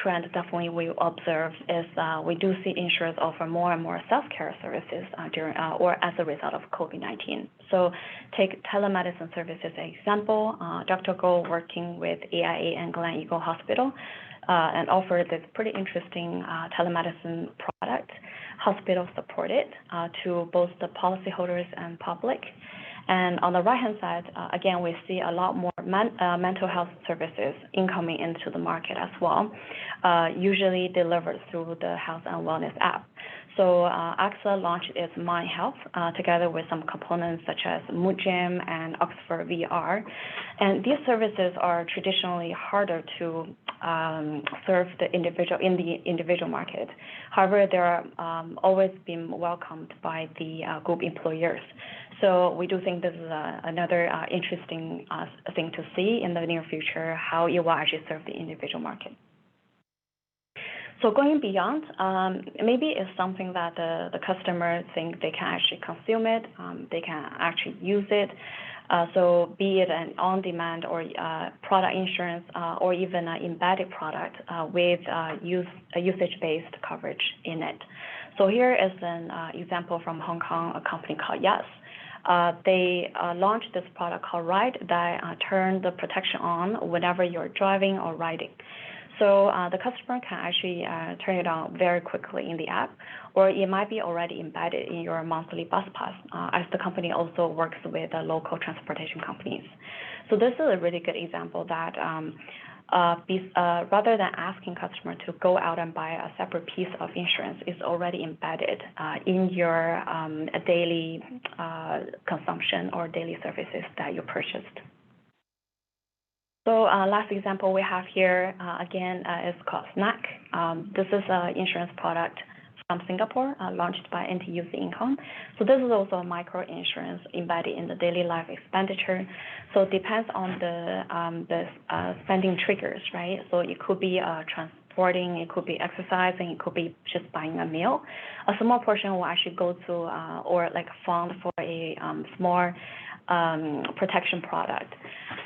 Speaker 7: trend definitely we observe is we do see insurers offer more and more self-care services during or as a result of COVID-19. So take telemedicine services as an example. Dr. Goh working with AIA and Gleneagles Hospital and offered this pretty interesting telemedicine product, hospital supported to both the policyholders and public. And on the right-hand side, again, we see a lot more mental health services incoming into the market as well, usually delivered through the health and wellness app. So AXA launched its Mind Health together with some components such as Mood Gym and Oxford VR. And these services are traditionally harder to serve the individual market. However, they are always been welcomed by the group employers. So we do think this is another interesting thing to see in the near future, how it will actually serve the individual market. So going beyond, maybe it's something that the customer think they can actually consume it, they can actually use it. So be it an on-demand or product insurance or even an embedded product with usage-based coverage in it. So here is an example from Hong Kong, a company called Yes. They launched this product called Ride that turn the protection on whenever you're driving or riding. So the customer can actually turn it on very quickly in the app, or it might be already embedded in your monthly bus pass, as the company also works with local transportation companies. So this is a really good example that rather than asking customer to go out and buy a separate piece of insurance, is already embedded in your daily consumption or daily services that you purchased. So last example we have here, again, is called Snack. This is an insurance product from Singapore, launched by NTUC Income. So this is also a micro insurance embedded in the daily life expenditure. So it depends on the spending triggers, right? So it could be transporting, it could be exercising, it could be just buying a meal. A small portion will actually go to or like a fund for a small protection product.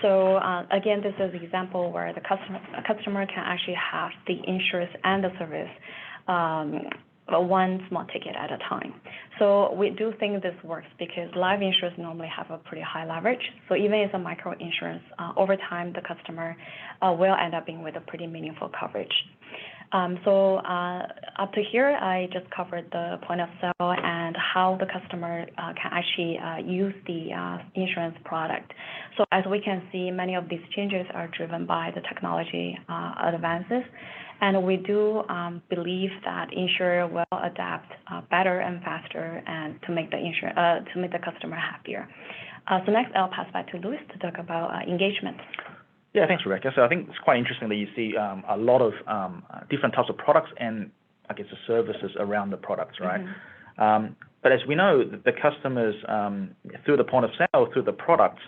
Speaker 7: So again, this is an example where the customer can actually have the insurance and the service one small ticket at a time. So we do think this works because life insurance normally have a pretty high leverage. So even if it's a micro insurance, over time, the customer will end up being with a pretty meaningful coverage. So up to here, I just covered the point of sale and how the customer can actually use the insurance product. So as we can see, many of these changes are driven by the technology advances. And we do believe that insurer will adapt better and faster and to make the customer happier. So next, I'll pass back to Louis to talk about engagement.
Speaker 6: Yeah, thanks, Rebecca. So I think it's quite interesting that you see a lot of different types of products and I guess the services around the products, right? But as we know, the customers through the point of sale, through the products,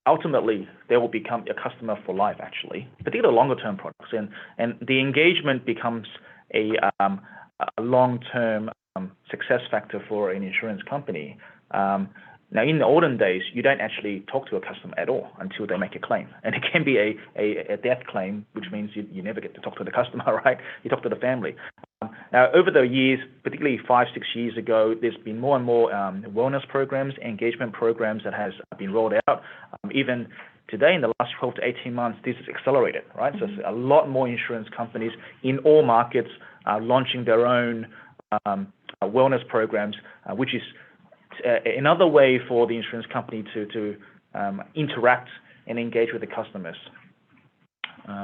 Speaker 6: ultimately they will become a customer for life, actually, particularly longer term products, and the engagement becomes a long-term success factor for an insurance company. Now, in the olden days, you don't actually talk to a customer at all until they make a claim. And it can be a death claim, which means you never get to talk to the customer, right? You talk to the family. Now, over the years, particularly 5-6 years ago, there's been more and more wellness programs, engagement programs that has been rolled out. Even today, in the last 12 to 18 months, this has accelerated, right? So a lot more insurance companies in all markets are launching their own wellness programs, which is another way for the insurance company to interact and engage with the customers.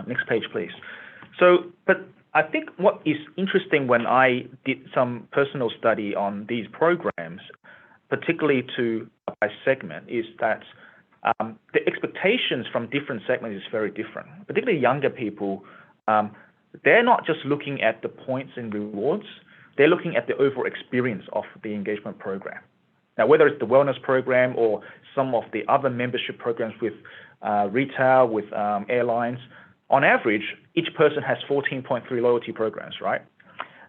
Speaker 6: Next page, please. So, but I think what is interesting when I did some personal study on these programs, particularly by segment, is that the expectations from different segments is very different. Particularly younger people, they're not just looking at the points and rewards, they're looking at the overall experience of the engagement program. Now, whether it's the wellness program or some of the other membership programs with retail, with airlines, on average, each person has 14.3 loyalty programs, right?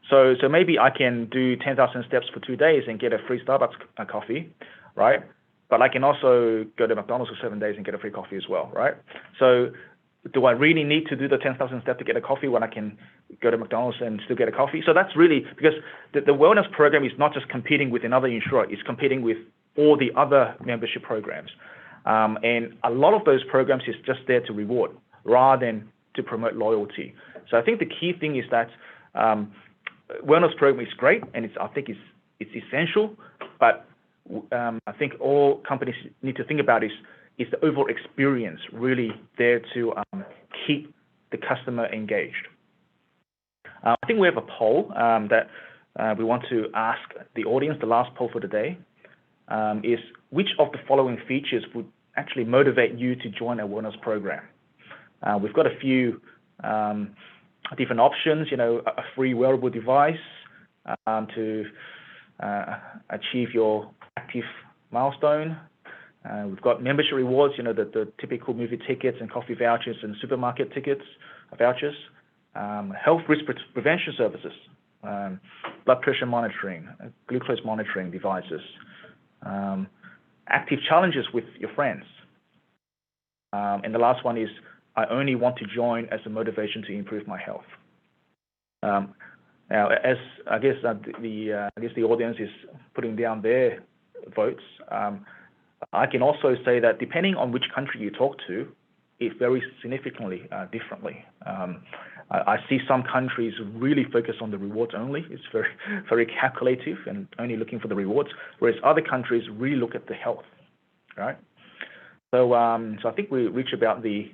Speaker 6: So maybe I can do 10,000 steps for 2 days and get a free Starbucks coffee, right? But I can also go to McDonald's for 7 days and get a free coffee as well, right? So do I really need to do the 10,000 steps to get a coffee when I can go to McDonald's and still get a coffee? So that's really, because the wellness program is not just competing with another insurer, it's competing with all the other membership programs. And a lot of those programs is just there to reward rather than to promote loyalty. So I think the key thing is that wellness program is great, and I think it's essential, but I think all companies need to think about is the overall experience really there to keep the customer engaged. I think we have a poll that we want to ask the audience. The last poll for today is which of the following features would actually motivate you to join a wellness program? We've got a few different options, a free wearable device to achieve your active milestone. We've got membership rewards, the typical movie tickets and coffee vouchers and supermarket tickets, vouchers. Health risk prevention services, blood pressure monitoring, glucose monitoring devices, active challenges with your friends. And the last one is, I only want to join as a motivation to improve my health. Now, as I guess the audience is putting down their votes, I can also say that depending on which country you talk to, it varies significantly differently. I see some countries really focus on the rewards only. It's very, very calculative and only looking for the rewards, whereas other countries really look at the health, right? So I think we reach about the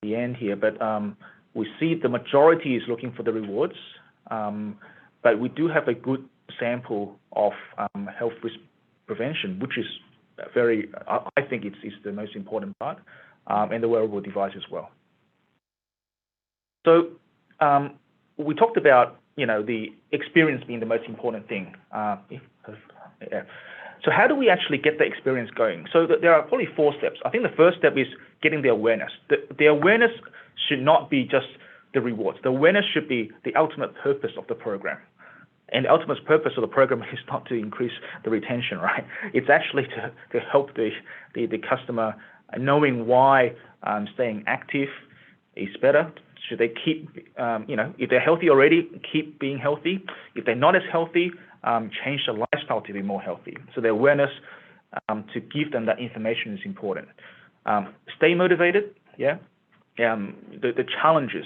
Speaker 6: end here, but we see the majority is looking for the rewards, but we do have a good sample of health risk prevention, which is I think it's the most important part, and the wearable device as well. So we talked about the experience being the most important thing. So how do we actually get the experience going? So there are probably 4 steps. I think the first step is getting the awareness. The awareness should not be just the rewards. The awareness should be the ultimate purpose of the program. And the ultimate purpose of the program is not to increase the retention, right? It's actually to help the customer knowing why staying active is better. Should they keep, if they're healthy already, keep being healthy. If they're not as healthy, change the lifestyle to be more healthy. So the awareness to give them that information is important. Stay motivated, yeah. The challenges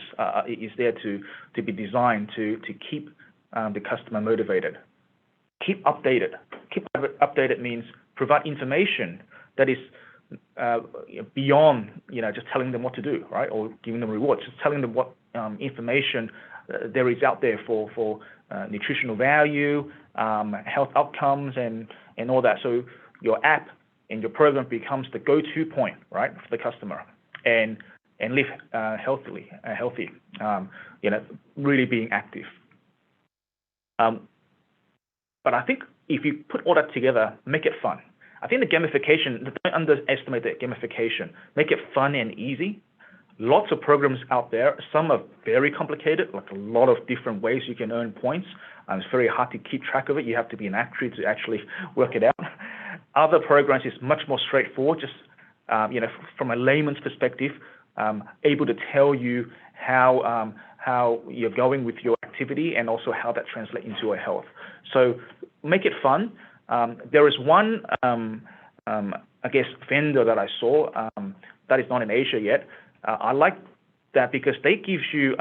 Speaker 6: is there to be designed to keep the customer motivated. Keep updated. Keep updated means provide information that is beyond just telling them what to do, right, or giving them rewards. Just telling them what information there is out there for nutritional value, health outcomes, and all that. So your app and your program becomes the go-to point, right, for the customer, and live healthy, really being active. But I think if you put all that together, make it fun. I think the gamification, don't underestimate the gamification. Make it fun and easy. Lots of programs out there. Some are very complicated, like a lot of different ways you can earn points. It's very hard to keep track of it. You have to be an actuary to actually work it out. Other programs is much more straightforward, just from a layman's perspective, able to tell you how you're going with your activity and also how that translates into your health. So make it fun. There is one, vendor that I saw that is not in Asia yet. I like that because they give you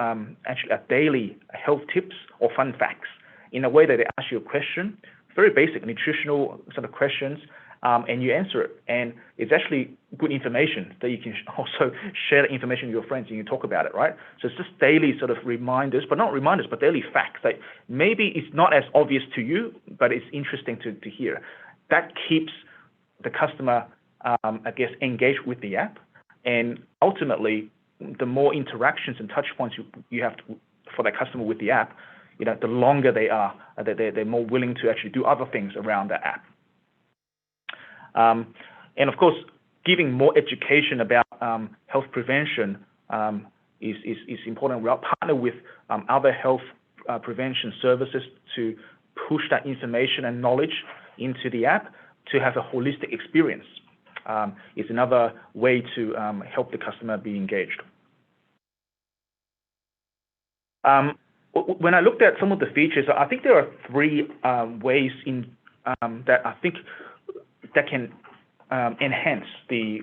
Speaker 6: actually a daily health tips or fun facts in a way that they ask you a question, very basic nutritional sort of questions, and you answer it. And it's actually good information that you can also share the information with your friends and you talk about it, right? So it's just daily sort of reminders, but not reminders, but daily facts that maybe it's not as obvious to you, but it's interesting to hear. That keeps the customer, engaged with the app. And ultimately, the more interactions and touch points you have for that customer with the app, the longer they are, they're more willing to actually do other things around the app. And of course, giving more education about health prevention is important. We'll partner with other health prevention services to push that information and knowledge into the app to have a holistic experience. Is another way to help the customer be engaged. When I looked at some of the features, I think there are three ways that I think that can enhance the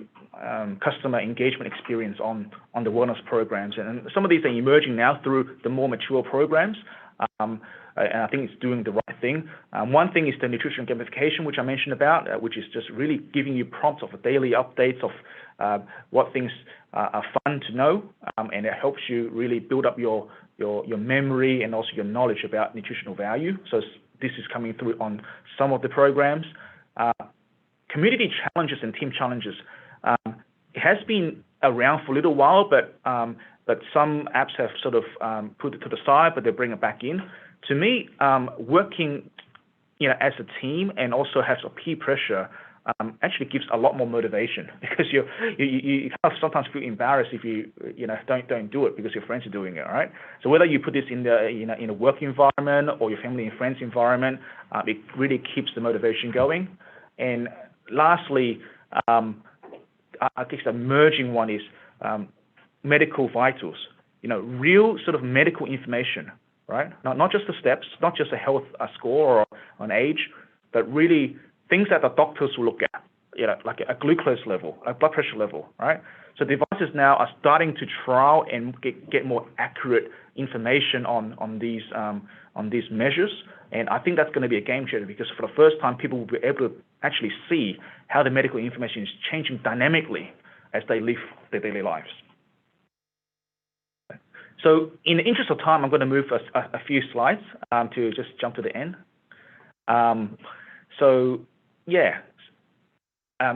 Speaker 6: customer engagement experience on the wellness programs. And some of these are emerging now through the more mature programs. And I think it's doing the right thing. One thing is the nutrition gamification, which I mentioned about, which is just really giving you prompts of daily updates of what things are fun to know, and it helps you really build up your memory and also your knowledge about nutritional value. So this is coming through on some of the programs. Community challenges and team challenges. It has been around for a little while, but some apps have sort of put it to the side, but they bring it back in. To me, working as a team and also has a peer pressure actually gives a lot more motivation, because you kind of sometimes feel embarrassed if you don't do it because your friends are doing it, right? So whether you put this in a work environment or your family and friends environment, it really keeps the motivation going. And lastly, I think the emerging one is medical vitals. Real sort of medical information, right? Not just the steps, not just a health score or an age, but really things that the doctors will look at, like a glucose level, a blood pressure level, right? So devices now are starting to trial and get more accurate information on these measures. And I think that's going to be a game changer, because for the first time, people will be able to actually see how the medical information is changing dynamically as they live their daily lives. So in the interest of time, I'm going to move a few slides to just jump to the end.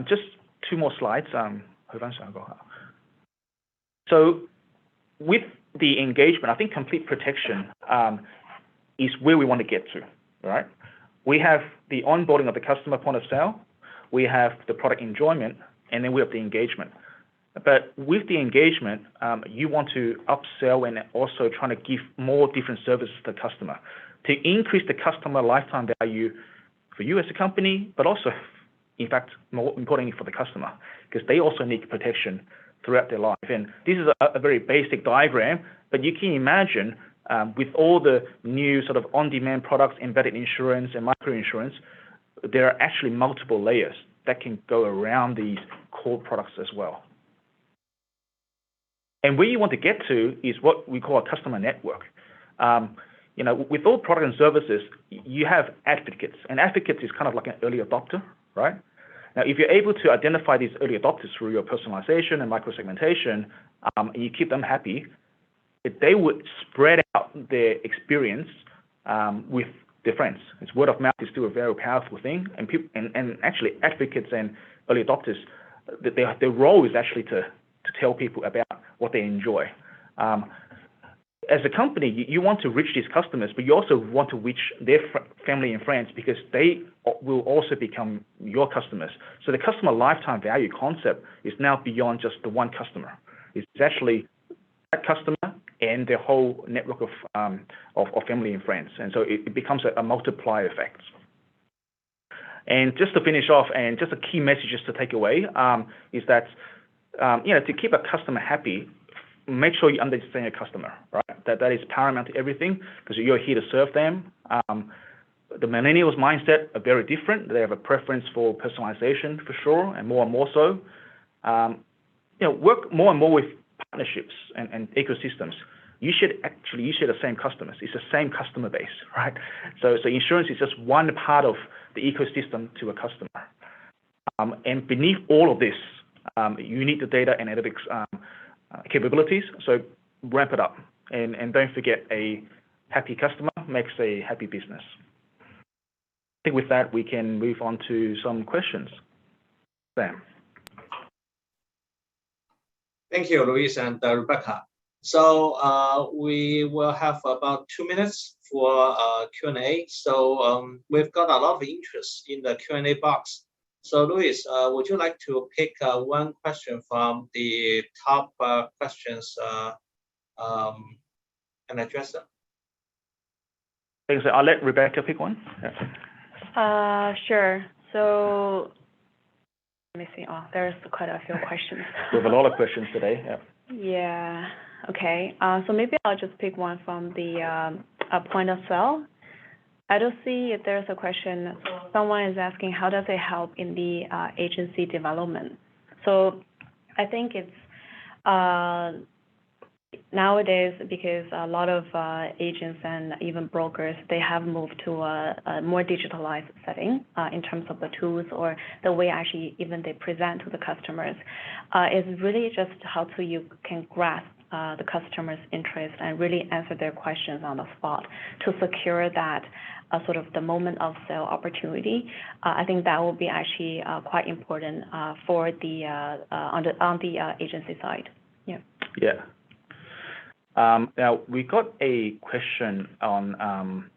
Speaker 6: Just two more slides. So with the engagement, I think complete protection is where we want to get to, right? We have the onboarding of the customer point of sale, we have the product enjoyment, and then we have the engagement. But with the engagement, you want to upsell and also trying to give more different services to the customer to increase the customer lifetime value for you as a company, but also, in fact, more importantly for the customer, because they also need protection throughout their life. And this is a very basic diagram, but you can imagine with all the new sort of on-demand products, embedded insurance and microinsurance, there are actually multiple layers that can go around these core products as well. And where you want to get to is what we call a customer network. With all products and services, you have advocates, and advocates is kind of like an early adopter, right? Now, if you're able to identify these early adopters through your personalization and microsegmentation, and you keep them happy, they would spread out their experience with their friends. It's word of mouth is still a very powerful thing, and people and actually advocates and early adopters, their role is actually to tell people about what they enjoy. As a company, you want to reach these customers, but you also want to reach their family and friends because they will also become your customers. So the customer lifetime value concept is now beyond just the one customer. It's actually that customer and their whole network of family and friends. And so it becomes a multiplier effect. And just to finish off, and just a key message just to take away is that, to keep a customer happy, make sure you understand your customer, right? That is paramount to everything because you're here to serve them. The millennials' mindset are very different. They have a preference for personalization for sure, and more so. Work more and more with partnerships and ecosystems. You share the same customers. It's the same customer base, right? So insurance is just one part of the ecosystem to a customer. And beneath all of this, you need the data analytics capabilities. So ramp it up, and don't forget, a happy customer makes a happy business. I think with that we can move on to some questions. Sam.
Speaker 1: Thank you, Luis and Rebecca. So we will have about 2 minutes for Q&A. So we've got a lot of interest in the Q&A box. So Luis, would you like to pick one question from the top questions and address them?
Speaker 6: Thanks. I'll let Rebecca pick one.
Speaker 7: Sure. So let me see. Oh, there's quite a few questions.
Speaker 6: We have a lot of questions today. Yeah.
Speaker 7: Yeah. Okay. So maybe I'll just pick one from the point of sale. I don't see if there's a question. Someone is asking, how does it help in the agency development? So I think it's nowadays, because a lot of agents and even brokers, they have moved to a more digitalized setting in terms of the tools or the way actually even they present to the customers. It's really just how you can grasp the customer's interest and really answer their questions on the spot to secure that sort of the moment of sale opportunity. I think that will be actually quite important for the on the agency side. Yeah.
Speaker 6: Yeah. Now we got a question on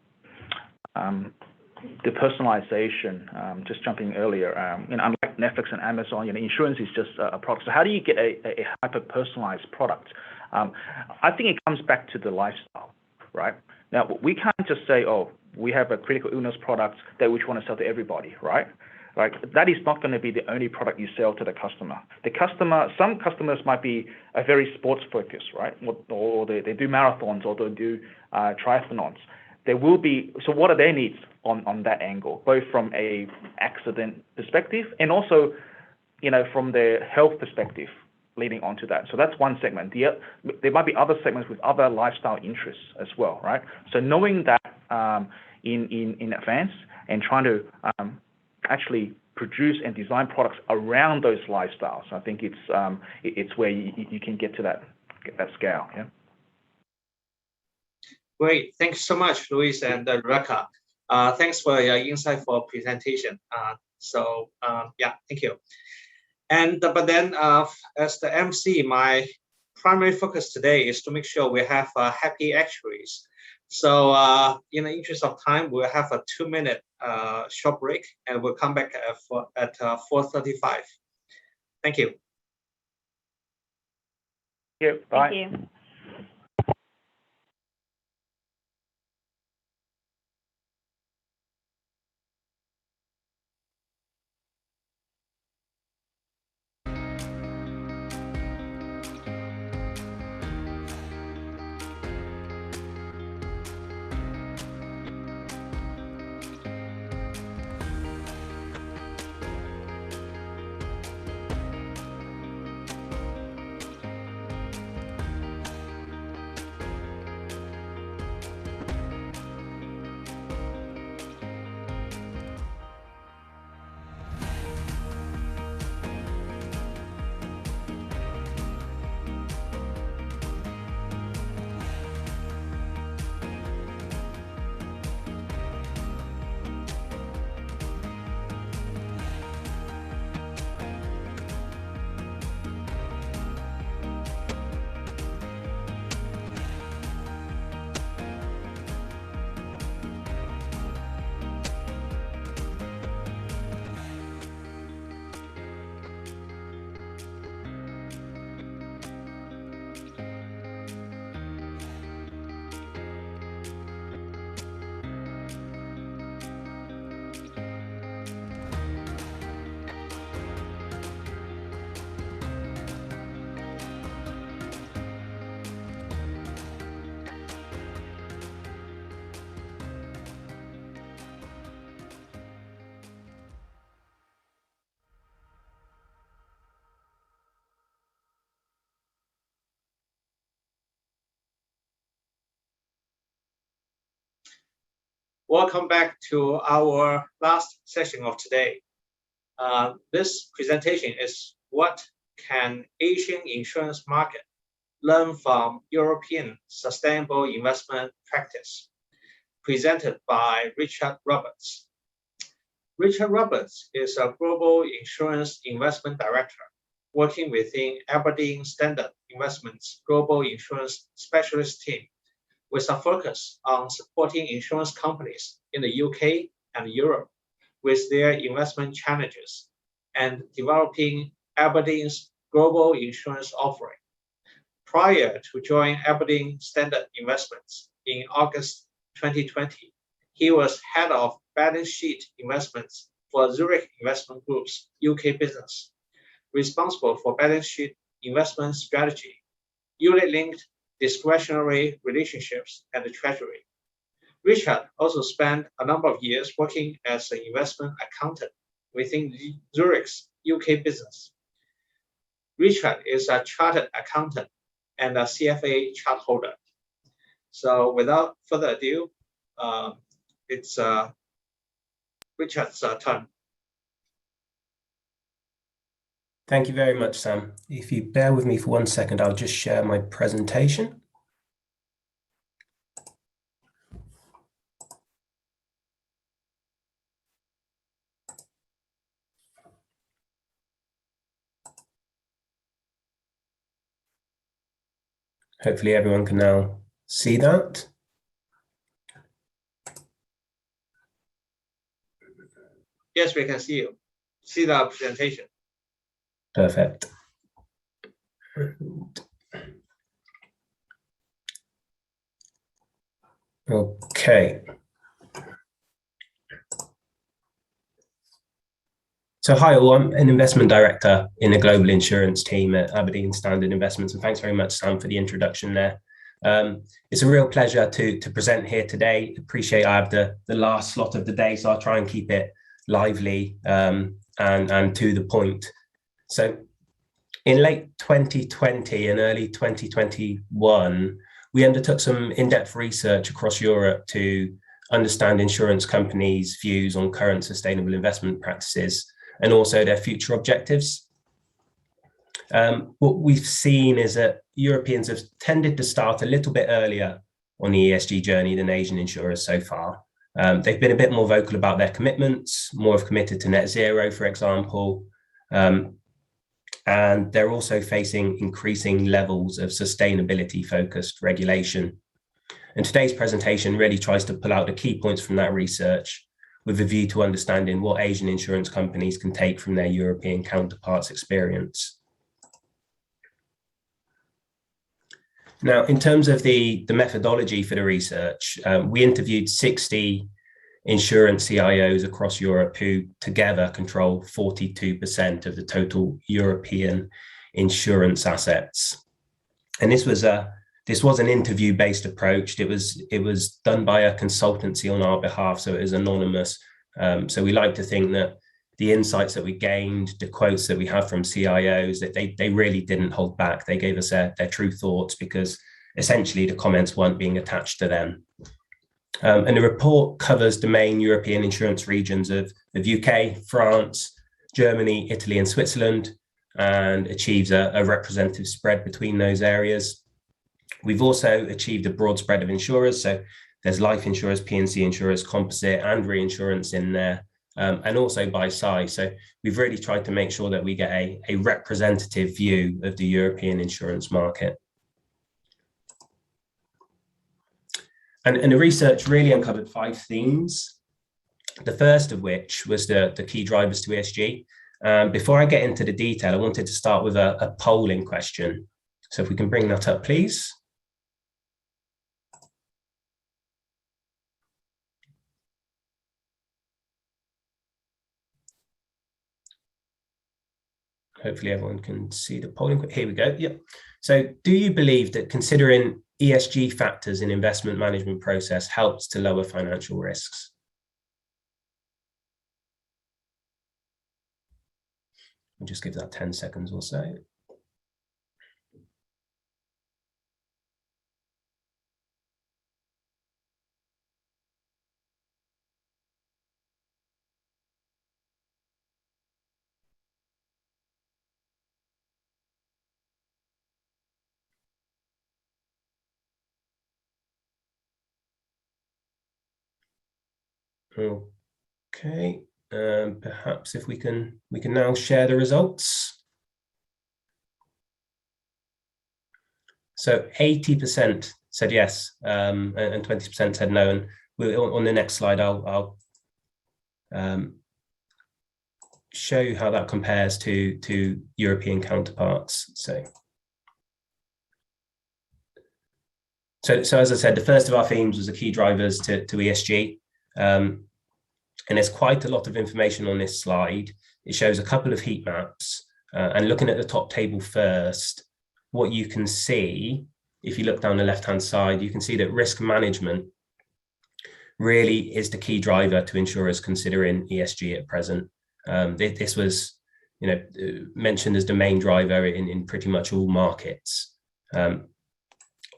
Speaker 6: the personalization. Just jumping earlier, unlike Netflix and Amazon, insurance is just a product. So how do you get a hyper personalized product? I think it comes back to the lifestyle, right? Now we can't just say, oh, we have a critical illness product that we want to sell to everybody, right? Like that is not going to be the only product you sell to the customer. Some customers might be a very sports focused, right? Or they do marathons or they do triathlons. There will be, so what are their needs on that angle, both from a accident perspective and also, from the health perspective leading onto that. So that's one segment. There might be other segments with other lifestyle interests as well, right? So knowing that in advance and trying to actually produce and design products around those lifestyles, I think it's where you can get to that scale. Yeah.
Speaker 1: Great, thanks so much, Luis and Rebecca. Thanks for your insightful presentation. Yeah, thank you. And but then, as the MC, my primary focus today is to make sure we have happy actuaries. So in the interest of time, we'll have a 2-minute short break, and we'll come back at 4:35. Thank you.
Speaker 6: Thank you. Bye.
Speaker 7: Thank you.
Speaker 1: Welcome back to our last session of today. This presentation is what can Asian insurance market learn from European sustainable investment practice, presented by Richard Roberts. Richard Roberts is a global insurance investment director working within Aberdeen Standard Investments Global Insurance Specialist Team, with a focus on supporting insurance companies in the UK and Europe with their investment challenges and developing Aberdeen's global insurance offering. Prior to joining Aberdeen Standard Investments in August 2020, he was head of balance sheet investments for Zurich Investment Group's UK business, responsible for balance sheet investment strategy, unit-linked discretionary relationships, and the treasury. Richard also spent a number of years working as an investment accountant within Zurich's UK business. Richard is a chartered accountant and a CFA chart holder. So without further ado, it's Richard's turn.
Speaker 8: Thank you very much, Sam. If you bear with me for 1 second, I'll just share my presentation. Hopefully everyone can now see that.
Speaker 1: Yes, we can see you. See the presentation.
Speaker 8: Perfect. Okay. So hi all, I'm an investment director in the global insurance team at Aberdeen Standard Investments, and thanks very much, Sam, for the introduction there. It's a real pleasure to present here today. Appreciate I have the last slot of the day, so I'll try and keep it lively and to the point. So in late 2020 and early 2021, we undertook some in-depth research across Europe to understand insurance companies' views on current sustainable investment practices and also their future objectives. What we've seen is that Europeans have tended to start a little bit earlier on the ESG journey than Asian insurers so far. They've been a bit more vocal about their commitments, more have committed to net zero, for example, and they're also facing increasing levels of sustainability-focused regulation. And today's presentation really tries to pull out the key points from that research with a view to understanding what Asian insurance companies can take from their European counterparts' experience. Now, in terms of the methodology for the research, we interviewed 60 insurance CIOs across Europe who together control 42% of the total European insurance assets. And this was an interview-based approach. It was done by a consultancy on our behalf, so it is anonymous. So we like to think that the insights that we gained, the quotes that we have from CIOs, that they really didn't hold back. They gave us their true thoughts because essentially the comments weren't being attached to them. And the report covers the main European insurance regions of UK, France, Germany, Italy, and Switzerland, and achieves a representative spread between those areas. We've also achieved a broad spread of insurers. So there's life insurers, P&C insurers, composite, and reinsurance in there, and also by size. So we've really tried to make sure that we get a representative view of the European insurance market. And the research really uncovered 5 themes, the first of which was the key drivers to ESG. Before I get into the detail, I wanted to start with a polling question. So if we can bring that up, please. Hopefully everyone can see the polling. Here we go. Yep. So do you believe that considering ESG factors in investment management process helps to lower financial risks? I'll just give that 10 seconds or so. Okay, perhaps if we can now share the results. So 80% said yes, and 20% said no. And on the next slide, I'll show you how that compares to European counterparts. So as I said, the first of our themes was the key drivers to ESG. And there's quite a lot of information on this slide. It shows a couple of heat maps. And looking at the top table first, what you can see, if you look down the left-hand side, you can see that risk management really is the key driver to insurers considering ESG at present. This was, mentioned as the main driver in pretty much all markets.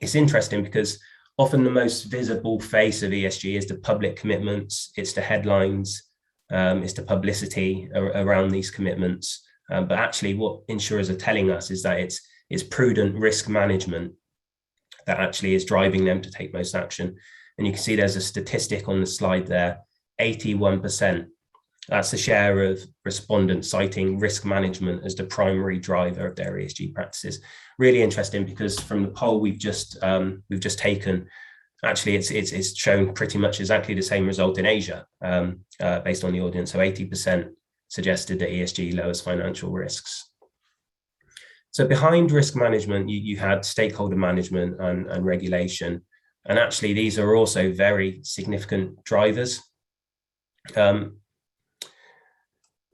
Speaker 8: It's interesting because often the most visible face of ESG is the public commitments, it's the headlines, it's the publicity around these commitments. But actually what insurers are telling us is that it's prudent risk management that actually is driving them to take most action. And you can see there's a statistic on the slide there, 81%. That's the share of respondents citing risk management as the primary driver of their ESG practices. Really interesting because from the poll we've just taken, actually it's shown pretty much exactly the same result in Asia based on the audience. So 80% suggested that ESG lowers financial risks. So behind risk management, you had stakeholder management and regulation. And actually these are also very significant drivers.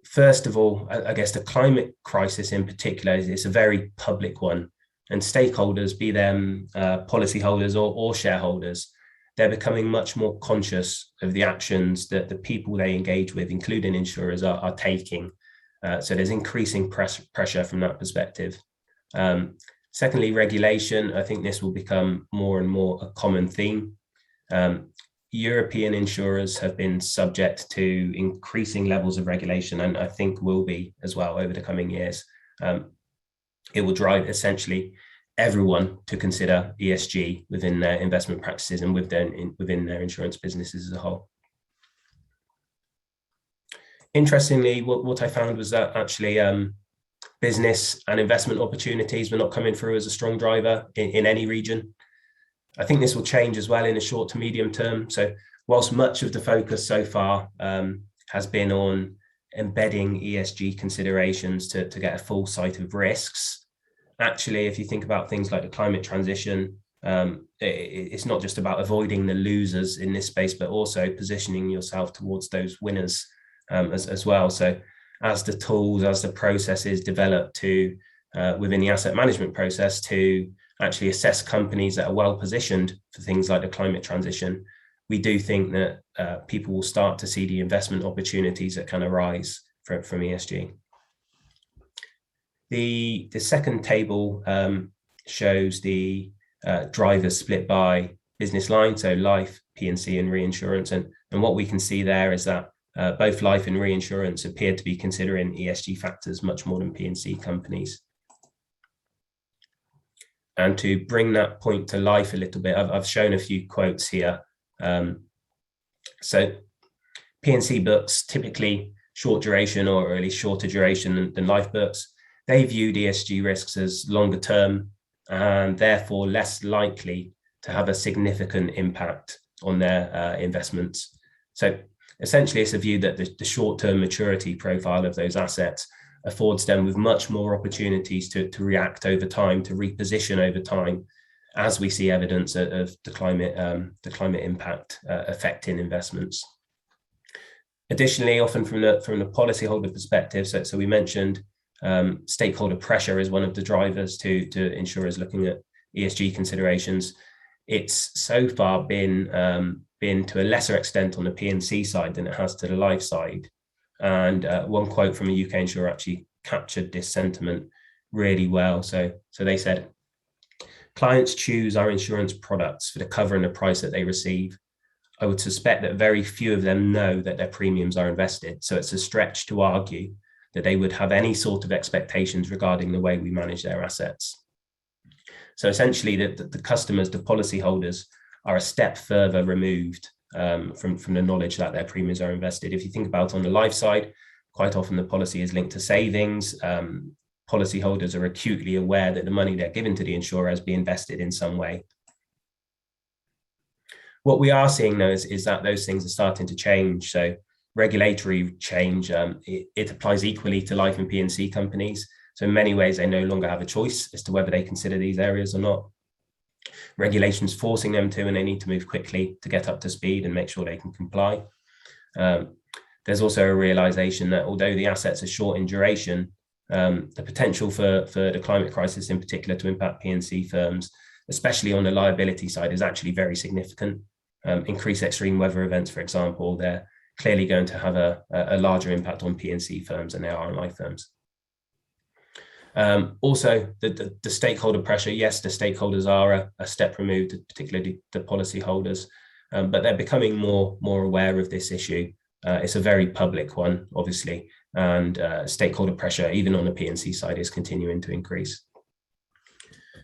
Speaker 8: First of all, I guess the climate crisis in particular is a very public one, and stakeholders, be them policyholders or shareholders, they're becoming much more conscious of the actions that the people they engage with, including insurers, are taking. So there's increasing pressure from that perspective. Secondly, regulation. I think this will become more and more a common theme. European insurers have been subject to increasing levels of regulation, and I think will be as well over the coming years. It will drive essentially everyone to consider ESG within their investment practices and within their insurance businesses as a whole. Interestingly, what I found was that actually business and investment opportunities were not coming through as a strong driver in any region. I think this will change as well in the short to medium term. So whilst much of the focus so far has been on embedding ESG considerations to get a full sight of risks, actually, if you think about things like the climate transition, it's not just about avoiding the losers in this space, but also positioning yourself towards those winners as well. So as the tools, as the processes develop to within the asset management process to actually assess companies that are well positioned for things like the climate transition, we do think that people will start to see the investment opportunities that can arise from ESG. The second table shows the drivers split by business line, so life, P&C and reinsurance. And what we can see there is that both life and reinsurance appear to be considering ESG factors much more than P&C companies. And to bring that point to life a little bit, I've shown a few quotes here. So P&C books, typically short duration or at least shorter duration than life books, they view ESG risks as longer term and therefore less likely to have a significant impact on their investments. So essentially it's a view that the short-term maturity profile of those assets affords them with much more opportunities to react over time, to reposition over time, as we see evidence of the climate impact affecting investments. Additionally, often from the policyholder perspective, so we mentioned stakeholder pressure is one of the drivers to insurers looking at ESG considerations. It's so far been to a lesser extent on the P&C side than it has to the life side. And one quote from a UK insurer actually captured this sentiment really well. So they said, clients choose our insurance products for the cover and the price that they receive. I would suspect that very few of them know that their premiums are invested. So it's a stretch to argue that they would have any sort of expectations regarding the way we manage their assets. So essentially the customers, the policyholders, are a step further removed from the knowledge that their premiums are invested. If you think about on the life side, quite often the policy is linked to savings. Policyholders are acutely aware that the money they're given to the insurer has been invested in some way. What we are seeing though is that those things are starting to change. So regulatory change, it applies equally to life and P&C companies. So in many ways, they no longer have a choice as to whether they consider these areas or not. Regulations forcing them to, and they need to move quickly to get up to speed and make sure they can comply. There's also a realization that although the assets are short in duration, the potential for the climate crisis in particular to impact P&C firms, especially on the liability side, is actually very significant. Increased extreme weather events, for example, they're clearly going to have a larger impact on P&C firms than they are on life firms. Also, the stakeholder pressure, yes, the stakeholders are a step removed, particularly the policyholders, but they're becoming more aware of this issue. It's a very public one, obviously, and stakeholder pressure, even on the P&C side, is continuing to increase.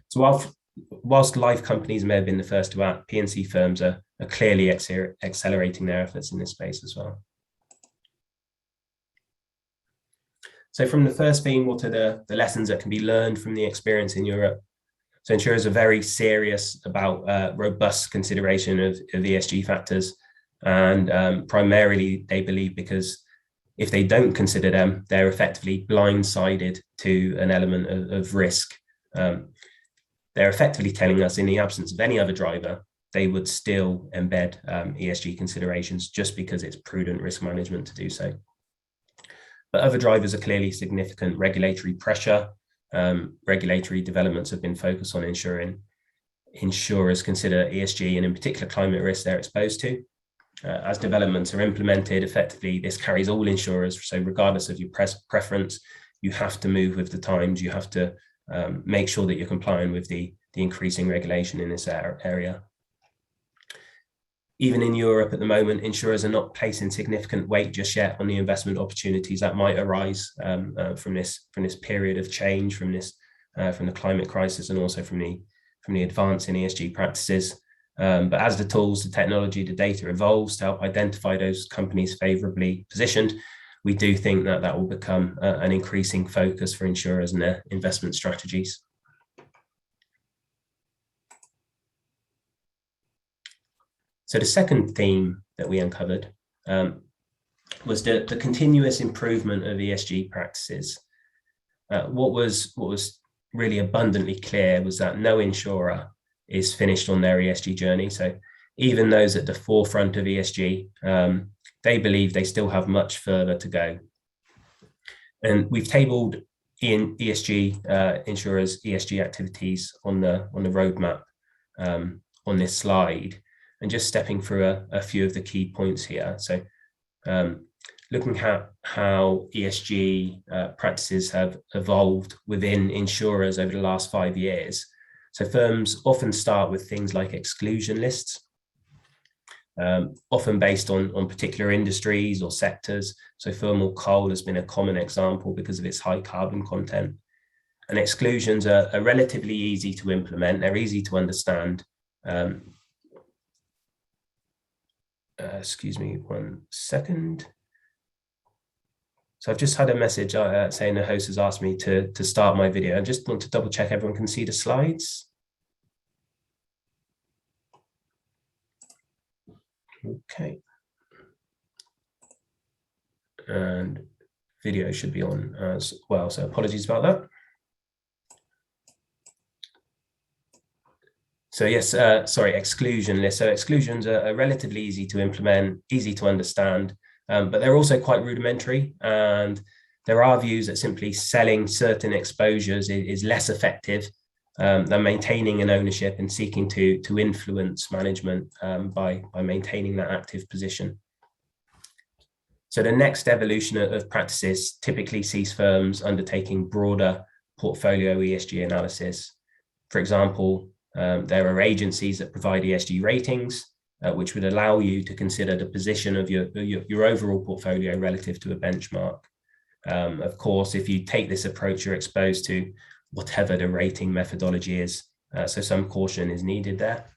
Speaker 8: So whilst life companies may have been the first to act, P&C firms are clearly accelerating their efforts in this space as well. So from the first theme, what are the lessons that can be learned from the experience in Europe? So insurers are very serious about robust consideration of ESG factors. And primarily they believe because if they don't consider them, they're effectively blindsided to an element of risk. They're effectively telling us in the absence of any other driver, they would still embed ESG considerations just because it's prudent risk management to do so. But other drivers are clearly significant regulatory pressure. Regulatory developments have been focused on ensuring insurers consider ESG and in particular climate risks they're exposed to. As developments are implemented, effectively, this carries all insurers. So regardless of your preference, you have to move with the times. You have to make sure that you're complying with the increasing regulation in this area. Even in Europe at the moment, insurers are not placing significant weight just yet on the investment opportunities that might arise from this period of change, from the climate crisis, and also from the advance in ESG practices. But as the tools, the technology, the data evolves to help identify those companies favorably positioned, we do think that will become an increasing focus for insurers and their investment strategies. So the second theme that we uncovered was the continuous improvement of ESG practices. What was really abundantly clear was that no insurer is finished on their ESG journey. So even those at the forefront of ESG, they believe they still have much further to go. And we've tabled ESG insurers' ESG activities on the roadmap on this slide, and just stepping through a few of the key points here. So looking at how ESG practices have evolved within insurers over the last 5 years. So firms often start with things like exclusion lists, often based on particular industries or sectors. So thermal coal has been a common example because of its high carbon content. And exclusions are relatively easy to implement. They're easy to understand. Excuse me 1 second. So I've just had a message saying the host has asked me to start my video. I just want to double check everyone can see the slides. Okay. And video should be on as well. So apologies about that. So yes, sorry, exclusion list. So exclusions are relatively easy to implement, easy to understand, but they're also quite rudimentary. And there are views that simply selling certain exposures is less effective than maintaining an ownership and seeking to influence management by maintaining that active position. So the next evolution of practices typically sees firms undertaking broader portfolio ESG analysis. For example, there are agencies that provide ESG ratings, which would allow you to consider the position of your overall portfolio relative to a benchmark. Of course, if you take this approach, you're exposed to whatever the rating methodology is. So some caution is needed there.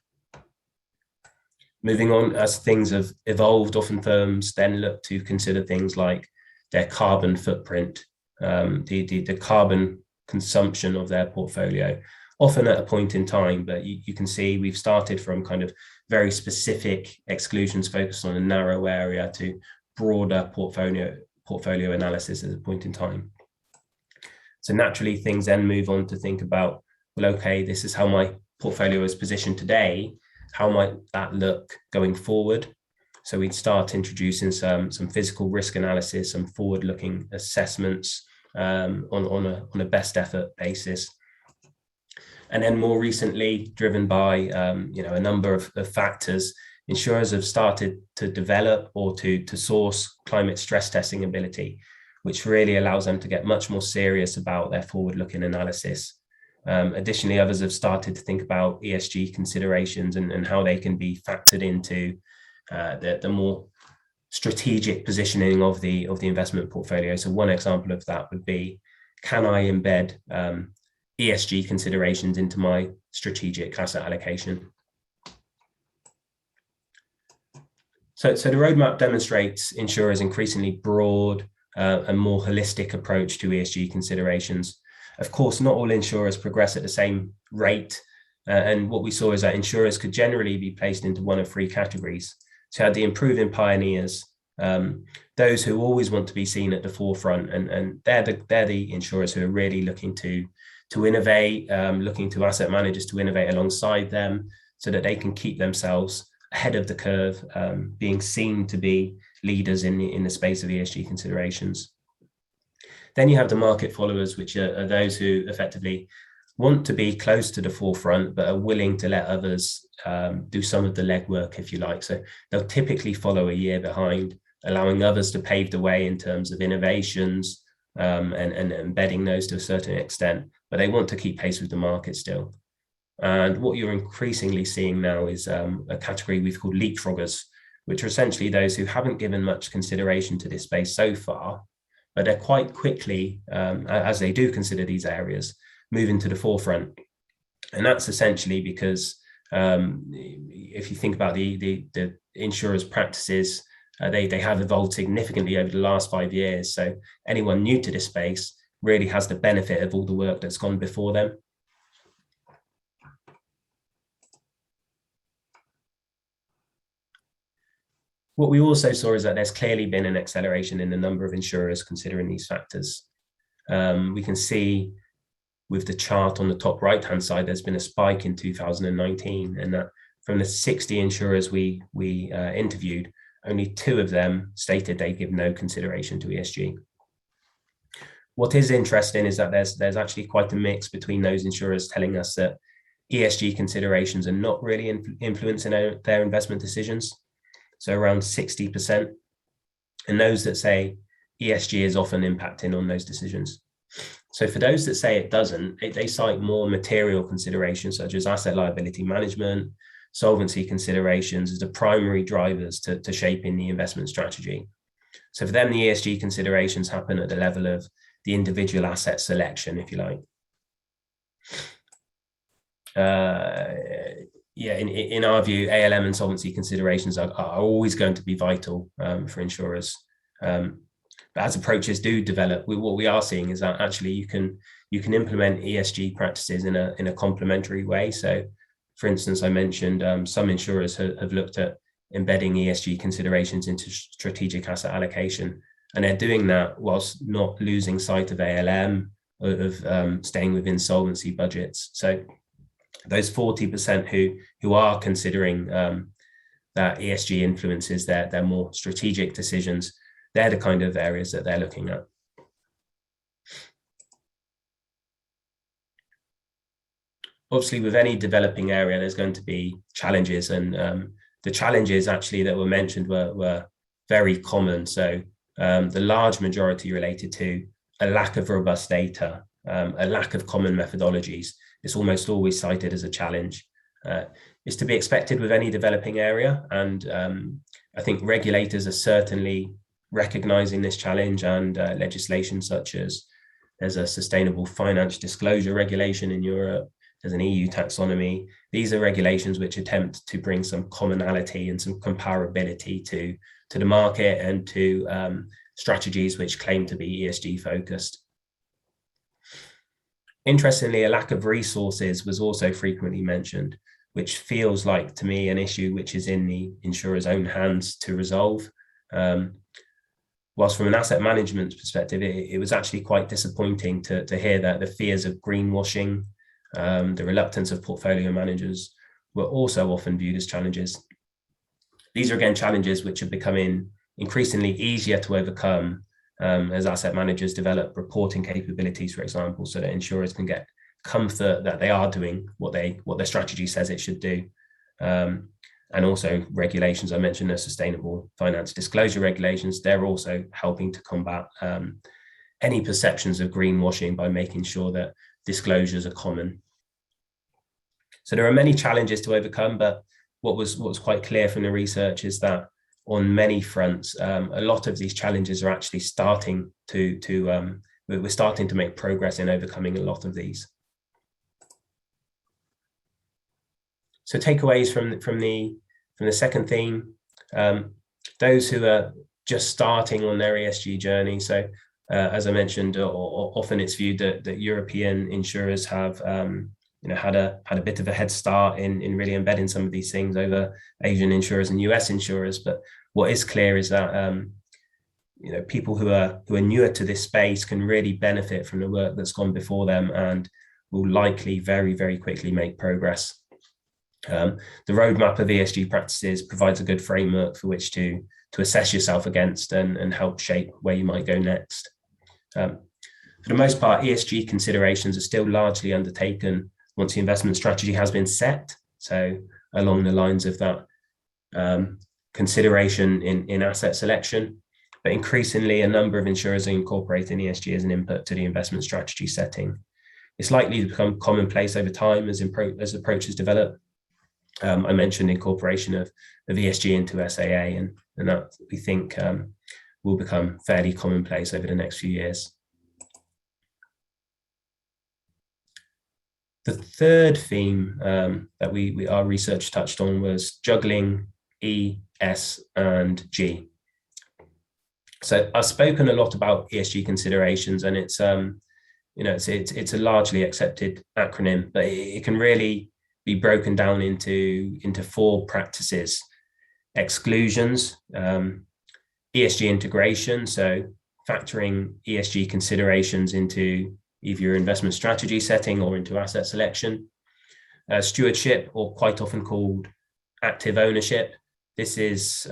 Speaker 8: Moving on, as things have evolved, often firms then look to consider things like their carbon footprint, the carbon consumption of their portfolio, often at a point in time. But you can see we've started from kind of very specific exclusions focused on a narrow area to broader portfolio analysis at a point in time. So naturally, things then move on to think about, well, okay, this is how my portfolio is positioned today. How might that look going forward? So we'd start introducing some physical risk analysis, some forward-looking assessments on a best effort basis. And then more recently, driven by a number of factors, insurers have started to develop or to source climate stress testing ability, which really allows them to get much more serious about their forward-looking analysis. Additionally, others have started to think about ESG considerations and how they can be factored into the more strategic positioning of the investment portfolio. So one example of that would be, can I embed ESG considerations into my strategic asset allocation? So the roadmap demonstrates insurers' increasingly broad and more holistic approach to ESG considerations. Of course, not all insurers progress at the same rate. And what we saw is that insurers could generally be placed into one of three categories. So you had the improving pioneers, those who always want to be seen at the forefront, and they're the insurers who are really looking to innovate, looking to asset managers to innovate alongside them so that they can keep themselves ahead of the curve, being seen to be leaders in the space of ESG considerations. Then you have the market followers, which are those who effectively want to be close to the forefront, but are willing to let others do some of the legwork, if you like. So they'll typically follow a year behind, allowing others to pave the way in terms of innovations and embedding those to a certain extent, but they want to keep pace with the market still. And what you're increasingly seeing now is a category we've called leapfroggers, which are essentially those who haven't given much consideration to this space so far, but they're quite quickly, as they do consider these areas, moving to the forefront. And that's essentially because if you think about the insurers' practices, they have evolved significantly over the last 5 years. So anyone new to this space really has the benefit of all the work that's gone before them. What we also saw is that there's clearly been an acceleration in the number of insurers considering these factors. We can see with the chart on the top right-hand side, there's been a spike in 2019, and that from the 60 insurers we interviewed, only 2 of them stated they give no consideration to ESG. What is interesting is that there's actually quite a mix between those insurers telling us that ESG considerations are not really influencing their investment decisions, so around 60%, and those that say ESG is often impacting on those decisions. So for those that say it doesn't, they cite more material considerations such as asset liability management, solvency considerations as the primary drivers to shaping the investment strategy. So for them, the ESG considerations happen at the level of the individual asset selection, if you like. In our view, ALM and solvency considerations are always going to be vital for insurers. But as approaches do develop, what we are seeing is that actually you can implement ESG practices in a complementary way. So, for instance, I mentioned some insurers have looked at embedding ESG considerations into strategic asset allocation, and they're doing that whilst not losing sight of ALM, of staying within solvency budgets. So those 40% who are considering that ESG influences their more strategic decisions, they're the kind of areas that they're looking at. Obviously, with any developing area, there's going to be challenges, and the challenges actually that were mentioned were very common. So the large majority related to a lack of robust data, a lack of common methodologies. It's almost always cited as a challenge. It's to be expected with any developing area, and I think regulators are certainly recognizing this challenge, and legislation such as there's a sustainable finance disclosure regulation in Europe, there's an EU taxonomy. These are regulations which attempt to bring some commonality and some comparability to the market and to strategies which claim to be ESG focused. Interestingly, a lack of resources was also frequently mentioned, which feels like to me an issue which is in the insurer's own hands to resolve. Whilst from an asset management perspective, it was actually quite disappointing to hear that the fears of greenwashing, the reluctance of portfolio managers were also often viewed as challenges. These are again challenges which are becoming increasingly easier to overcome as asset managers develop reporting capabilities, for example, so that insurers can get comfort that they are doing what their strategy says it should do. And also regulations, I mentioned the sustainable finance disclosure regulations, they're also helping to combat any perceptions of greenwashing by making sure that disclosures are common. So there are many challenges to overcome, but what was quite clear from the research is that on many fronts, a lot of these challenges are actually starting we're starting to make progress in overcoming a lot of these. So takeaways from the second theme, those who are just starting on their ESG journey. So as I mentioned, often it's viewed that European insurers have had a bit of a head start in really embedding some of these things over Asian insurers and US insurers. But what is clear is that people who are newer to this space can really benefit from the work that's gone before them and will likely very, very quickly make progress. The roadmap of ESG practices provides a good framework for which to assess yourself against and help shape where you might go next. For the most part, ESG considerations are still largely undertaken once the investment strategy has been set. So along the lines of that consideration in asset selection, but increasingly a number of insurers are incorporating ESG as an input to the investment strategy setting. It's likely to become commonplace over time as approaches develop. I mentioned incorporation of ESG into SAA, and that we think will become fairly commonplace over the next few years. The third theme that our research touched on was juggling E, S, and G. So I've spoken a lot about ESG considerations, and it's a largely accepted acronym, but it can really be broken down into 4 practices: exclusions, ESG integration, so factoring ESG considerations into either your investment strategy setting or into asset selection, stewardship, or quite often called active ownership. This is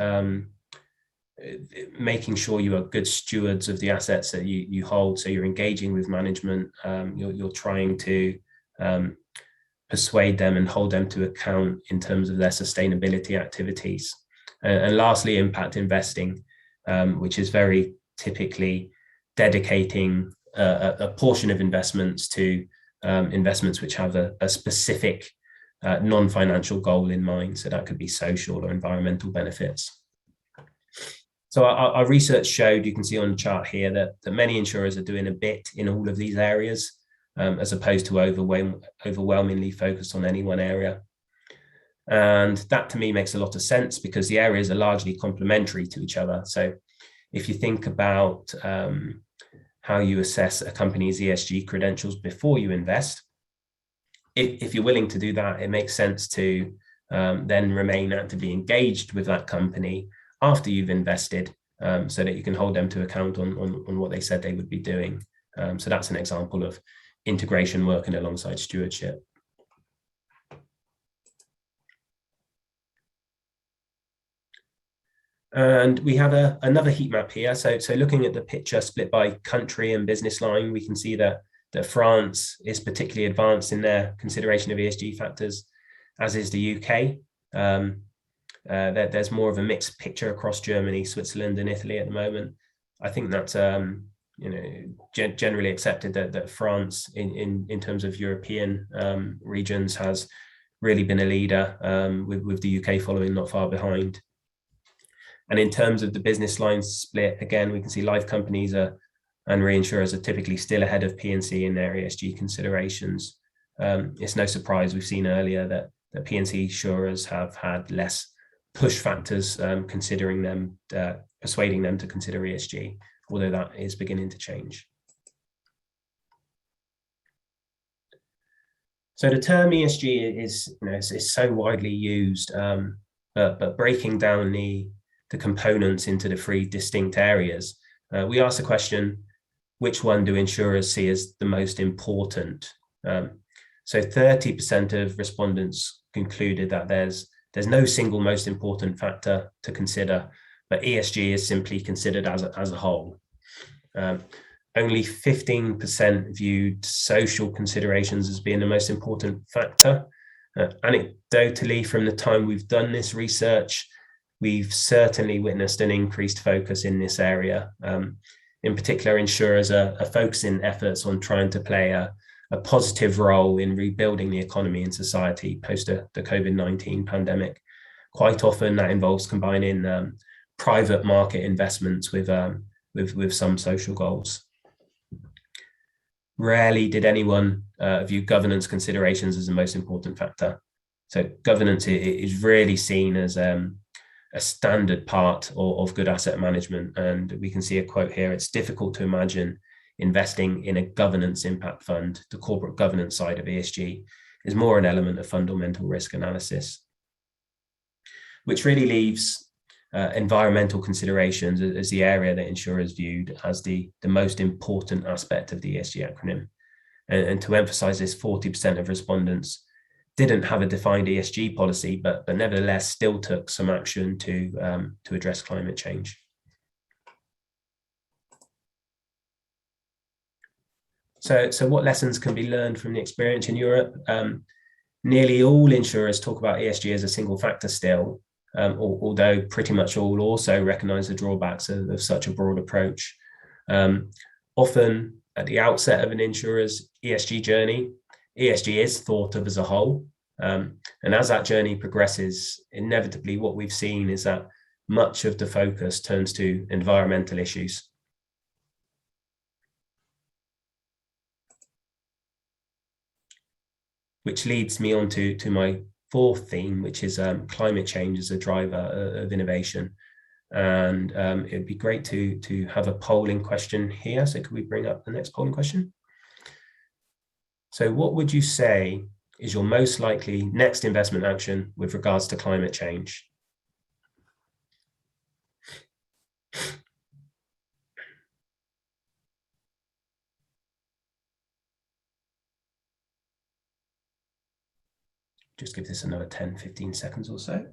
Speaker 8: making sure you are good stewards of the assets that you hold. So you're engaging with management, you're trying to persuade them and hold them to account in terms of their sustainability activities. And lastly, impact investing, which is very typically dedicating a portion of investments to investments which have a specific non-financial goal in mind. So that could be social or environmental benefits. So our research showed, you can see on the chart here, that many insurers are doing a bit in all of these areas, as opposed to overwhelmingly focused on any one area. And that to me makes a lot of sense because the areas are largely complementary to each other. So if you think about how you assess a company's ESG credentials before you invest, if you're willing to do that, it makes sense to then remain actively engaged with that company after you've invested, so that you can hold them to account on what they said they would be doing. So that's an example of integration working alongside stewardship. And we have another heat map here. So looking at the picture split by country and business line, we can see that France is particularly advanced in their consideration of ESG factors, as is the UK. There's more of a mixed picture across Germany, Switzerland, and Italy at the moment. I think that's generally accepted that France, in terms of European regions, has really been a leader, with the UK following not far behind. And in terms of the business lines split, again, we can see life companies and reinsurers are typically still ahead of P&C in their ESG considerations. It's no surprise we've seen earlier that P&C insurers have had less push factors considering them, persuading them to consider ESG, although that is beginning to change. So the term ESG is so widely used, but breaking down the components into the three distinct areas, we asked the question, which one do insurers see as the most important? So 30% of respondents concluded that there's no single most important factor to consider, but ESG is simply considered as a whole. Only 15% viewed social considerations as being the most important factor. Anecdotally, from the time we've done this research, we've certainly witnessed an increased focus in this area. In particular, insurers are focusing efforts on trying to play a positive role in rebuilding the economy and society post the COVID-19 pandemic. Quite often that involves combining private market investments with some social goals. Rarely did anyone view governance considerations as the most important factor. So governance is really seen as a standard part of good asset management. And we can see a quote here, it's difficult to imagine investing in a governance impact fund. The corporate governance side of ESG is more an element of fundamental risk analysis, which really leaves environmental considerations as the area that insurers viewed as the most important aspect of the ESG acronym. And to emphasize this, 40% of respondents didn't have a defined ESG policy, but nevertheless still took some action to address climate change. So what lessons can be learned from the experience in Europe? Nearly all insurers talk about ESG as a single factor still, although pretty much all also recognize the drawbacks of such a broad approach. Often at the outset of an insurer's ESG journey, ESG is thought of as a whole. And as that journey progresses, inevitably what we've seen is that much of the focus turns to environmental issues. Which leads me on to my fourth theme, which is climate change as a driver of innovation. And it'd be great to have a polling question here. So could we bring up the next polling question? So what would you say is your most likely next investment action with regards to climate change? Just give this another 10, 15 seconds or so.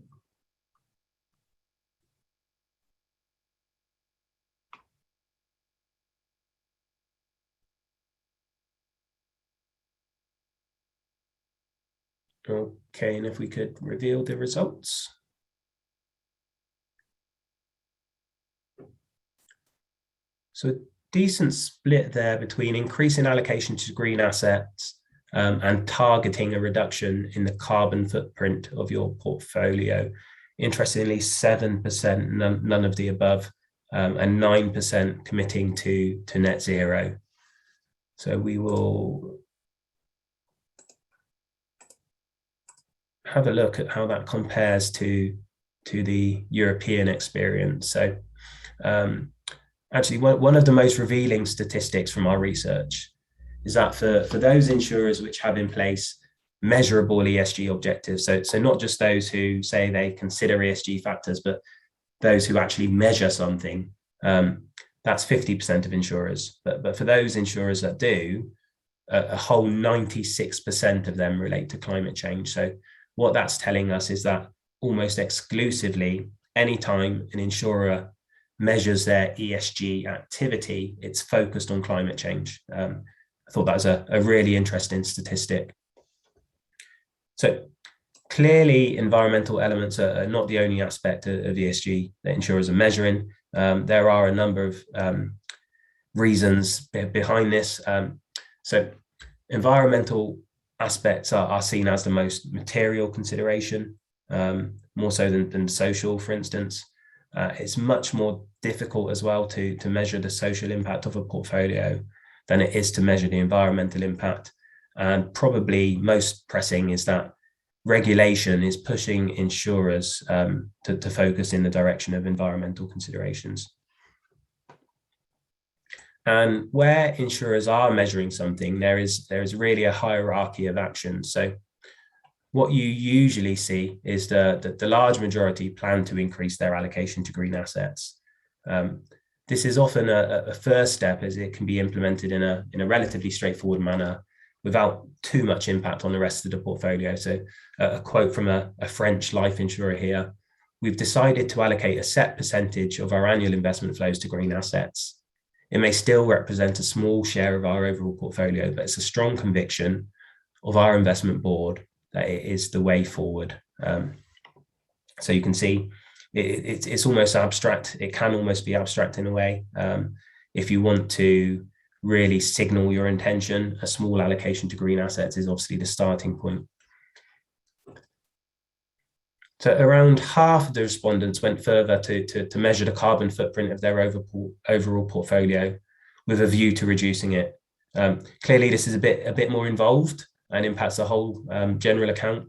Speaker 8: Okay, and if we could reveal the results. So a decent split there between increasing allocation to green assets and targeting a reduction in the carbon footprint of your portfolio. Interestingly, 7% none of the above, and 9% committing to net zero. So we will have a look at how that compares to the European experience. So actually, one of the most revealing statistics from our research is that for those insurers which have in place measurable ESG objectives, so not just those who say they consider ESG factors, but those who actually measure something, that's 50% of insurers. But for those insurers that do, a whole 96% of them relate to climate change. So what that's telling us is that almost exclusively, anytime an insurer measures their ESG activity, it's focused on climate change. I thought that was a really interesting statistic. So clearly, environmental elements are not the only aspect of ESG that insurers are measuring. There are a number of reasons behind this. So environmental aspects are seen as the most material consideration, more so than social, for instance. It's much more difficult as well to measure the social impact of a portfolio than it is to measure the environmental impact. And probably most pressing is that regulation is pushing insurers to focus in the direction of environmental considerations. And where insurers are measuring something, there is really a hierarchy of action. So what you usually see is the large majority plan to increase their allocation to green assets. This is often a first step, as it can be implemented in a relatively straightforward manner without too much impact on the rest of the portfolio. So a quote from a French life insurer here: "We've decided to allocate a set percentage of our annual investment flows to green assets. It may still represent a small share of our overall portfolio, but it's a strong conviction of our investment board that it is the way forward." So you can see it's almost abstract. It can almost be abstract in a way. If you want to really signal your intention, a small allocation to green assets is obviously the starting point. So around half of the respondents went further to measure the carbon footprint of their overall portfolio with a view to reducing it. Clearly, this is a bit more involved and impacts the whole general account.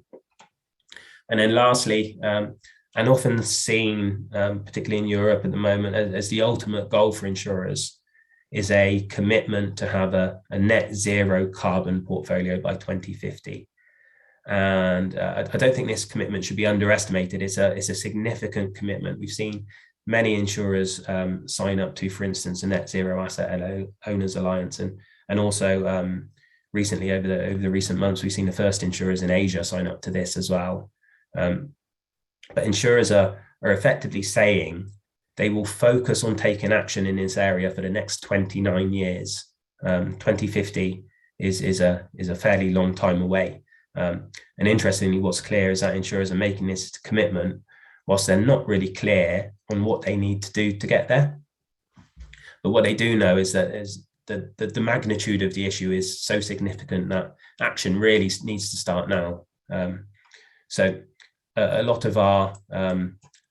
Speaker 8: And then lastly, and often seen, particularly in Europe at the moment, as the ultimate goal for insurers, is a commitment to have a net zero carbon portfolio by 2050. And I don't think this commitment should be underestimated. It's a significant commitment. We've seen many insurers sign up to, for instance, a Net Zero Asset Owners Alliance, and also recently over the recent months, we've seen the first insurers in Asia sign up to this as well. But insurers are effectively saying they will focus on taking action in this area for the next 29 years. 2050 is a fairly long time away. And interestingly, what's clear is that insurers are making this commitment whilst they're not really clear on what they need to do to get there. But what they do know is that the magnitude of the issue is so significant that action really needs to start now. So a lot of our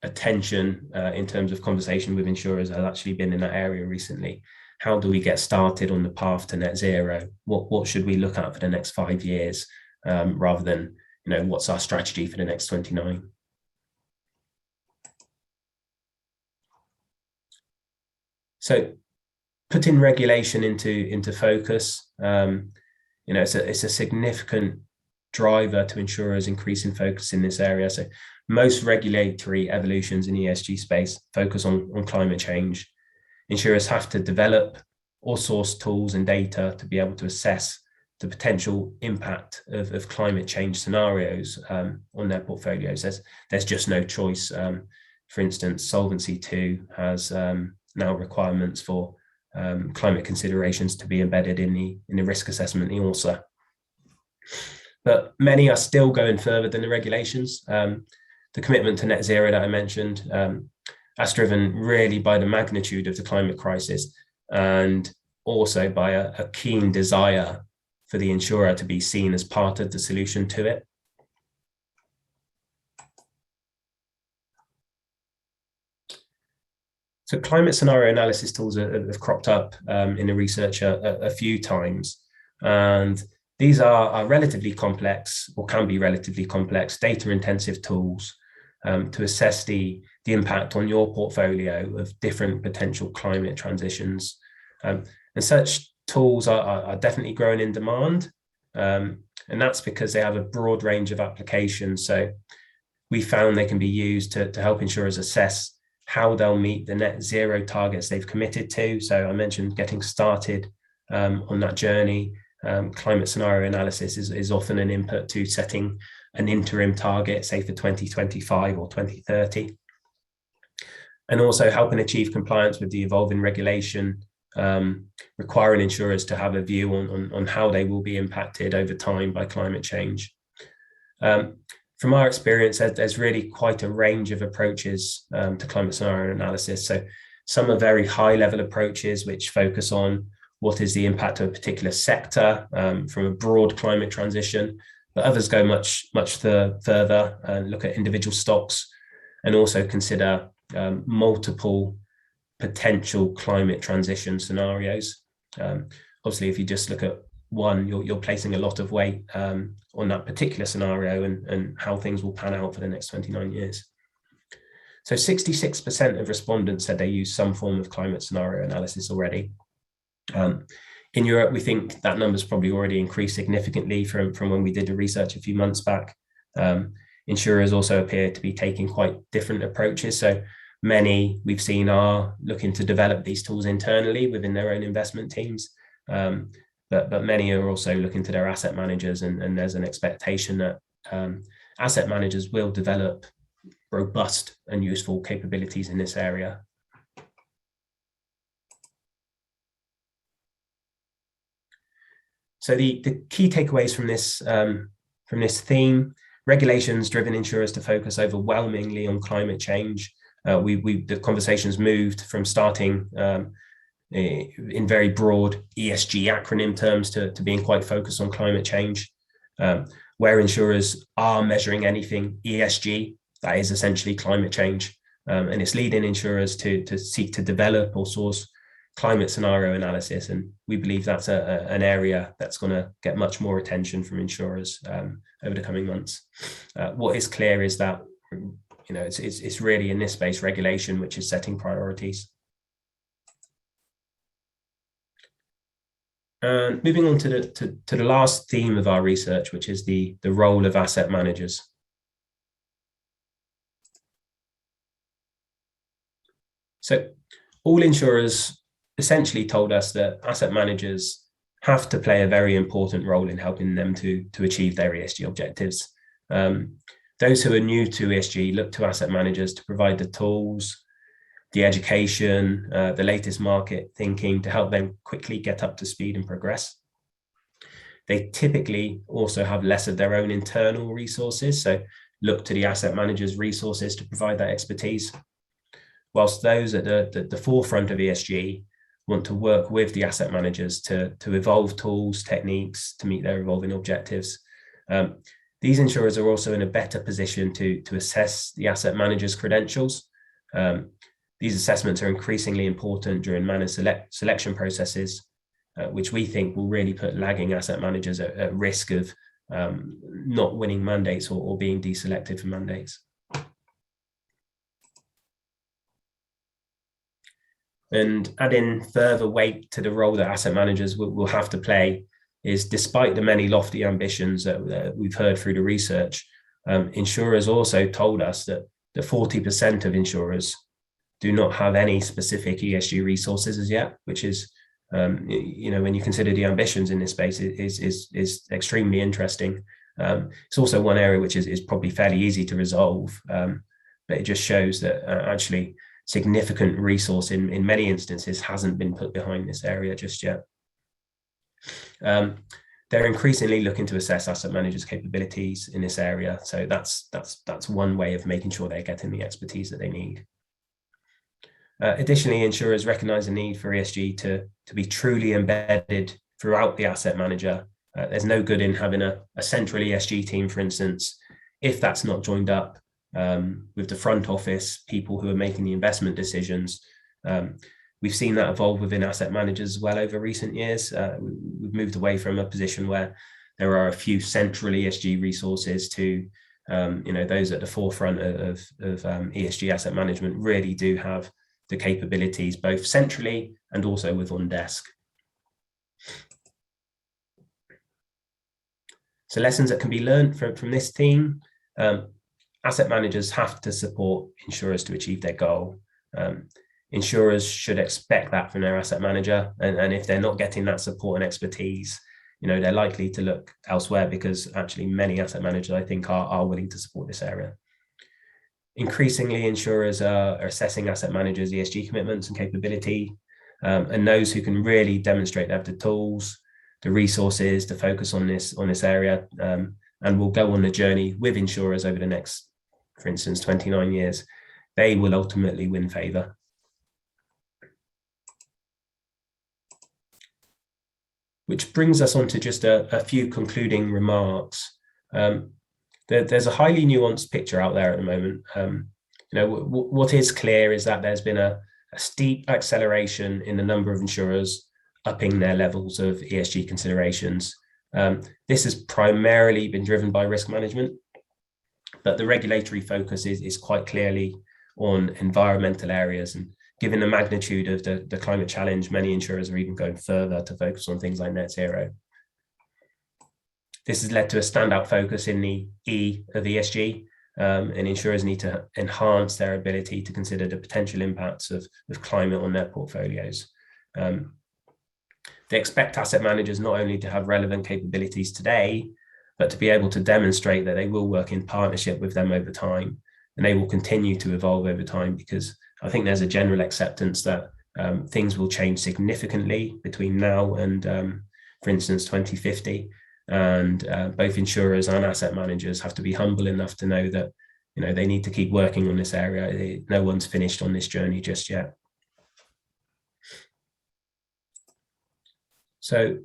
Speaker 8: attention in terms of conversation with insurers has actually been in that area recently. How do we get started on the path to net zero? What should we look at for the next 5 years, rather than, what's our strategy for the next 29? So putting regulation into focus, it's a significant driver to insurers increasing focus in this area. So most regulatory evolutions in the ESG space focus on climate change. Insurers have to develop or source tools and data to be able to assess the potential impact of climate change scenarios on their portfolios. There's just no choice. For instance, Solvency II has now requirements for climate considerations to be embedded in the risk assessment, the ORSA. But many are still going further than the regulations. The commitment to net zero that I mentioned, that's driven really by the magnitude of the climate crisis, and also by a keen desire for the insurer to be seen as part of the solution to it. So climate scenario analysis tools have cropped up in the research a few times, and these are relatively complex, or can be relatively complex, data-intensive tools to assess the impact on your portfolio of different potential climate transitions. And such tools are definitely growing in demand, and that's because they have a broad range of applications. So we found they can be used to help insurers assess how they'll meet the net zero targets they've committed to. So I mentioned getting started on that journey. Climate scenario analysis is often an input to setting an interim target, say for 2025 or 2030. And also helping achieve compliance with the evolving regulation, requiring insurers to have a view on how they will be impacted over time by climate change. From our experience, there's really quite a range of approaches to climate scenario analysis. So some are very high level approaches which focus on what is the impact of a particular sector from a broad climate transition, but others go much further and look at individual stocks and also consider multiple potential climate transition scenarios. Obviously, if you just look at one, you're placing a lot of weight on that particular scenario and how things will pan out for the next 29 years. So 66% of respondents said they use some form of climate scenario analysis already. In Europe, we think that number's probably already increased significantly from when we did the research a few months back. Insurers also appear to be taking quite different approaches. So many we've seen are looking to develop these tools internally within their own investment teams. But many are also looking to their asset managers, and there's an expectation that asset managers will develop robust and useful capabilities in this area. So the key takeaways from this theme: regulations driven insurers to focus overwhelmingly on climate change. The conversations moved from starting in very broad ESG acronym terms to being quite focused on climate change. Where insurers are measuring anything ESG, that is essentially climate change, and it's leading insurers to seek to develop or source climate scenario analysis, and we believe that's an area that's going to get much more attention from insurers over the coming months. What is clear is that it's really in this space regulation which is setting priorities. And moving on to the last theme of our research, which is the role of asset managers. So all insurers essentially told us that asset managers have to play a very important role in helping them to achieve their ESG objectives. Those who are new to ESG look to asset managers to provide the tools, the education, the latest market thinking to help them quickly get up to speed and progress. They typically also have less of their own internal resources, so look to the asset managers' resources to provide that expertise. Whilst those at the forefront of ESG want to work with the asset managers to evolve tools, techniques to meet their evolving objectives. These insurers are also in a better position to assess the asset managers' credentials. These assessments are increasingly important during manager selection processes, which we think will really put lagging asset managers at risk of not winning mandates or being deselected for mandates. And adding further weight to the role that asset managers will have to play is, despite the many lofty ambitions that we've heard through the research, insurers also told us that 40% of insurers do not have any specific ESG resources as yet, which is, when you consider the ambitions in this space, is extremely interesting. It's also one area which is probably fairly easy to resolve, but it just shows that actually significant resource in many instances hasn't been put behind this area just yet. They're increasingly looking to assess asset managers' capabilities in this area, so that's one way of making sure they're getting the expertise that they need. Additionally, insurers recognize the need for ESG to be truly embedded throughout the asset manager. There's no good in having a central ESG team, for instance, if that's not joined up with the front office, people who are making the investment decisions. We've seen that evolve within asset managers as well over recent years. We've moved away from a position where there are a few central ESG resources to, those at the forefront of ESG asset management really do have the capabilities both centrally and also with on desk. So lessons that can be learned from this theme: asset managers have to support insurers to achieve their goal. Insurers should expect that from their asset manager, and if they're not getting that support and expertise, they're likely to look elsewhere, because actually many asset managers, I think, are willing to support this area. Increasingly, insurers are assessing asset managers' ESG commitments and capability, and those who can really demonstrate they have the tools, the resources to focus on this area, and will go on the journey with insurers over the next, for instance, 29 years, they will ultimately win favor. Which brings us on to just a few concluding remarks. There's a highly nuanced picture out there at the moment. What is clear is that there's been a steep acceleration in the number of insurers upping their levels of ESG considerations. This has primarily been driven by risk management, but the regulatory focus is quite clearly on environmental areas. And given the magnitude of the climate challenge, many insurers are even going further to focus on things like net zero. This has led to a standout focus in the E of ESG, and insurers need to enhance their ability to consider the potential impacts of climate on their portfolios. They expect asset managers not only to have relevant capabilities today, but to be able to demonstrate that they will work in partnership with them over time, and they will continue to evolve over time, because I think there's a general acceptance that things will change significantly between now and, for instance, 2050. And both insurers and asset managers have to be humble enough to know that, you know, they need to keep working on this area. No one's finished on this journey just yet. So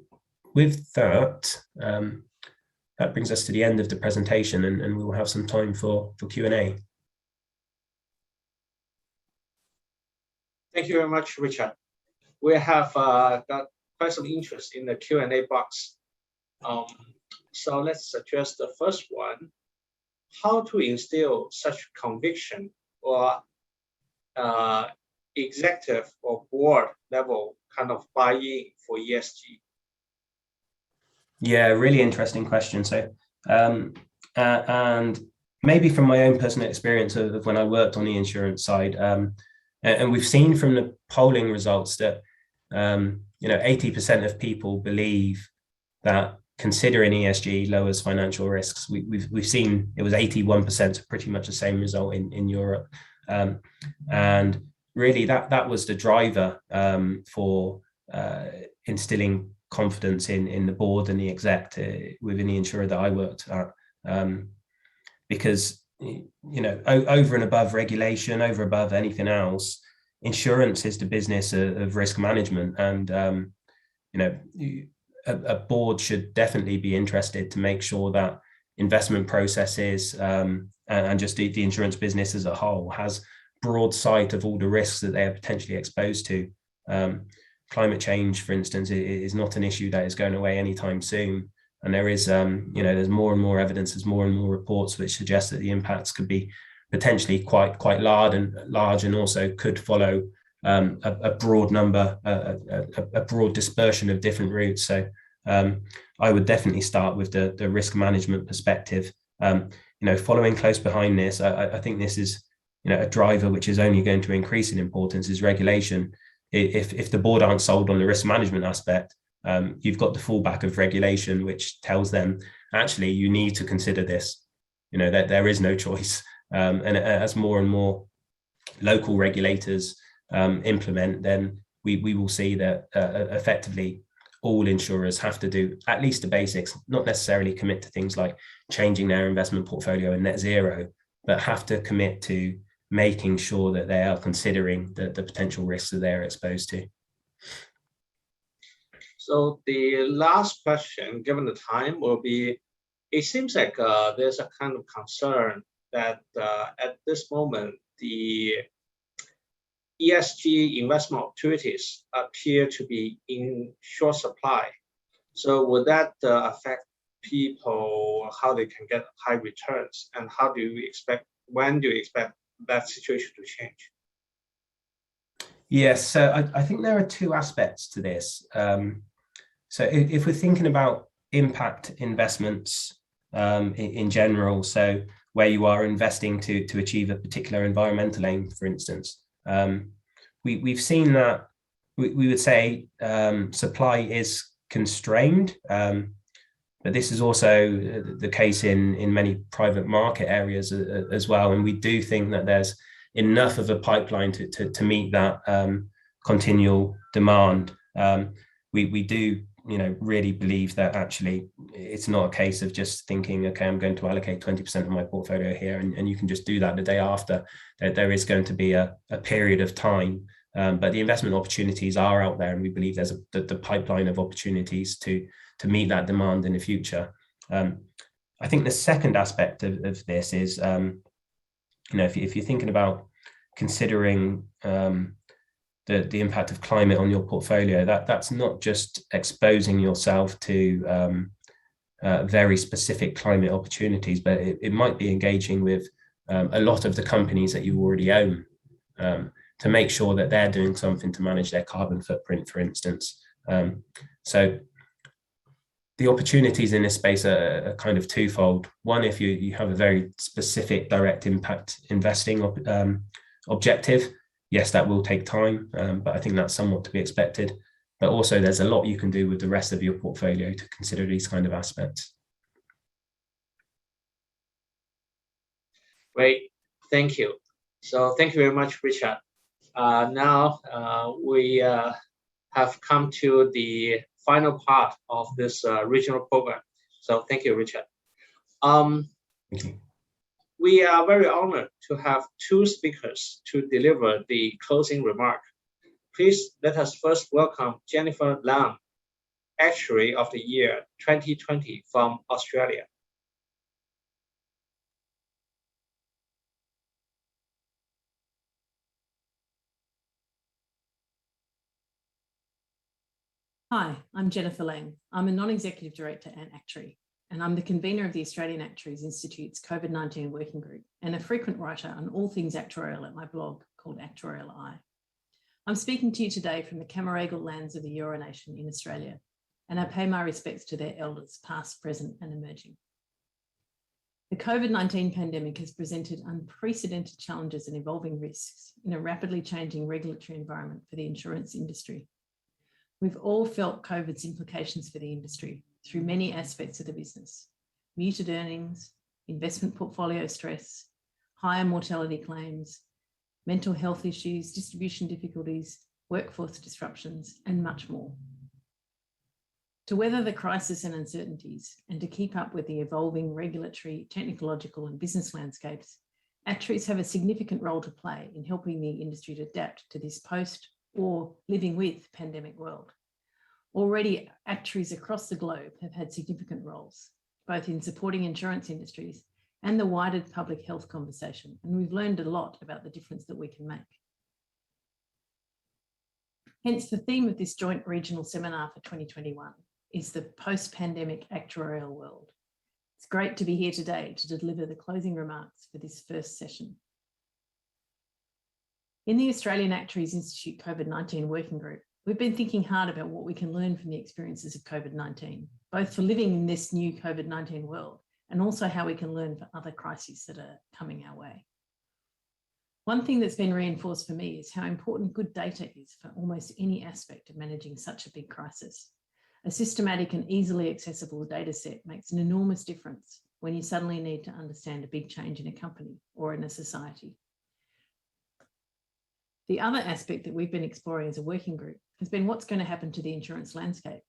Speaker 8: with that, that brings us to the end of the presentation, and we will have some time for Q&A.
Speaker 1: Thank you very much, Richard. We have got quite some interest in the Q&A box. So let's address the first one. How to instill such conviction or executive or board level kind of buy-in for ESG?
Speaker 8: Yeah, really interesting question. So, and maybe from my own personal experience of when I worked on the insurance side, and we've seen from the polling results that, 80% of people believe that considering ESG lowers financial risks. We've seen it was 81%, pretty much the same result in Europe. And really that was the driver for instilling confidence in the board and the exec within the insurer that I worked at. Because, over and above regulation, over above anything else, insurance is the business of risk management. And, a board should definitely be interested to make sure that investment processes and just the insurance business as a whole has broad sight of all the risks that they are potentially exposed to. Climate change, for instance, is not an issue that is going away anytime soon. And there is, there's more and more evidence, there's more and more reports which suggest that the impacts could be potentially quite large and also could follow a broad number, a broad dispersion of different routes. So I would definitely start with the risk management perspective. Following close behind this, I think this is a driver which is only going to increase in importance is regulation. If the board aren't sold on the risk management aspect, you've got the fallback of regulation, which tells them actually you need to consider this. That there is no choice. And as more and more local regulators implement, then we will see that effectively all insurers have to do at least the basics, not necessarily commit to things like changing their investment portfolio and net zero, but have to commit to making sure that they are considering the potential risks that they're exposed to.
Speaker 1: So the last question, given the time, will be, it seems like there's a kind of concern that at this moment, the ESG investment opportunities appear to be in short supply. So would that affect people, how they can get high returns, and when do you expect that situation to change?
Speaker 8: Yes, so I think there are two aspects to this. So if we're thinking about impact investments in general, so where you are investing to achieve a particular environmental aim, for instance, we've seen that we would say supply is constrained, but this is also the case in many private market areas as well. And we do think that there's enough of a pipeline to meet that continual demand. We do really believe that actually it's not a case of just thinking, okay, I'm going to allocate 20% of my portfolio here, and you can just do that the day after. There is going to be a period of time, but the investment opportunities are out there, and we believe there's the pipeline of opportunities to meet that demand in the future. I think the second aspect of this is, if you're thinking about considering the impact of climate on your portfolio, that's not just exposing yourself to very specific climate opportunities, but it might be engaging with a lot of the companies that you already own to make sure that they're doing something to manage their carbon footprint, for instance. So the opportunities in this space are kind of twofold. One, if you have a very specific direct impact investing objective, yes, that will take time, but I think that's somewhat to be expected. But also there's a lot you can do with the rest of your portfolio to consider these kind of aspects.
Speaker 1: Great, thank you. So thank you very much, Richard. Now we have come to the final part of this regional program. So thank you, Richard.
Speaker 8: Thank you.
Speaker 1: We are very honored to have two speakers to deliver the closing remark. Please let us first welcome Jennifer Lam, Actuary of the Year 2020 from Australia.
Speaker 9: Hi, I'm Jennifer Lang. I'm a non-executive director at Actuary, and I'm the convener of the Australian Actuaries Institute's COVID-19 working group and a frequent writer on all things actuarial at my blog called Actuarial Eye. I'm speaking to you today from the Camaragal lands of the Eora Nation in Australia, and I pay my respects to their elders, past, present, and emerging. The COVID-19 pandemic has presented unprecedented challenges and evolving risks in a rapidly changing regulatory environment for the insurance industry. We've all felt COVID's implications for the industry through many aspects of the business: muted earnings, investment portfolio stress, higher mortality claims, mental health issues, distribution difficulties, workforce disruptions, and much more. To weather the crisis and uncertainties and to keep up with the evolving regulatory, technological, and business landscapes, actuaries have a significant role to play in helping the industry to adapt to this post or living with pandemic world. Already, actuaries across the globe have had significant roles, both in supporting insurance industries and the wider public health conversation, and we've learned a lot about the difference that we can make. Hence, the theme of this joint regional seminar for 2021 is the post-pandemic actuarial world. It's great to be here today to deliver the closing remarks for this first session. In the Australian Actuaries Institute COVID-19 working group, we've been thinking hard about what we can learn from the experiences of COVID-19, both for living in this new COVID-19 world and also how we can learn for other crises that are coming our way. One thing that's been reinforced for me is how important good data is for almost any aspect of managing such a big crisis. A systematic and easily accessible data set makes an enormous difference when you suddenly need to understand a big change in a company or in a society. The other aspect that we've been exploring as a working group has been what's going to happen to the insurance landscape.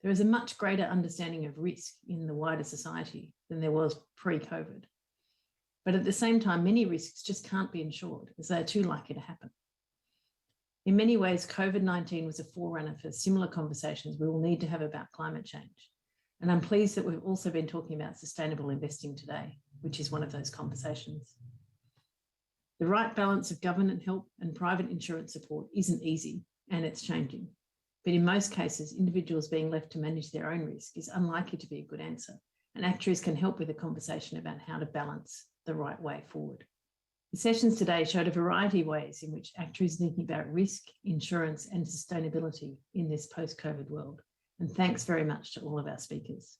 Speaker 9: There is a much greater understanding of risk in the wider society than there was pre-COVID. But at the same time, many risks just can't be insured as they are too likely to happen. In many ways, COVID-19 was a forerunner for similar conversations we will need to have about climate change. And I'm pleased that we've also been talking about sustainable investing today, which is one of those conversations. The right balance of government help and private insurance support isn't easy, and it's changing. But in most cases, individuals being left to manage their own risk is unlikely to be a good answer, and actuaries can help with a conversation about how to balance the right way forward. The sessions today showed a variety of ways in which actuaries are thinking about risk, insurance, and sustainability in this post-COVID world. And thanks very much to all of our speakers.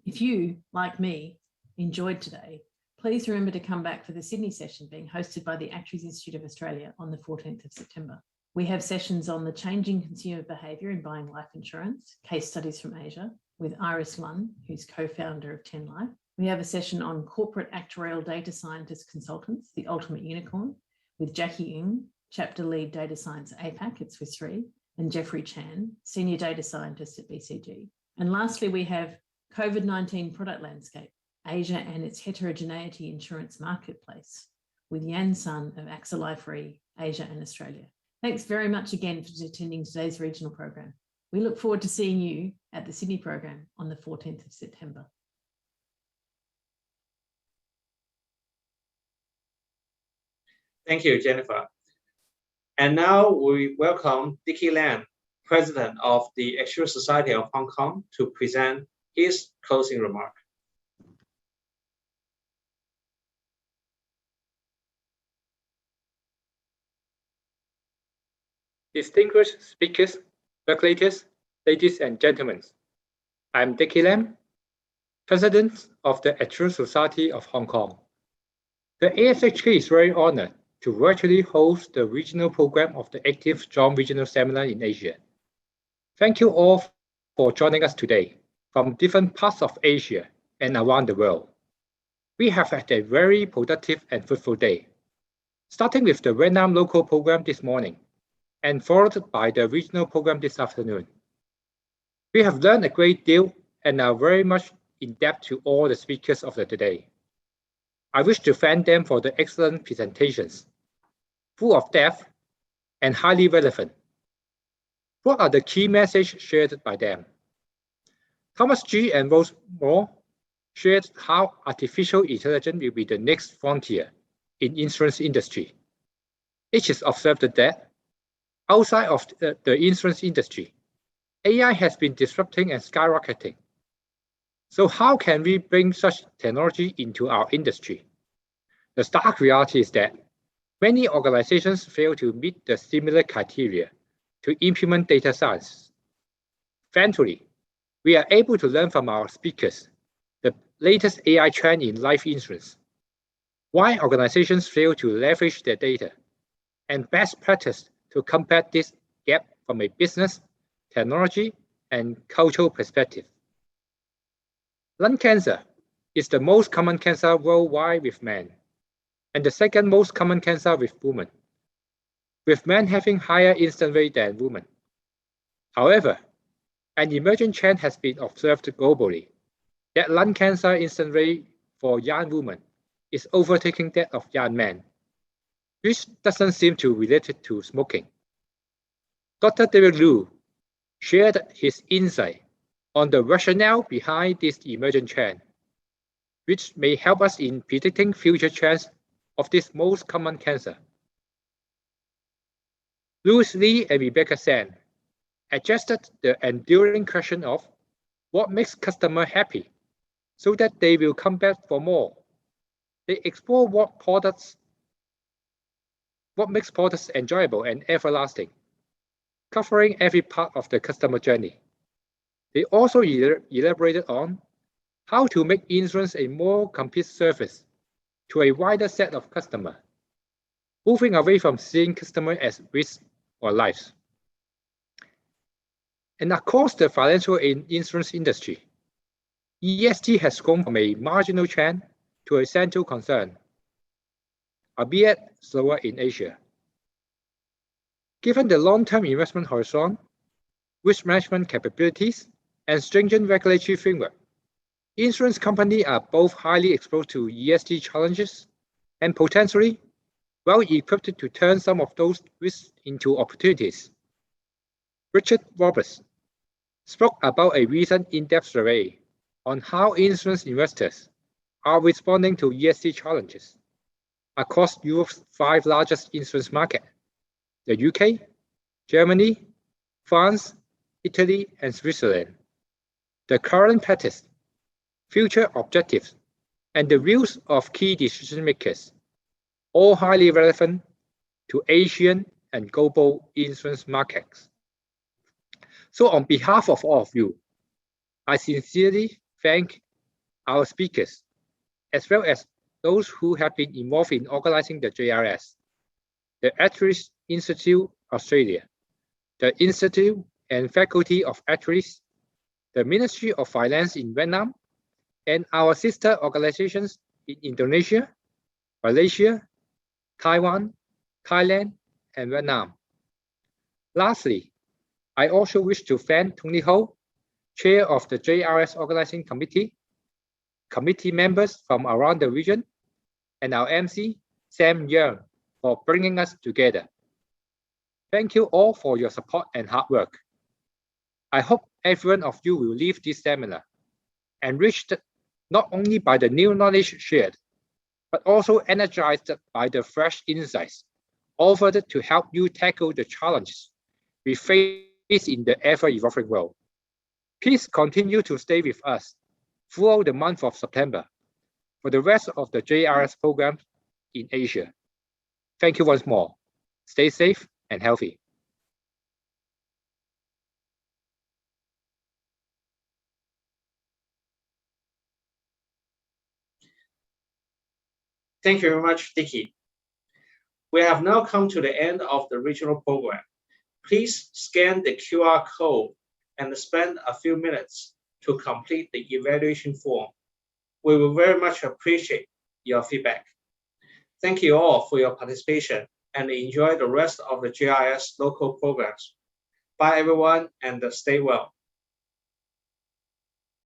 Speaker 9: If you, like me, enjoyed today, please remember to come back for the Sydney session being hosted by the Actuaries Institute of Australia on the 14th of September. We have sessions on the changing consumer behaviour in buying life insurance, case studies from Asia, with Iris Lunn, who's co-founder of 10 Life. We have a session on corporate actuarial data scientist consultants, the ultimate unicorn, with Jackie Ng, chapter lead data science APAC at Swiss Re, and Jeffrey Chan, senior data scientist at BCG. And lastly, we have COVID-19 product landscape, Asia and its heterogeneity insurance marketplace, with Yan Sun of AXA Life Re, Asia and Australia. Thanks very much again for attending today's regional program. We look forward to seeing you at the Sydney program on the 14th of September.
Speaker 1: Thank you, Jennifer. And now we welcome Dickie Lam, President of the Actuarial Society of Hong Kong, to present his closing remark.
Speaker 10: Distinguished speakers, regulators, ladies and gentlemen, I'm Dickie Lam, President of the Actuarial Society of Hong Kong. The ASHK is very honored to virtually host the regional program of the 80th Joint Regional Seminar in Asia. Thank you all for joining us today from different parts of Asia and around the world. We have had a very productive and fruitful day, starting with the Vietnam local program this morning and followed by the regional program this afternoon. We have learned a great deal and are very much in debt to all the speakers of the day. I wish to thank them for the excellent presentations, full of depth and highly relevant. What are the key messages shared by them? Thomas Gee and Rose Moore shared how artificial intelligence will be the next frontier in insurance industry. Each has observed that outside of the insurance industry, AI has been disrupting and skyrocketing. So how can we bring such technology into our industry? The stark reality is that many organizations fail to meet the similar criteria to implement data science. Thankfully, we are able to learn from our speakers the latest AI trend in life insurance, why organizations fail to leverage their data, and best practice to combat this gap from a business, technology, and cultural perspective. Lung cancer is the most common cancer worldwide with men, and the second most common cancer with women, with men having higher incidence rate than women. However, an emerging trend has been observed globally that lung cancer incidence rate for young women is overtaking that of young men, which doesn't seem to relate to smoking. Dr. David Liu shared his insight on the rationale behind this emerging trend, which may help us in predicting future trends of this most common cancer. Louis Lee and Rebecca San addressed the enduring question of what makes customers happy so that they will come back for more. They explore what makes products enjoyable and everlasting, covering every part of the customer journey. They also elaborated on how to make insurance a more complete service to a wider set of customers, moving away from seeing customers as risks or lives. And across the financial and insurance industry, ESG has grown from a marginal trend to a central concern, albeit slower in Asia. Given the long-term investment horizon, risk management capabilities, and stringent regulatory framework, insurance companies are both highly exposed to ESG challenges and potentially well-equipped to turn some of those risks into opportunities. Richard Roberts spoke about a recent in-depth survey on how insurance investors are responding to ESG challenges across Europe's 5 largest insurance markets: the UK, Germany, France, Italy, and Switzerland. The current practice, future objectives, and the views of key decision makers, all highly relevant to Asian and global insurance markets. So on behalf of all of you, I sincerely thank our speakers, as well as those who have been involved in organizing the JRS, the Actuaries Institute Australia, the Institute and Faculty of Actuaries, the Ministry of Finance in Vietnam, and our sister organizations in Indonesia, Malaysia, Taiwan, Thailand, and Vietnam. Lastly, I also wish to thank Tony Ho, Chair of the JRS Organizing Committee, committee members from around the region, and our MC, Sam Young, for bringing us together. Thank you all for your support and hard work. I hope every one of you will leave this seminar enriched not only by the new knowledge shared, but also energized by the fresh insights offered to help you tackle the challenges we face in the ever-evolving world. Please continue to stay with us throughout the month of September for the rest of the JRS program in Asia. Thank you once more. Stay safe and healthy.
Speaker 1: Thank you very much, Dicky. We have now come to the end of the regional program. Please scan the QR code and spend a few minutes to complete the evaluation form. We will very much appreciate your feedback. Thank you all for your participation and enjoy the rest of the JRS local programs. Bye everyone and stay well.